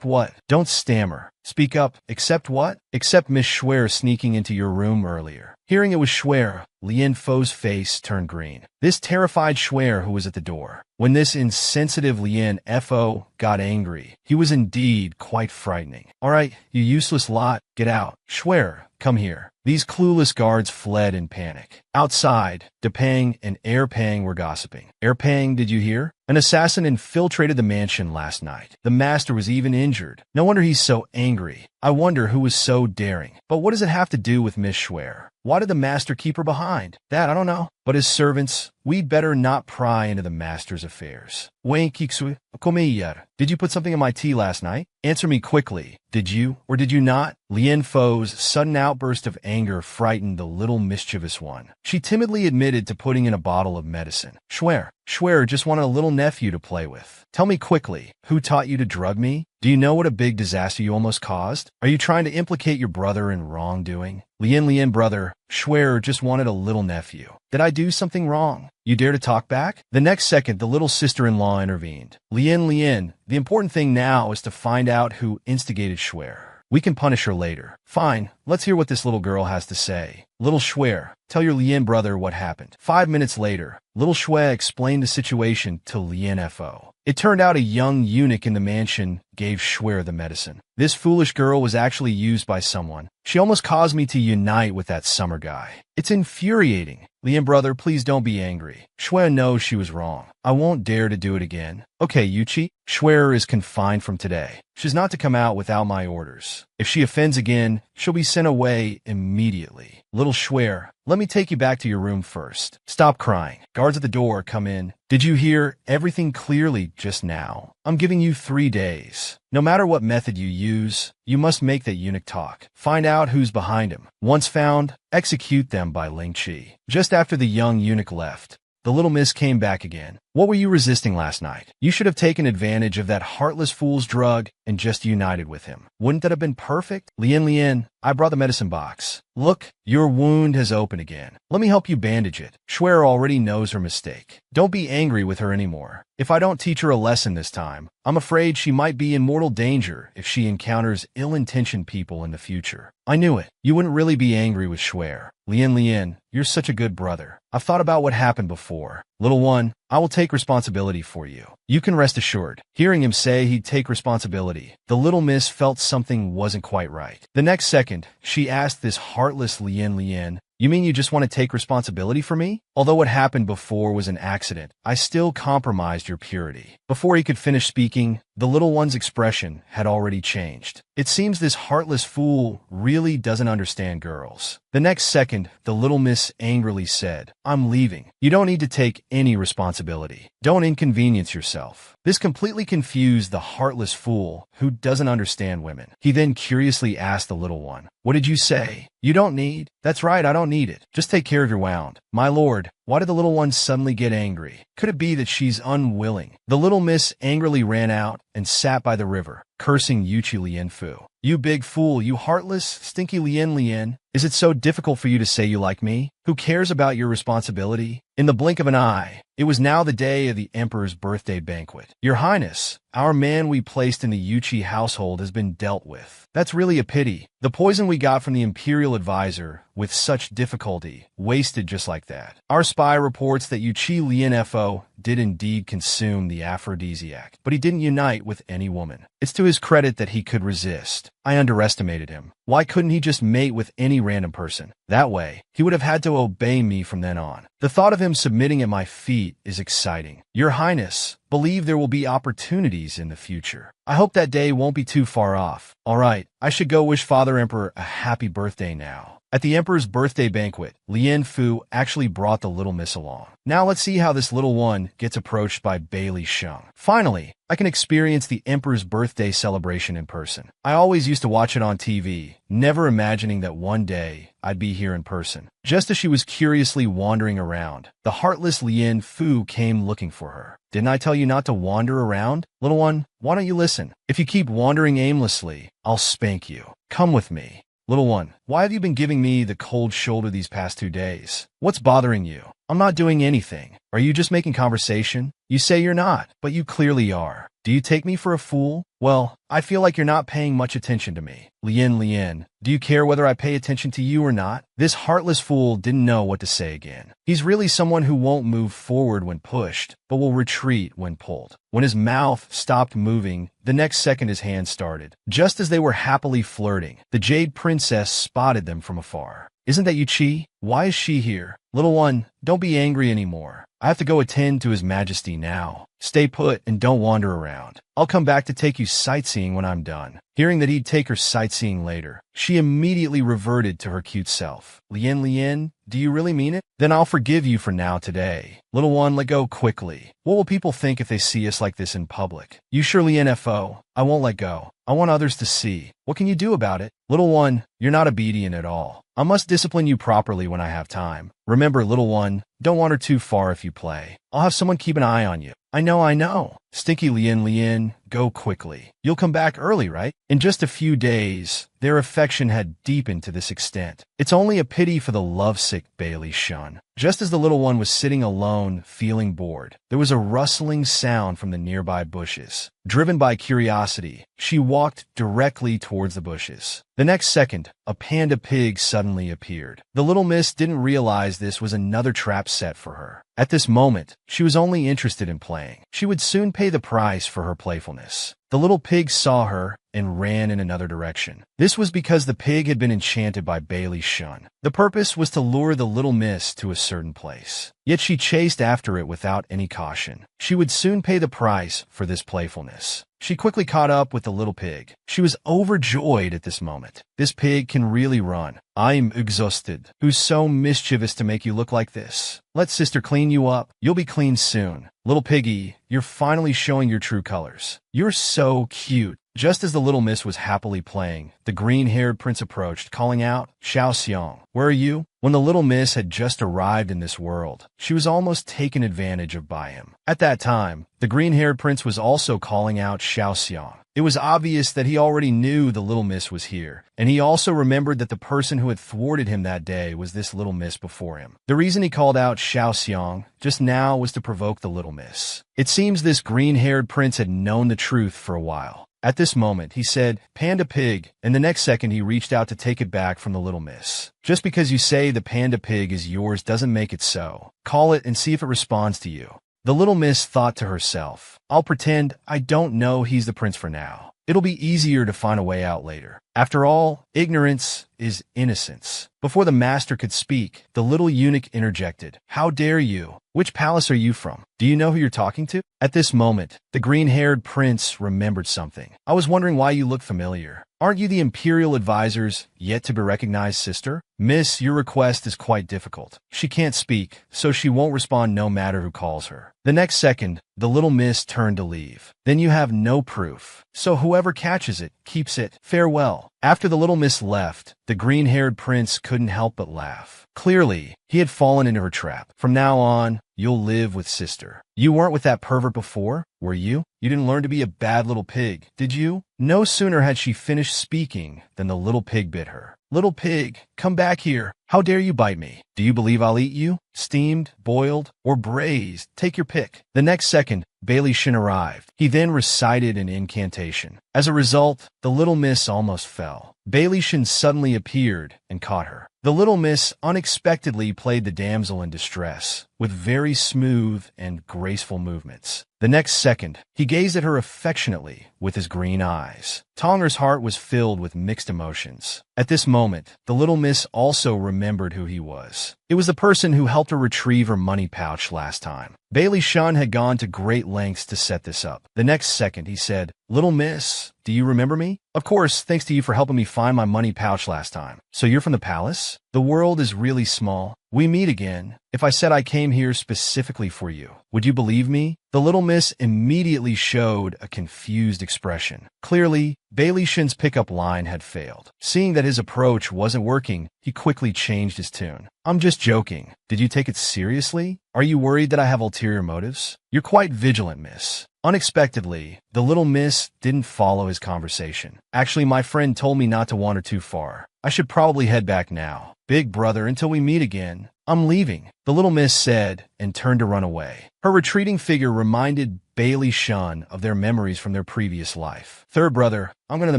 what? Don't stammer. Speak up. Except what? Except Miss Schwer sneaking into your room earlier. Hearing it was Schwer, Lien Fo's face turned green. This terrified Schwer who was at the door. When this insensitive Lien Fo got angry, he was indeed quite frightening. All right, you useless lot, get out. Schwer, come here. These clueless guards fled in panic. Outside, Depang and Erpang were gossiping. Erpang, did you hear? An assassin infiltrated the mansion last night. The master was even injured. No wonder he's so angry. I wonder who was so daring. But what does it have to do with Miss Schwer? Why did the master keep her behind? That I don't know. But as servants, we'd better not pry into the master's affairs. Did you put something in my tea last night? Answer me quickly. Did you or did you not? Lien Fo's sudden outburst of anger frightened the little mischievous one. She timidly admitted to putting in a bottle of medicine. Schwer just wanted a little nephew to play with. Tell me quickly, who taught you to drug me? Do you know what a big disaster you almost caused? Are you trying to implicate your brother in wrongdoing? Lien brother, Schwer just wanted a little nephew. Did I do something wrong? You dare to talk back? The next second, the little sister-in-law intervened. Lien, the important thing now is to find out who instigated Schwer. We can punish her later. Fine, let's hear what this little girl has to say. Little Schwer, tell your Lien brother what happened. 5 minutes later, little Schwer explained the situation to Lien Fo. It turned out a young eunuch in the mansion gave Schwer the medicine. This foolish girl was actually used by someone. She almost caused me to unite with that summer guy. It's infuriating. Lien brother, please don't be angry. Schwer knows she was wrong. I won't dare to do it again. Okay, Yuchi, Schwer is confined from today. She's not to come out without my orders. If she offends again, she'll be sent away immediately. Little Schwer, let me take you back to your room first. Stop crying. Guards at the door, come in. Did you hear everything clearly just now? I'm giving you 3 days. No matter what method you use, you must make that eunuch talk. Find out who's behind him. Once found, execute them by Ling Chi. Just after the young eunuch left, the little miss came back again. What were you resisting last night? You should have taken advantage of that heartless fool's drug and just united with him. Wouldn't that have been perfect? Lien, I brought the medicine box. Look, your wound has opened again. Let me help you bandage it. Schwer already knows her mistake. Don't be angry with her anymore. If I don't teach her a lesson this time, I'm afraid she might be in mortal danger if she encounters ill-intentioned people in the future. I knew it. You wouldn't really be angry with Schwer. Lien, you're such a good brother. I've thought about what happened before. Little one, I will take responsibility for you. You can rest assured. Hearing him say he'd take responsibility, the little miss felt something wasn't quite right. The next second, she asked this heartless Lien, you mean you just want to take responsibility for me? Although what happened before was an accident, I still compromised your purity. Before he could finish speaking, the little one's expression had already changed. It seems this heartless fool really doesn't understand girls. The next second, the little miss angrily said, I'm leaving. You don't need to take any responsibility. Don't inconvenience yourself. This completely confused the heartless fool who doesn't understand women. He then curiously asked the little one, what did you say? You don't need? That's right, I don't need it. Just take care of your wound. My lord, why did the little one suddenly get angry? Could it be that she's unwilling? The little miss angrily ran out and sat by the river, cursing Yuchi Lianfu. You big fool, you heartless, stinky Lien. Is it so difficult for you to say you like me? Who cares about your responsibility? In the blink of an eye, it was now the day of the emperor's birthday banquet. Your Highness, our man we placed in the Yuchi household has been dealt with. That's really a pity. The poison we got from the imperial advisor, with such difficulty, wasted just like that. Our spy reports that Yuchi Lianfu did indeed consume the aphrodisiac, but he didn't unite with any woman. It's to his credit that he could resist. I underestimated him. Why couldn't he just mate with any random person? That way, he would have had to obey me from then on. The thought of him submitting at my feet is exciting. Your Highness, believe there will be opportunities in the future. I hope that day won't be too far off. All right, I should go wish Father Emperor a happy birthday now. At the emperor's birthday banquet, Lianfu actually brought the little miss along. Now let's see how this little one gets approached by Bailey Sheng. Finally, I can experience the emperor's birthday celebration in person. I always used to watch it on TV, never imagining that one day I'd be here in person. Just as she was curiously wandering around, the heartless Lianfu came looking for her. Didn't I tell you not to wander around? Little one, why don't you listen? If you keep wandering aimlessly, I'll spank you. Come with me. Little one, why have you been giving me the cold shoulder these past 2 days? What's bothering you? I'm not doing anything. Are you just making conversation? You say you're not, but you clearly are. Do you take me for a fool? Well, I feel like you're not paying much attention to me. Lien, do you care whether I pay attention to you or not? This heartless fool didn't know what to say again. He's really someone who won't move forward when pushed, but will retreat when pulled. When his mouth stopped moving, the next second his hand started. Just as they were happily flirting, the Jade Princess spotted them from afar. Isn't that Yuchi? Why is she here? Little one, don't be angry anymore. I have to go attend to His Majesty now. Stay put and don't wander around. I'll come back to take you sightseeing when I'm done. Hearing that he'd take her sightseeing later, she immediately reverted to her cute self. Lien, do you really mean it? Then I'll forgive you for now today. Little one, let go quickly. What will people think if they see us like this in public? You surely NFO. I won't let go. I want others to see. What can you do about it? Little one, you're not obedient at all. I must discipline you properly when I have time. Remember, little one, don't wander too far if you play. I'll have someone keep an eye on you. I know. Stinky Lien, go quickly. You'll come back early, right? In just a few days, their affection had deepened to this extent. It's only a pity for the lovesick Bailey Shun. Just as the little one was sitting alone, feeling bored, there was a rustling sound from the nearby bushes. Driven by curiosity, she walked directly towards the bushes. The next second, a panda pig suddenly appeared. The little miss didn't realize this was another trap set for her. At this moment, she was only interested in playing. She would soon pay the price for her playfulness. The little pig saw her and ran in another direction. This was because the pig had been enchanted by Bailey Shun. The purpose was to lure the little miss to a certain place. Yet she chased after it without any caution. She would soon pay the price for this playfulness. She quickly caught up with the little pig. She was overjoyed at this moment. This pig can really run. I'm exhausted. Who's so mischievous to make you look like this? Let sister clean you up. You'll be clean soon. Little piggy, you're finally showing your true colors. You're so cute. Just as the little miss was happily playing, the green-haired prince approached, calling out, "Xiao Xiong, where are you?" When the little miss had just arrived in this world, she was almost taken advantage of by him. At that time, the green-haired prince was also calling out Xiao Xiong. It was obvious that he already knew the little miss was here, and he also remembered that the person who had thwarted him that day was this little miss before him. The reason he called out Xiao Xiong just now was to provoke the little miss. It seems this green-haired prince had known the truth for a while. At this moment, he said, "Panda pig," and the next second he reached out to take it back from the little miss. Just because you say the panda pig is yours doesn't make it so. Call it and see if it responds to you. The little miss thought to herself, "I'll pretend I don't know he's the prince for now. It'll be easier to find a way out later." After all, ignorance is innocence. Before the master could speak, the little eunuch interjected, "How dare you? Which palace are you from? Do you know who you're talking to?" At this moment, the green-haired prince remembered something. "I was wondering why you look familiar. Aren't you the imperial advisor's yet-to-be-recognized sister? Miss, your request is quite difficult. She can't speak, so she won't respond no matter who calls her." The next second, the little miss turned to leave. "Then you have no proof. So whoever catches it, keeps it. Farewell." After the little miss left, the green-haired prince couldn't help but laugh. Clearly, he had fallen into her trap. "From now on, you'll live with sister. You weren't with that pervert before, were you? You didn't learn to be a bad little pig, did you?" No sooner had she finished speaking than the little pig bit her. "Little pig, come back here. How dare you bite me? Do you believe I'll eat you? Steamed, boiled, or braised? Take your pick." The next second, Bailey Shin arrived. He then recited an incantation. As a result, the little miss almost fell. Bailey Shin suddenly appeared and caught her. The little miss unexpectedly played the damsel in distress, with very smooth and graceful movements. The next second, he gazed at her affectionately with his green eyes. Tonger's heart was filled with mixed emotions. At this moment, the little miss also remembered who he was. It was the person who helped her retrieve her money pouch last time. Bailey Shun had gone to great lengths to set this up. The next second, he said, "Little miss, do you remember me? Of course, thanks to you for helping me find my money pouch last time. So you're from the palace? The world is really small. We meet again. If I said I came here specifically for you, would you believe me?" The little miss immediately showed a confused expression. Clearly, Bailey Shin's pickup line had failed. Seeing that his approach wasn't working, he quickly changed his tune. "I'm just joking. Did you take it seriously? Are you worried that I have ulterior motives? You're quite vigilant, miss." Unexpectedly, the little miss didn't follow his conversation. "Actually, my friend told me not to wander too far. I should probably head back now. Big brother, until we meet again, I'm leaving," the little miss said and turned to run away. Her retreating figure reminded Bailey Shun of their memories from their previous life. "Third brother, I'm going to the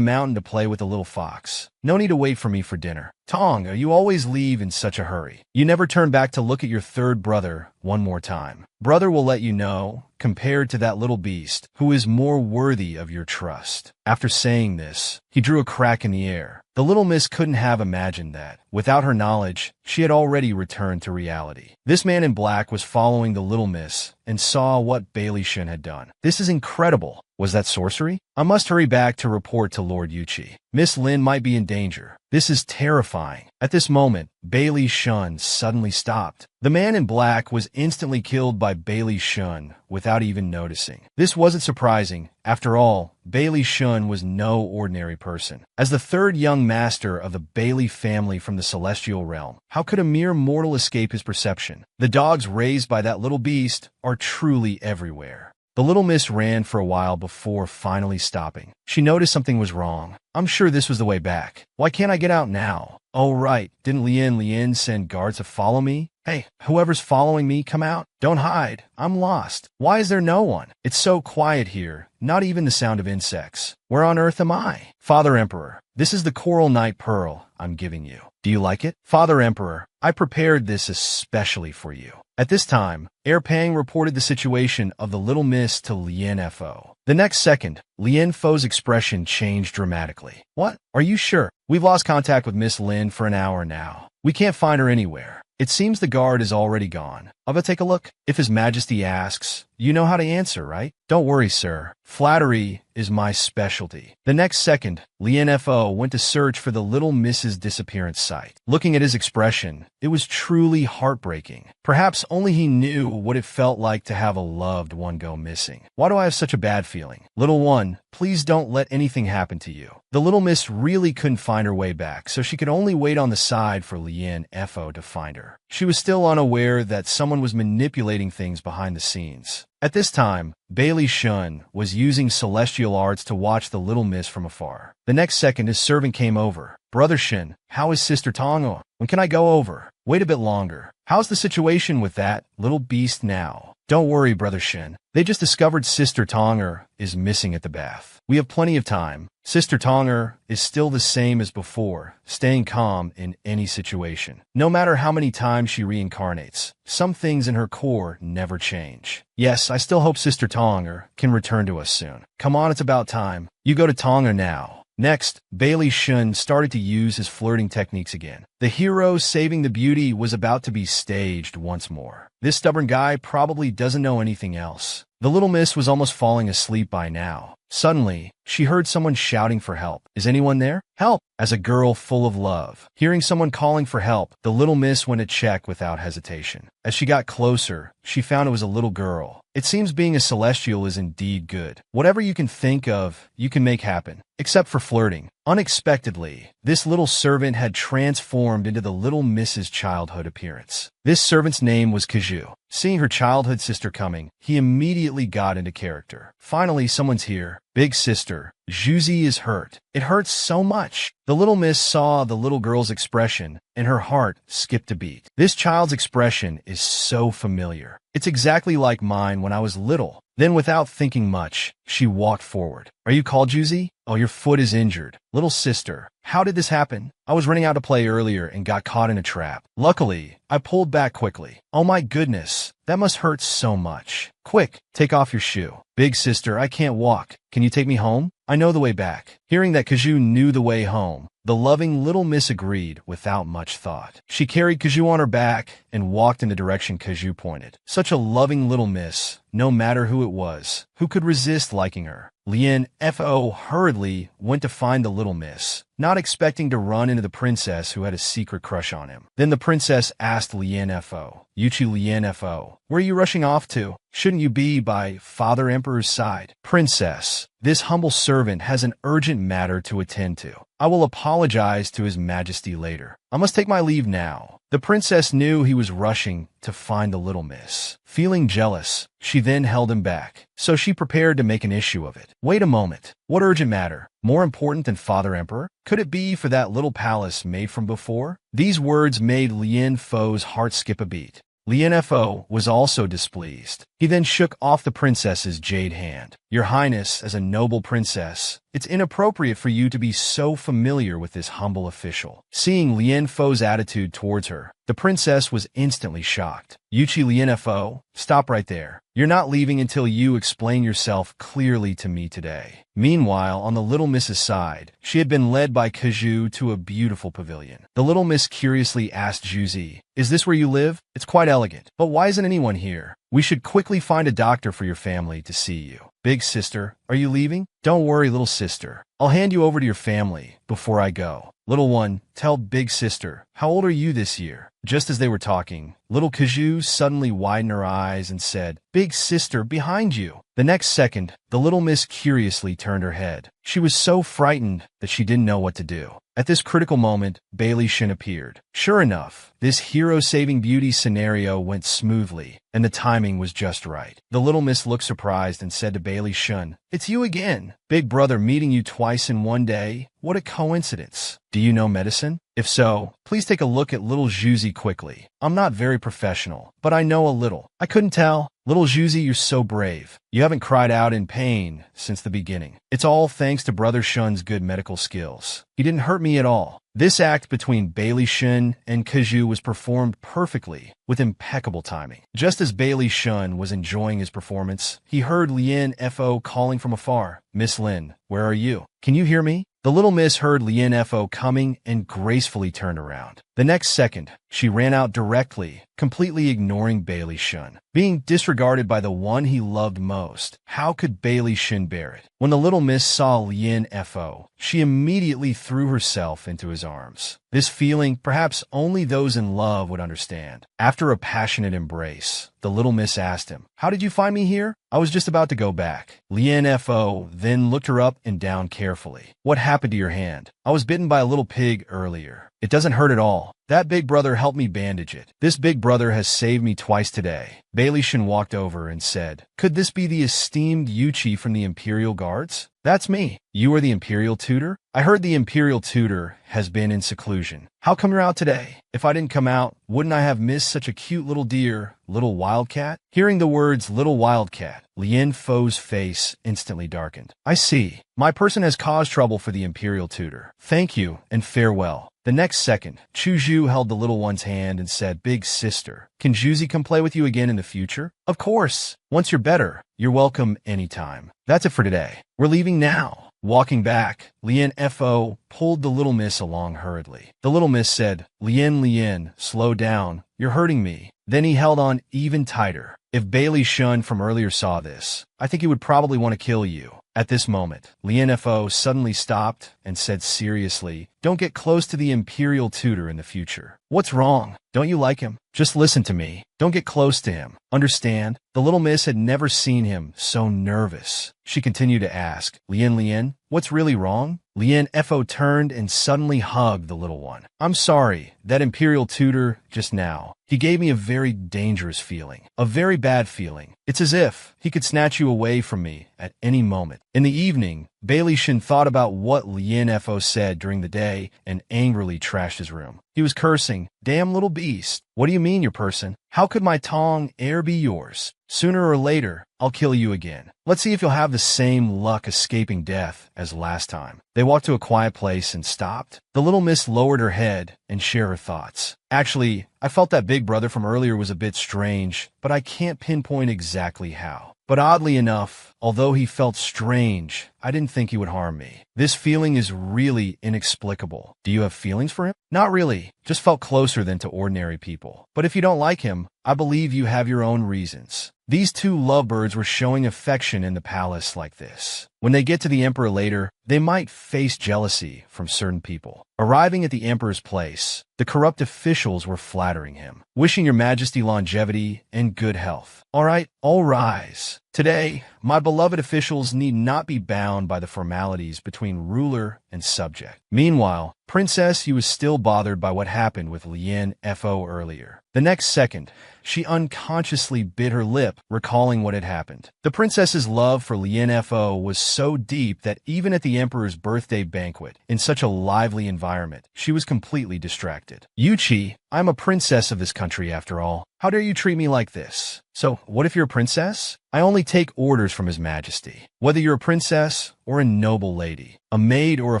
mountain to play with the little fox. No need to wait for me for dinner." "Tonga, you always leave in such a hurry. You never turn back to look at your third brother one more time. Brother will let you know, compared to that little beast, who is more worthy of your trust." After saying this, he drew a crack in the air. The little miss couldn't have imagined that. Without her knowledge, she had already returned to reality. This man in black was following the little miss and saw what Bailey Shin had done. "This is incredible. Was that sorcery? I must hurry back to report to Lord Yuchi. Miss Lin might be in danger. This is terrifying." At this moment, Bailey Shun suddenly stopped. The man in black was instantly killed by Bailey Shun without even noticing. This wasn't surprising. After all, Bailey Shun was no ordinary person. As the third young master of the Bailey family from the celestial realm, how could a mere mortal escape his perception? The dogs raised by that little beast are truly everywhere. The little miss ran for a while before finally stopping. She noticed something was wrong. "I'm sure this was the way back. Why can't I get out now? Oh right, didn't Lien send guards to follow me? Hey, whoever's following me, come out. Don't hide. I'm lost. Why is there no one? It's so quiet here, not even the sound of insects. Where on earth am I?" "Father Emperor, this is the Coral Night Pearl I'm giving you. Do you like it?" "Father Emperor, I prepared this especially for you." At this time, Air Pang reported the situation of the little miss to Lien Fo. The next second, Lien Fo's expression changed dramatically. "What? Are you sure? We've lost contact with Miss Lin for an hour now. We can't find her anywhere. It seems the guard is already gone. I'll go take a look. If His Majesty asks, you know how to answer, right? Don't worry, sir. Flattery is my specialty. The next second, Lien Fo went to search for the little Miss's disappearance site. Looking at his expression, it was truly heartbreaking. Perhaps only he knew what it felt like to have a loved one go missing. Why do I have such a bad feeling? Little one, please don't let anything happen to you. The little miss really couldn't find her way back, so she could only wait on the side for Lien Fo to find her. She was still unaware that someone was manipulating things behind the scenes. At this time, Bailey Shun was using celestial arts to watch the little miss from afar. The next second, his servant came over. Brother Shin, how is Sister Tongo? When can I go over? Wait a bit longer. How's the situation with that little beast now? Don't worry, Brother Shin. They just discovered Sister Tonger is missing at the bath. We have plenty of time. Sister Tonger is still the same as before, staying calm in any situation. No matter how many times she reincarnates, some things in her core never change. Yes, I still hope Sister Tonger can return to us soon. Come on, it's about time. You go to Tonger now. Next, Bailey Shun started to use his flirting techniques again. The hero saving the beauty was about to be staged once more. This stubborn guy probably doesn't know anything else. The little miss was almost falling asleep by now. Suddenly, she heard someone shouting for help. Is anyone there? Help! As a girl full of love. Hearing someone calling for help, the little miss went to check without hesitation. As she got closer, she found it was a little girl. It seems being a celestial is indeed good. Whatever you can think of, you can make happen. Except for flirting. Unexpectedly, this little servant had transformed into the little Miss's childhood appearance. This servant's name was Kaju. Seeing her childhood sister coming, he immediately got into character. Finally, someone's here. Big sister, Juzi is hurt. It hurts so much. The little miss saw the little girl's expression, and her heart skipped a beat. This child's expression is so familiar. It's exactly like mine when I was little. Then, without thinking much, she walked forward. Are you called Juzi? Oh, your foot is injured. Little sister, how did this happen? I was running out to play earlier and got caught in a trap. Luckily, I pulled back quickly. Oh my goodness, that must hurt so much. Quick, take off your shoe. Big sister, I can't walk. Can you take me home? I know the way back. Hearing that Kaju knew the way home, the loving little miss agreed without much thought. She carried Kaju on her back and walked in the direction Kaju pointed. Such a loving little miss, no matter who it was. Who could resist liking her? Lien Fo hurriedly went to find the little miss, not expecting to run into the princess who had a secret crush on him. Then the princess asked Lien Fo, Yuchi Lien Fo, where are you rushing off to? Shouldn't you be by Father Emperor's side? Princess, this humble servant has an urgent matter to attend to. I will apologize to His Majesty later. I must take my leave now. The princess knew he was rushing to find the little miss. Feeling jealous, she then held him back, so she prepared to make an issue of it. Wait a moment. What urgent matter? More important than Father Emperor? Could it be for that little palace made from before? These words made Lien Fo's heart skip a beat. Lien Fo was also displeased. He then shook off the princess's jade hand. Your Highness, as a noble princess, it's inappropriate for you to be so familiar with this humble official. Seeing Lien Fo's attitude towards her, the princess was instantly shocked. Yuchi Lien Fo, stop right there. You're not leaving until you explain yourself clearly to me today. Meanwhile, on the little miss's side, she had been led by Kaju to a beautiful pavilion. The little miss curiously asked Juzi, is this where you live? It's quite elegant. But why isn't anyone here? We should quickly find a doctor for your family to see you. Big sister, are you leaving? Don't worry, little sister. I'll hand you over to your family before I go. Little one, tell big sister, how old are you this year? Just as they were talking, little Kaju suddenly widened her eyes and said, Big sister, behind you. The next second, the little miss curiously turned her head. She was so frightened that she didn't know what to do. At this critical moment, Bailey Shin appeared. Sure enough, this hero-saving beauty scenario went smoothly, and the timing was just right. The little miss looked surprised and said to Bailey Shun, it's you again. Big brother meeting you twice in one day. What a coincidence. Do you know medicine? If so, please take a look at little Juzi quickly. I'm not very professional, but I know a little. I couldn't tell. Little Juzi, you're so brave. You haven't cried out in pain since the beginning. It's all thanks to Brother Shun's good medical skills. He didn't hurt me at all. This act between Bailey Shun and Kaju was performed perfectly. with impeccable timing. Just as Bailey Shun was enjoying his performance, he heard Lien Fo calling from afar. "Miss Lin, where are you? Can you hear me?" The little miss heard Lien Fo coming and gracefully turned around. The next second, she ran out directly, completely ignoring Bailey Shun. Being disregarded by the one he loved most, how could Bailey Shun bear it? When the little miss saw Lien Fo, she immediately threw herself into his arms. This feeling, perhaps only those in love would understand. After a passionate embrace, the little miss asked him, "How did you find me here?" "I was just about to go back." Lien Fo then looked her up and down carefully. "What happened to your hand?" "I was bitten by a little pig earlier. It doesn't hurt at all. That big brother helped me bandage it. This big brother has saved me twice today." Bailey Shun walked over and said, "Could this be the esteemed Yuchi from the Imperial Guards?" "That's me." "You are the Imperial Tutor?" "I heard the Imperial Tutor has been in seclusion. How come you're out today?" "If I didn't come out, wouldn't I have missed such a cute little deer, little wildcat?" Hearing the words little wildcat, Lien Fo's face instantly darkened. "I see. My person has caused trouble for the Imperial Tutor. Thank you and farewell." The next second, Chuju held the little one's hand and said, "Big sister, can Juzi come play with you again in the future?" "Of course. Once you're better, you're welcome anytime." That's it for today. We're leaving now. Walking back, Lien Fo pulled the little miss along hurriedly. The little miss said, Lien, slow down. You're hurting me." Then he held on even tighter. If Bailey Shun from earlier saw this, I think he would probably want to kill you. At this moment, Lien Fo suddenly stopped and said seriously, "Don't get close to the Imperial Tutor in the future." "What's wrong? Don't you like him?" "Just listen to me. Don't get close to him. Understand?" The little miss had never seen him so nervous. She continued to ask, Lien, what's really wrong?" Lien Fo turned and suddenly hugged the little one. "I'm sorry, that Imperial Tutor just now. He gave me a very dangerous feeling. A very bad feeling. It's as if he could snatch you away from me at any moment." In the evening, Bailey Shun thought about what Lien Fo said during the day and angrily trashed his room. He was cursing, "Damn little beast. What do you mean, your person? How could my tongue e'er be yours? Sooner or later, I'll kill you again. Let's see if you'll have the same luck escaping death as last time." They walked to a quiet place and stopped. The little miss lowered her head and shared her thoughts. "Actually, I felt that big brother from earlier was a bit strange, but I can't pinpoint exactly how. But oddly enough, although he felt strange, I didn't think he would harm me. This feeling is really inexplicable. Do you have feelings for him?" "Not really. Just felt closer than to ordinary people. But if you don't like him, I believe you have your own reasons." These two lovebirds were showing affection in the palace like this. When they get to the emperor later, they might face jealousy from certain people. Arriving at the emperor's place, the corrupt officials were flattering him, wishing your majesty longevity and good health. "All right, all rise. Today, my beloved officials need not be bound by the formalities between ruler and subject." Meanwhile, Princess Yu was still bothered by what happened with Lien Fo earlier. The next second, she unconsciously bit her lip, recalling what had happened. The princess's love for Lien Fo was so deep that even at the emperor's birthday banquet, in such a lively environment, she was completely distracted. "Yuchi, I'm a princess of this country after all. How dare you treat me like this?" "So, what if you're a princess?" "I only take orders from His Majesty. Whether you're a princess or a noble lady, a maid or a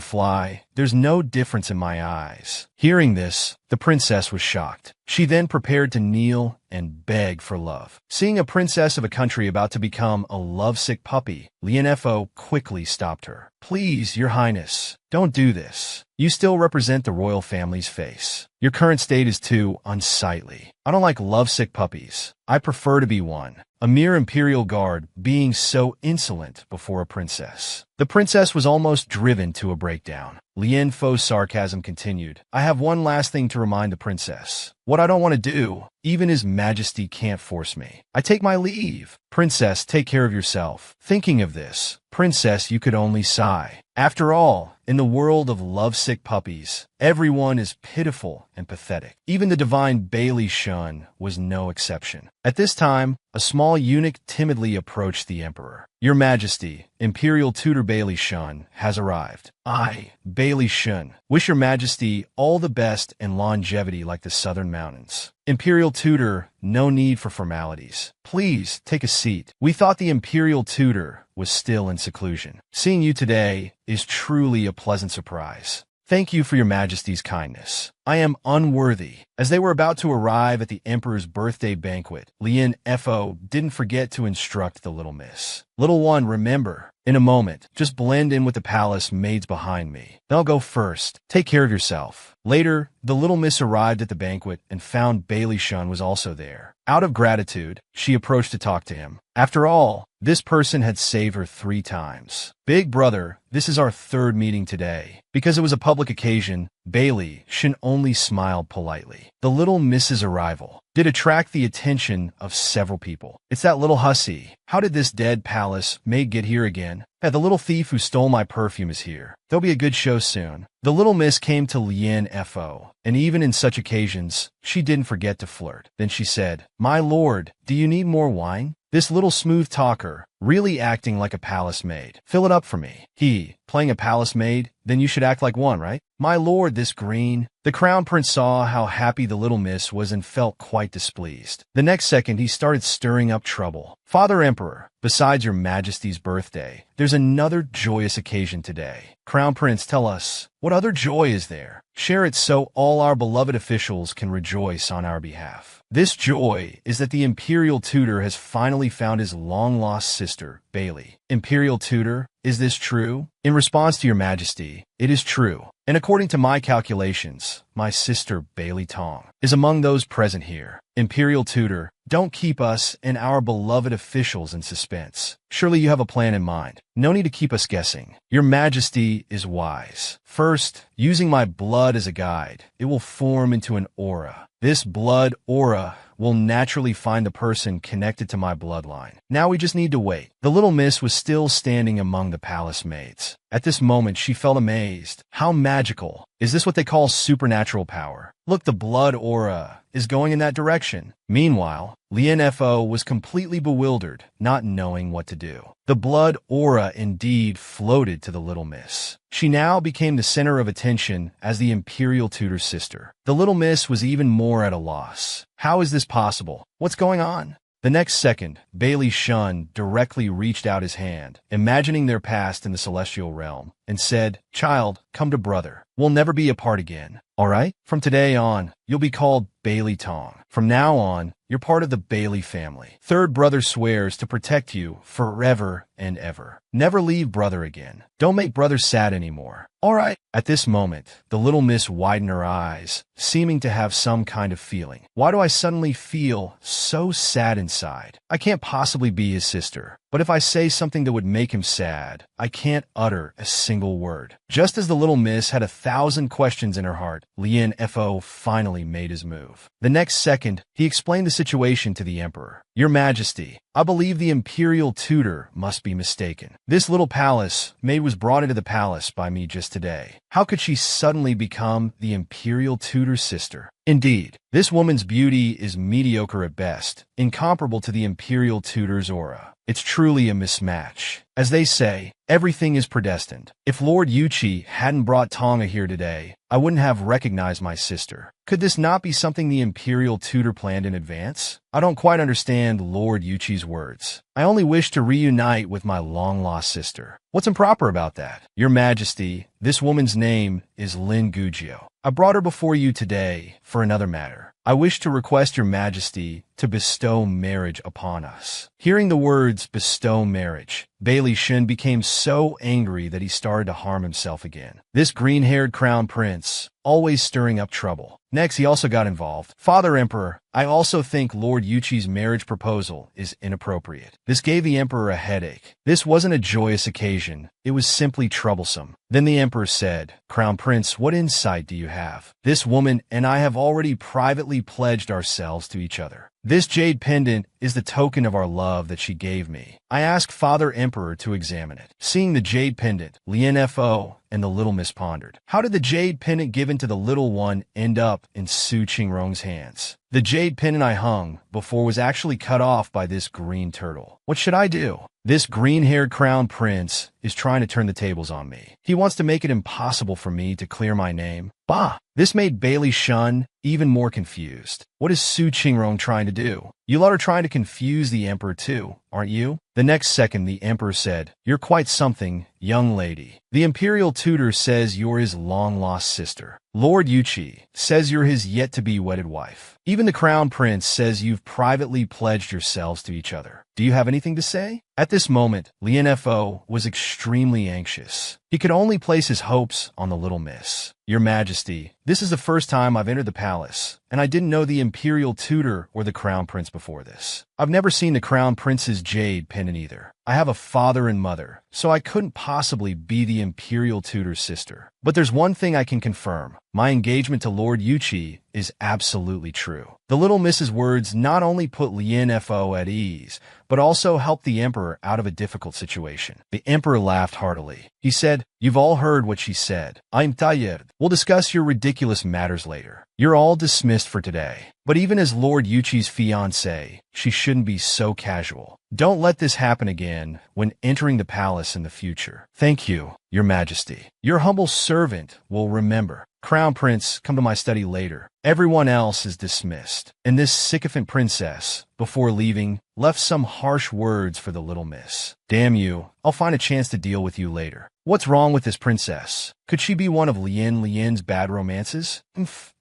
fly, there's no difference in my eyes." Hearing this, the princess was shocked. She then prepared to kneel and beg for love. Seeing a princess of a country about to become a lovesick puppy, Lien Fo quickly stopped her. "Please, your highness, don't do this. You still represent the royal family's face. Your current state is too unsightly. I don't like lovesick puppies. I prefer to be one. A mere imperial guard being so insolent before a princess." The princess was almost driven to a breakdown. Lien Fo's sarcasm continued. "I have one last thing to remind the princess. What I don't want to do, even His Majesty can't force me. I take my leave. Princess, take care of yourself." Thinking of this, Princess, you could only sigh. After all, in the world of lovesick puppies, everyone is pitiful and pathetic. Even the divine Bailey Shun was no exception. At this time, a small eunuch timidly approached the emperor. "Your Majesty, Imperial Tutor Bailey Shun has arrived." "I, Bailey Shun, wish your Majesty all the best and longevity like the southern mountains." "Imperial Tutor, no need for formalities. Please, take a seat. We thought the Imperial Tutor was still in seclusion. Seeing you today is truly a pleasant surprise. Thank you for your Majesty's kindness. I am unworthy. As they were about to arrive at the emperor's birthday banquet, Lien Fo didn't forget to instruct the little miss. Little one, remember, in a moment, just blend in with the palace maids behind me. Then I'll go first. Take care of yourself. Later, the little miss arrived at the banquet and found Bailey Shun was also there. Out of gratitude, she approached to talk to him. After all, this person had saved her 3 times. Big brother, this is our 3rd meeting today. Because it was a public occasion, Bailey Shun only smiled politely. The little miss's arrival did attract the attention of several people. It's that little hussy. How did this dead palace maid get here again? Hey, the little thief who stole my perfume is here. There'll be a good show soon. The little miss came to Lien Fo, and even in such occasions, she didn't forget to flirt. Then she said, "My lord, do you need more wine?" This little smooth talker, really acting like a palace maid. "Fill it up for me." He, playing a palace maid, then you should act like one, right? "My lord, this green." The crown prince saw how happy the little miss was and felt quite displeased. The next second, he started stirring up trouble. "Father Emperor, besides your majesty's birthday, there's another joyous occasion today. Crown prince, tell us, what other joy is there? Share it so all our beloved officials can rejoice on our behalf." This joy is that the imperial tutor has finally found his long-lost sister, Bailey. Imperial tutor, is this true? In response to your majesty, it is true. And according to my calculations, my sister Bailey Tong is among those present here. Imperial tutor, don't keep us and our beloved officials in suspense. Surely you have a plan in mind. No need to keep us guessing. Your majesty is wise. First, using my blood as a guide, it will form into an aura. This blood aura will naturally find the person connected to my bloodline. Now we just need to wait. The little miss was still standing among the palace maids. At this moment, she felt amazed. How magical. Is this what they call supernatural power? Look, the blood aura is going in that direction. Meanwhile, Lien Fo was completely bewildered, not knowing what to do. The blood aura indeed floated to the little miss. She now became the center of attention as the imperial tutor's sister. The little miss was even more at a loss. How is this possible? What's going on? The next second, Bailey Shun directly reached out his hand, imagining their past in the celestial realm, and said, "Child, come to brother. We'll never be apart again. All right? From today on, you'll be called Bailey Tong. From now on, you're part of the Bailey family. Third brother swears to protect you forever and ever. Never leave brother again. Don't make brother sad anymore. All right." At this moment, the little miss widened her eyes, seeming to have some kind of feeling. Why do I suddenly feel so sad inside? I can't possibly be his sister. But if I say something that would make him sad, I can't utter a single word. Just as the little miss had 1,000 questions in her heart, Lien Fo finally made his move. The next second, he explained the situation to the emperor. "Your Majesty, I believe the imperial tutor must be mistaken. This little palace maid was brought into the palace by me just today. How could she suddenly become the imperial tutor's sister? Indeed, this woman's beauty is mediocre at best, incomparable to the imperial tutor's aura. It's truly a mismatch. As they say, everything is predestined. If Lord Yuchi hadn't brought Tonga here today, I wouldn't have recognized my sister. Could this not be something the imperial tutor planned in advance? I don't quite understand Lord Yuchi's words. I only wish to reunite with my long-lost sister. What's improper about that? Your Majesty, this woman's name is Lin Gugio. I brought her before you today for another matter. I wish to request your Majesty to bestow marriage upon us." Hearing the words bestow marriage, Bailey Shun became so angry that he started to harm himself again. This green-haired crown prince, always stirring up trouble. Next, he also got involved. "Father Emperor, I also think Lord Yuchi's marriage proposal is inappropriate." This gave the emperor a headache. This wasn't a joyous occasion. It was simply troublesome. Then the emperor said, "Crown Prince, what insight do you have? This woman and I have already privately pledged ourselves to each other. This jade pendant is the token of our love that she gave me. I ask Father Emperor to examine it." Seeing the jade pendant, Lien Fo and the little miss pondered. How did the jade pendant given to the little one end up in Su Qingrong's hands? The jade pendant I hung before was actually cut off by this green turtle. What should I do? This green-haired crown prince is trying to turn the tables on me. He wants to make it impossible for me to clear my name. Bah! This made Bailey Shun even more confused. What is Su Qingrong trying to do? You lot are trying to confuse the emperor too, aren't you? The next second, the emperor said, "You're quite something, young lady. The imperial tutor says you're his long-lost sister. Lord Yuqi says you're his yet-to-be wedded wife. Even the crown prince says you've privately pledged yourselves to each other. Do you have anything to say?" At this moment, Lien Fo was extremely anxious. He could only place his hopes on the little miss. "Your Majesty, this is the first time I've entered the palace, and I didn't know the imperial tutor or the crown prince before this. I've never seen the crown prince's jade pendant either. I have a father and mother, so I couldn't possibly be the imperial tutor's sister. But there's one thing I can confirm. My engagement to Lord Yuqi is absolutely true." The little miss's words not only put Lien Fo at ease, but also helped the emperor out of a difficult situation. The emperor laughed heartily. He said, "You've all heard what she said. I'm tired. We'll discuss your ridiculous matters later. You're all dismissed for today." But even as Lord Yuqi's fiancée, she shouldn't be so casual. Don't let this happen again when entering the palace in the future. "Thank you, Your Majesty. Your humble servant will remember. Crown Prince, come to my study later." Everyone else is dismissed, and this sycophant princess, before leaving, left some harsh words for the little miss. "Damn you, I'll find a chance to deal with you later." What's wrong with this princess? Could she be one of Lien's bad romances?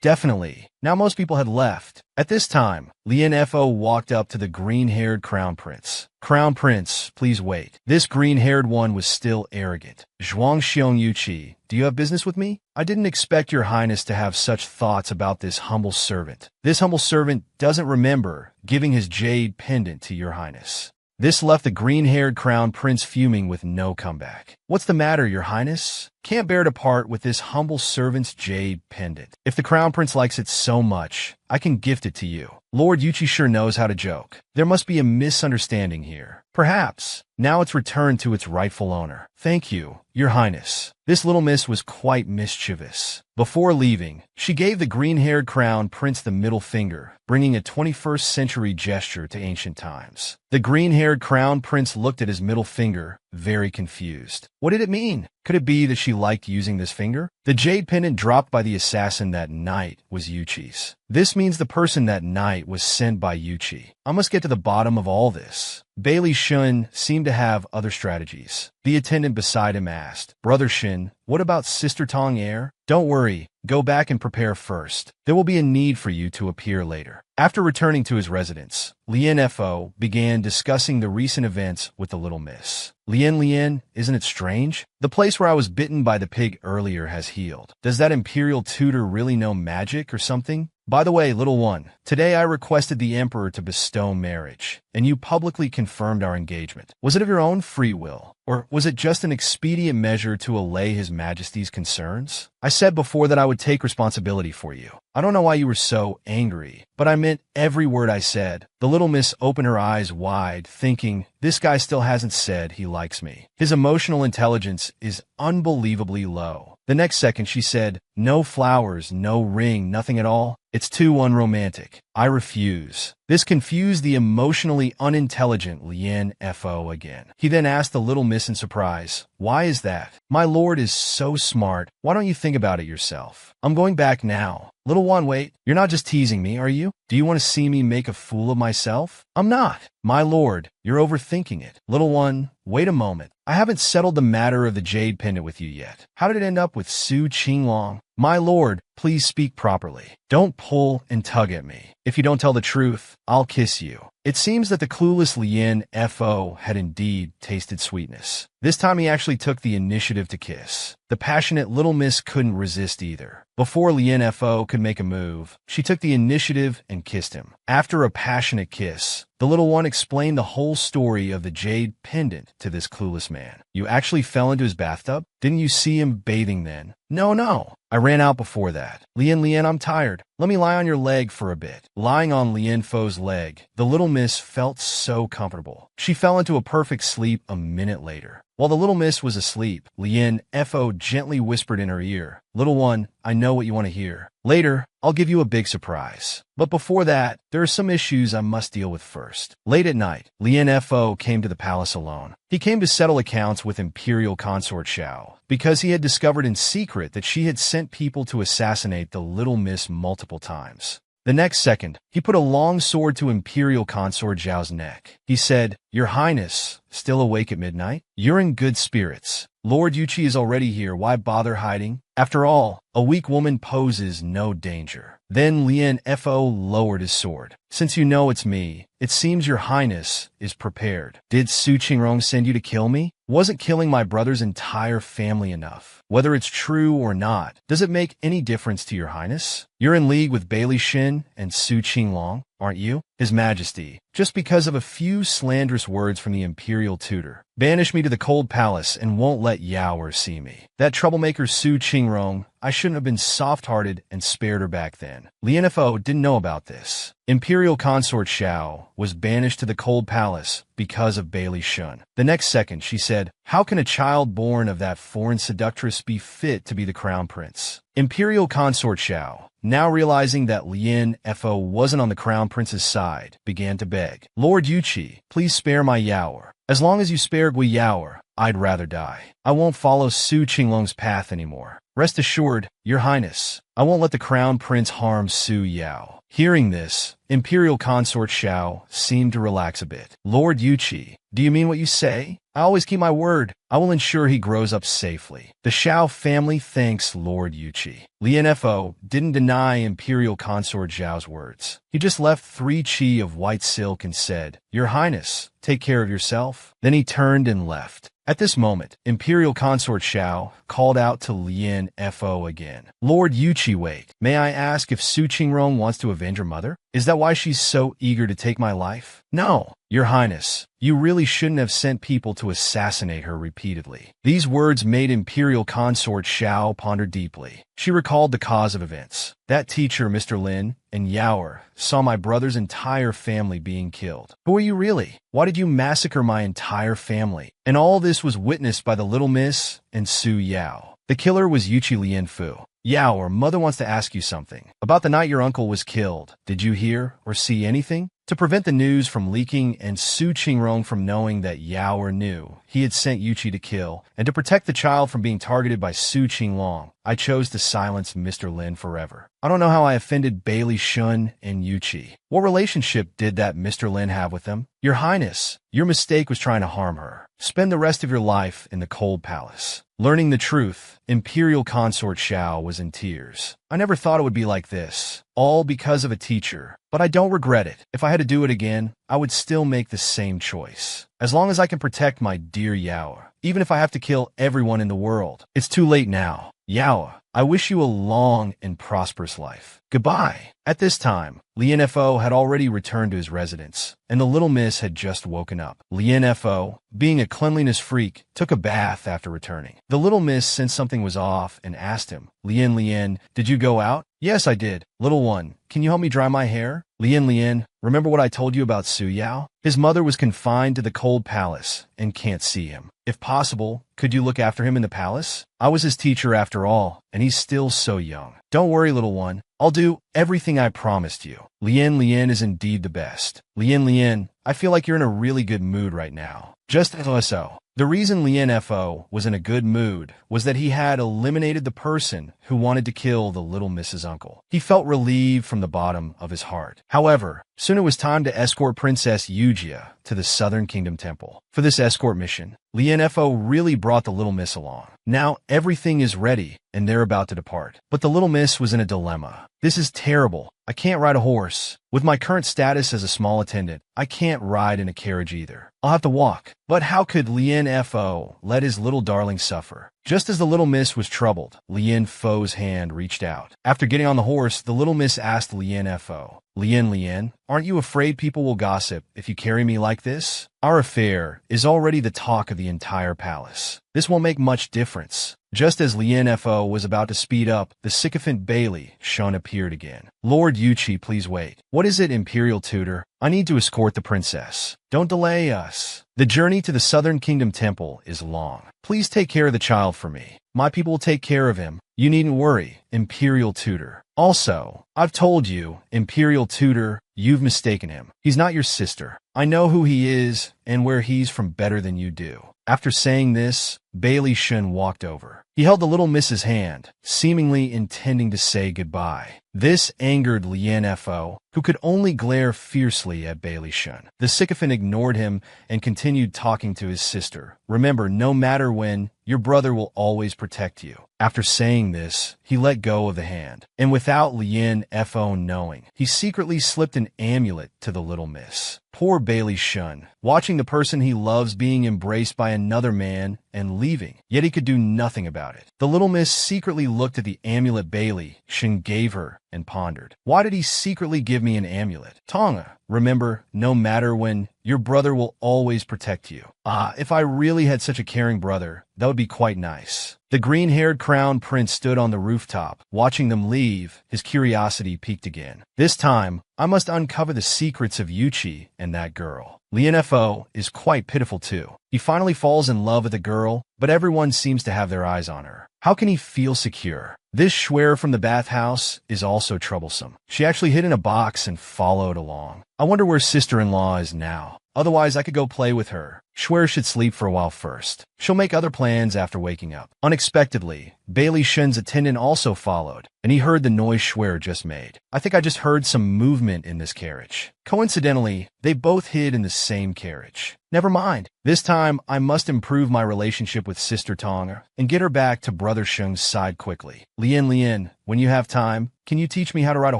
Definitely. Now most people had left. At this time, Lien Fo walked up to the green-haired crown prince. "Crown Prince, please wait." This green-haired one was still arrogant. "Zhuang Xiong Yuqi, do you have business with me? I didn't expect your highness to have such thoughts about this humble servant. This humble servant doesn't remember giving his jade pendant to your highness." This left the green-haired crown prince fuming with no comeback. "What's the matter, your highness? Can't bear to part with this humble servant's jade pendant. If the crown prince likes it so much, I can gift it to you." Lord Yuqi sure knows how to joke. There must be a misunderstanding here. Perhaps. Now it's returned to its rightful owner. "Thank you, your highness." This little miss was quite mischievous. Before leaving, she gave the green-haired crown prince the middle finger, bringing a 21st century gesture to ancient times. The green-haired crown prince looked at his middle finger, very confused. What did it mean? Could it be that she liked using this finger? The jade pendant dropped by the assassin that night was Yuqi's. This means the person that night was sent by Yuqi. I must get to the bottom of all this. Bailey Shun seemed to have other strategies. The attendant beside him asked, "Brother Shin, what about Sister Tong Air?" "Don't worry, go back and prepare first. There will be a need for you to appear later." After returning to his residence, Lien Fo began discussing the recent events with the little miss. Lien, isn't it strange? The place where I was bitten by the pig earlier has healed. Does that imperial tutor really know magic or something? By the way, little one, today I requested the emperor to bestow marriage, and you publicly confirmed our engagement. Was it of your own free will, or was it just an expedient measure to allay his majesty's concerns? I said before that I would take responsibility for you. I don't know why you were so angry, but I meant every word I said. The little miss opened her eyes wide, thinking, this guy still hasn't said he likes me. His emotional intelligence is unbelievably low. The next second she said, "No flowers, no ring, nothing at all? It's too unromantic. I refuse." This confused the emotionally unintelligent Lien Fo again. He then asked the little miss in surprise, "Why is that? My lord is so smart. Why don't you think about it yourself? I'm going back now." "Little one, wait. You're not just teasing me, are you? Do you want to see me make a fool of myself?" "I'm not." "My lord, you're overthinking it." "Little one, wait a moment. I haven't settled the matter of the jade pendant with you yet. How did it end up with Su Qinglong?" "My lord, please speak properly. Don't pull and tug at me. If you don't tell the truth, I'll kiss you." It seems that the clueless Lien Fo had indeed tasted sweetness. This time he actually took the initiative to kiss. The passionate little miss couldn't resist either. Before Lien Fo could make a move, she took the initiative and kissed him. After a passionate kiss, the little one explained the whole story of the jade pendant to this clueless man. "You actually fell into his bathtub? Didn't you see him bathing then?" No. I ran out before that. Lien, I'm tired. let me lie on your leg for a bit. Lying on Lien Fo's leg, the little miss felt so comfortable. She fell into a perfect sleep a minute later. While the little miss was asleep, Lien Fo gently whispered in her ear, "Little one, I know what you want to hear. Later, I'll give you a big surprise. But before that, there are some issues I must deal with first." Late at night, Lien Fo came to the palace alone. He came to settle accounts with Imperial Consort Xiao, because he had discovered in secret that she had sent people to assassinate the little miss multiple times. The next second, he put a long sword to Imperial Consort Zhao's neck. He said, "Your Highness, still awake at midnight? You're in good spirits. Lord Yuqi is already here. Why bother hiding? After all, a weak woman poses no danger." Then Lien Fo lowered his sword. "Since you know it's me, it seems your Highness is prepared. Did Su Qingrong send you to kill me? Wasn't killing my brother's entire family enough? Whether it's true or not, does it make any difference to your Highness? You're in league with Bailey Shin and Su Qinglong, aren't you? His Majesty, just because of a few slanderous words from the Imperial tutor, banish me to the cold palace and won't let Yaoer see me. That troublemaker Su Qingrong, I shouldn't have been soft-hearted and spared her back then." Lien Fo didn't know about this. Imperial Consort Xiao was banished to the cold palace because of Bailey Shun. The next second, she said, "How can a child born of that foreign seductress be fit to be the crown prince?" Imperial Consort Xiao, now realizing that Lien Fo wasn't on the crown prince's side, began to beg, "Lord Yuqi, please spare my Yaoer. As long as you spare Gui Yaoer, I'd rather die. I won't follow Su Qinglong's path anymore. Rest assured, your Highness, I won't let the crown prince harm Su Yao." Hearing this, Imperial Consort Xiao seemed to relax a bit. "Lord Yuqi, do you mean what you say? I always keep my word. I will ensure he grows up safely. The Xiao family thanks Lord Yuqi." Lien Fo didn't deny Imperial Consort Zhao's words. He just left 3 chi of white silk and said, "Your Highness, take care of yourself." Then he turned and left. At this moment, Imperial Consort Xiao called out to Lien Fo again. "Lord Yuqi, wait. May I ask if Su Qingrong wants to avenge her mother? Is that why she's so eager to take my life?" "No, your Highness. You really shouldn't have sent people to assassinate her repeatedly." These words made Imperial Consort Xiao ponder deeply. She recalled the cause of events. "That teacher, Mr. Lin, and Yaoer saw my brother's entire family being killed. Who are you really? Why did you massacre my entire family?" And all this was witnessed by the little miss and Su Yao. The killer was Yuqi Lien Fu. "Yaoer, mother wants to ask you something. About the night your uncle was killed, did you hear or see anything?" To prevent the news from leaking and Su Qingrong from knowing that Yaoer knew he had sent Yuqi to kill, and to protect the child from being targeted by Su Qinglong, I chose to silence Mr. Lin forever. I don't know how I offended Bailey Shun and Yuqi. What relationship did that Mr. Lin have with them? Your Highness, your mistake was trying to harm her. Spend the rest of your life in the cold palace. Learning the truth, Imperial Consort Xiao was in tears. "I never thought it would be like this. All because of a teacher. But I don't regret it. If I had to do it again, I would still make the same choice. As long as I can protect my dear Yaoer, even if I have to kill everyone in the world. It's too late now. Yaoer, I wish you a long and prosperous life. Goodbye." At this time, Lien Fo had already returned to his residence, and the little miss had just woken up. Lien Fo, being a cleanliness freak, took a bath after returning. The little miss sensed something was off and asked him, Lien, did you go out?" "Yes, I did. Little one, can you help me dry my hair?" Lien, remember what I told you about Su Yao? His mother was confined to the cold palace and can't see him. If possible, could you look after him in the palace? I was his teacher after all, and he's still so young. Don't worry, little one. I'll do everything I promised you. Lien is indeed the best. Lien, I feel like you're in a really good mood right now. Just so. The reason Lien Fo was in a good mood was that he had eliminated the person who wanted to kill the little Mrs. Uncle. He felt relieved from the bottom of his heart. However, soon it was time to escort Princess Yujia to the Southern Kingdom Temple. For this escort mission, Lien Fo really brought the little miss along. Now everything is ready, and they're about to depart. But the little miss was in a dilemma. "This is terrible. I can't ride a horse. With my current status as a small attendant, I can't ride in a carriage either. I'll have to walk." But how could Lien Fo let his little darling suffer? Just as the little miss was troubled, Lien Fo's hand reached out. After getting on the horse, the little miss asked Lien Fo, Lien, aren't you afraid people will gossip if you carry me like this? Our affair is already the talk of the entire palace. This won't make much difference. Just as Lien Fo was about to speed up, the sycophant Bailey Shun appeared again. Lord Yuchi, please wait. What is it, Imperial Tutor? I need to escort the princess. Don't delay us. The journey to the Southern Kingdom Temple is long. Please take care of the child for me. My people will take care of him. You needn't worry, Imperial Tutor. Also, I've told you, Imperial Tutor, you've mistaken him. He's not your sister. I know who he is and where he's from better than you do. After saying this, Bailey Shun walked over. He held the little miss's hand, seemingly intending to say goodbye. This angered Lien Fo, who could only glare fiercely at Bailey Shun. The sycophant ignored him and continued talking to his sister. Remember, no matter when, your brother will always protect you. After saying this, he let go of the hand, and without Lien Fo knowing, he secretly slipped an amulet to the little miss. Poor Bailey Shun, watching the person he loves being embraced by another man and leaving, yet he could do nothing about it. The little miss secretly looked at the amulet Bailey Shun gave her and pondered. Why did he secretly give me an amulet? Tonga, remember, no matter when, your brother will always protect you. If I really had such a caring brother, that would be quite nice. The green-haired crown prince stood on the rooftop, watching them leave. His curiosity piqued again. This time, I must uncover the secrets of Yuchi and that girl. Lien Fo is quite pitiful too. He finally falls in love with a girl, but everyone seems to have their eyes on her. How can he feel secure? This Schwer from the bathhouse is also troublesome. She actually hid in a box and followed along. I wonder where sister-in-law is now. Otherwise, I could go play with her. Schwer should sleep for a while first. She'll make other plans after waking up. Unexpectedly, Bailey Shun's attendant also followed, and he heard the noise Schwer just made. I think I just heard some movement in this carriage. Coincidentally, they both hid in the same carriage. Never mind. This time, I must improve my relationship with Sister Tonga and get her back to Brother Shung's side quickly. Lien, when you have time, can you teach me how to ride a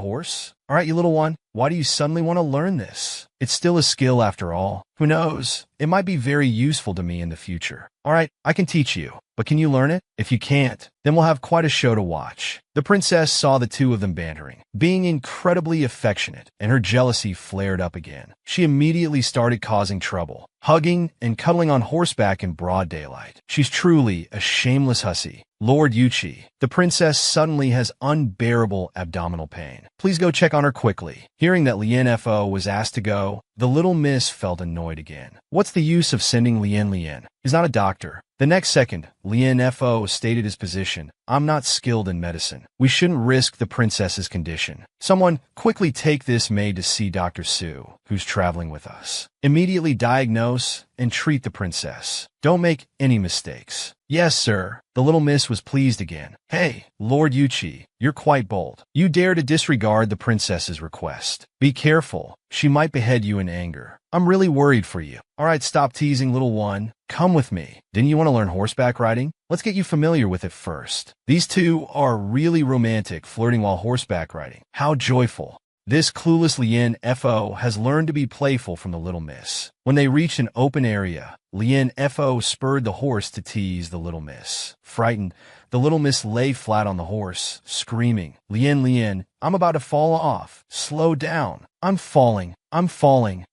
horse? All right, you little one, why do you suddenly want to learn this? It's still a skill after all. Who knows? It might be very useful to me in the future. All right, I can teach you, but can you learn it? If you can't, then we'll have quite a show to watch. The princess saw the two of them bantering, being incredibly affectionate, and her jealousy flared up again. She immediately started causing trouble, hugging and cuddling on horseback in broad daylight. She's truly a shameless hussy. Lord Yuchi, the princess suddenly has unbearable abdominal pain. Please go check on her quickly. Hearing that Lien Fo was asked to go, the little miss felt annoyed again. What's the use of sending Lien? He's not a doctor. The next second, Lien Fo stated his position. I'm not skilled in medicine. We shouldn't risk the princess's condition. Someone quickly take this maid to see Dr. Su, who's traveling with us. Immediately diagnose and treat the princess. Don't make any mistakes. Yes, sir. The little miss was pleased again. Hey, Lord Yuchi, you're quite bold. You dare to disregard the princess's request. Be careful. She might behead you in anger. I'm really worried for you. All right, stop teasing, little one. Come with me. Didn't you want to learn horseback riding? Let's get you familiar with it first. These two are really romantic, flirting while horseback riding. How joyful. This clueless Lien Fo has learned to be playful from the little miss. When they reached an open area, Lien Fo spurred the horse to tease the little miss. Frightened, the little miss lay flat on the horse, screaming, Lien, I'm about to fall off. Slow down. I'm falling.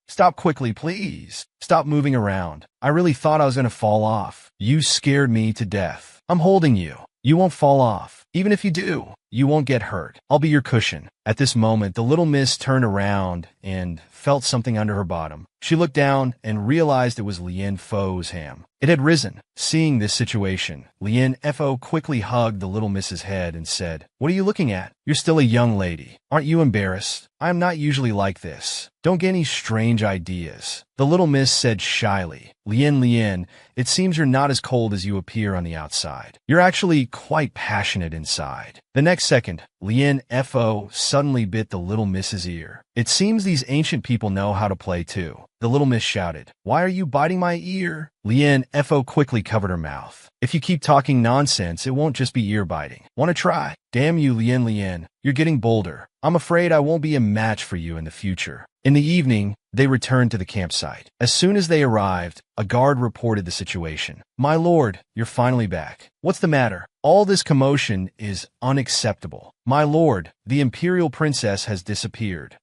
Stop quickly, please. Stop moving around. I really thought I was going to fall off. You scared me to death. I'm holding you. You won't fall off. Even if you do, you won't get hurt. I'll be your cushion. At this moment, the little miss turned around and felt something under her bottom. She looked down and realized it was Lien Fo's ham. It had risen. Seeing this situation, Lien Fo quickly hugged the little miss's head and said, What are you looking at? You're still a young lady. Aren't you embarrassed? I am not usually like this. Don't get any strange ideas. The little miss said shyly, Lien, it seems you're not as cold as you appear on the outside. You're actually quite passionate inside. The next second, Lien Fo suddenly bit the little miss's ear. It seems these ancient people know how to play too. The little miss shouted, Why are you biting my ear? Lien Fo quickly covered her mouth. If you keep talking nonsense, it won't just be ear biting. Want to try? Damn you, Lien, you're getting bolder. I'm afraid I won't be a match for you in the future. In the evening, they returned to the campsite. As soon as they arrived, a guard reported the situation. My lord, you're finally back. What's the matter? All this commotion is unacceptable. My lord, the imperial princess has disappeared.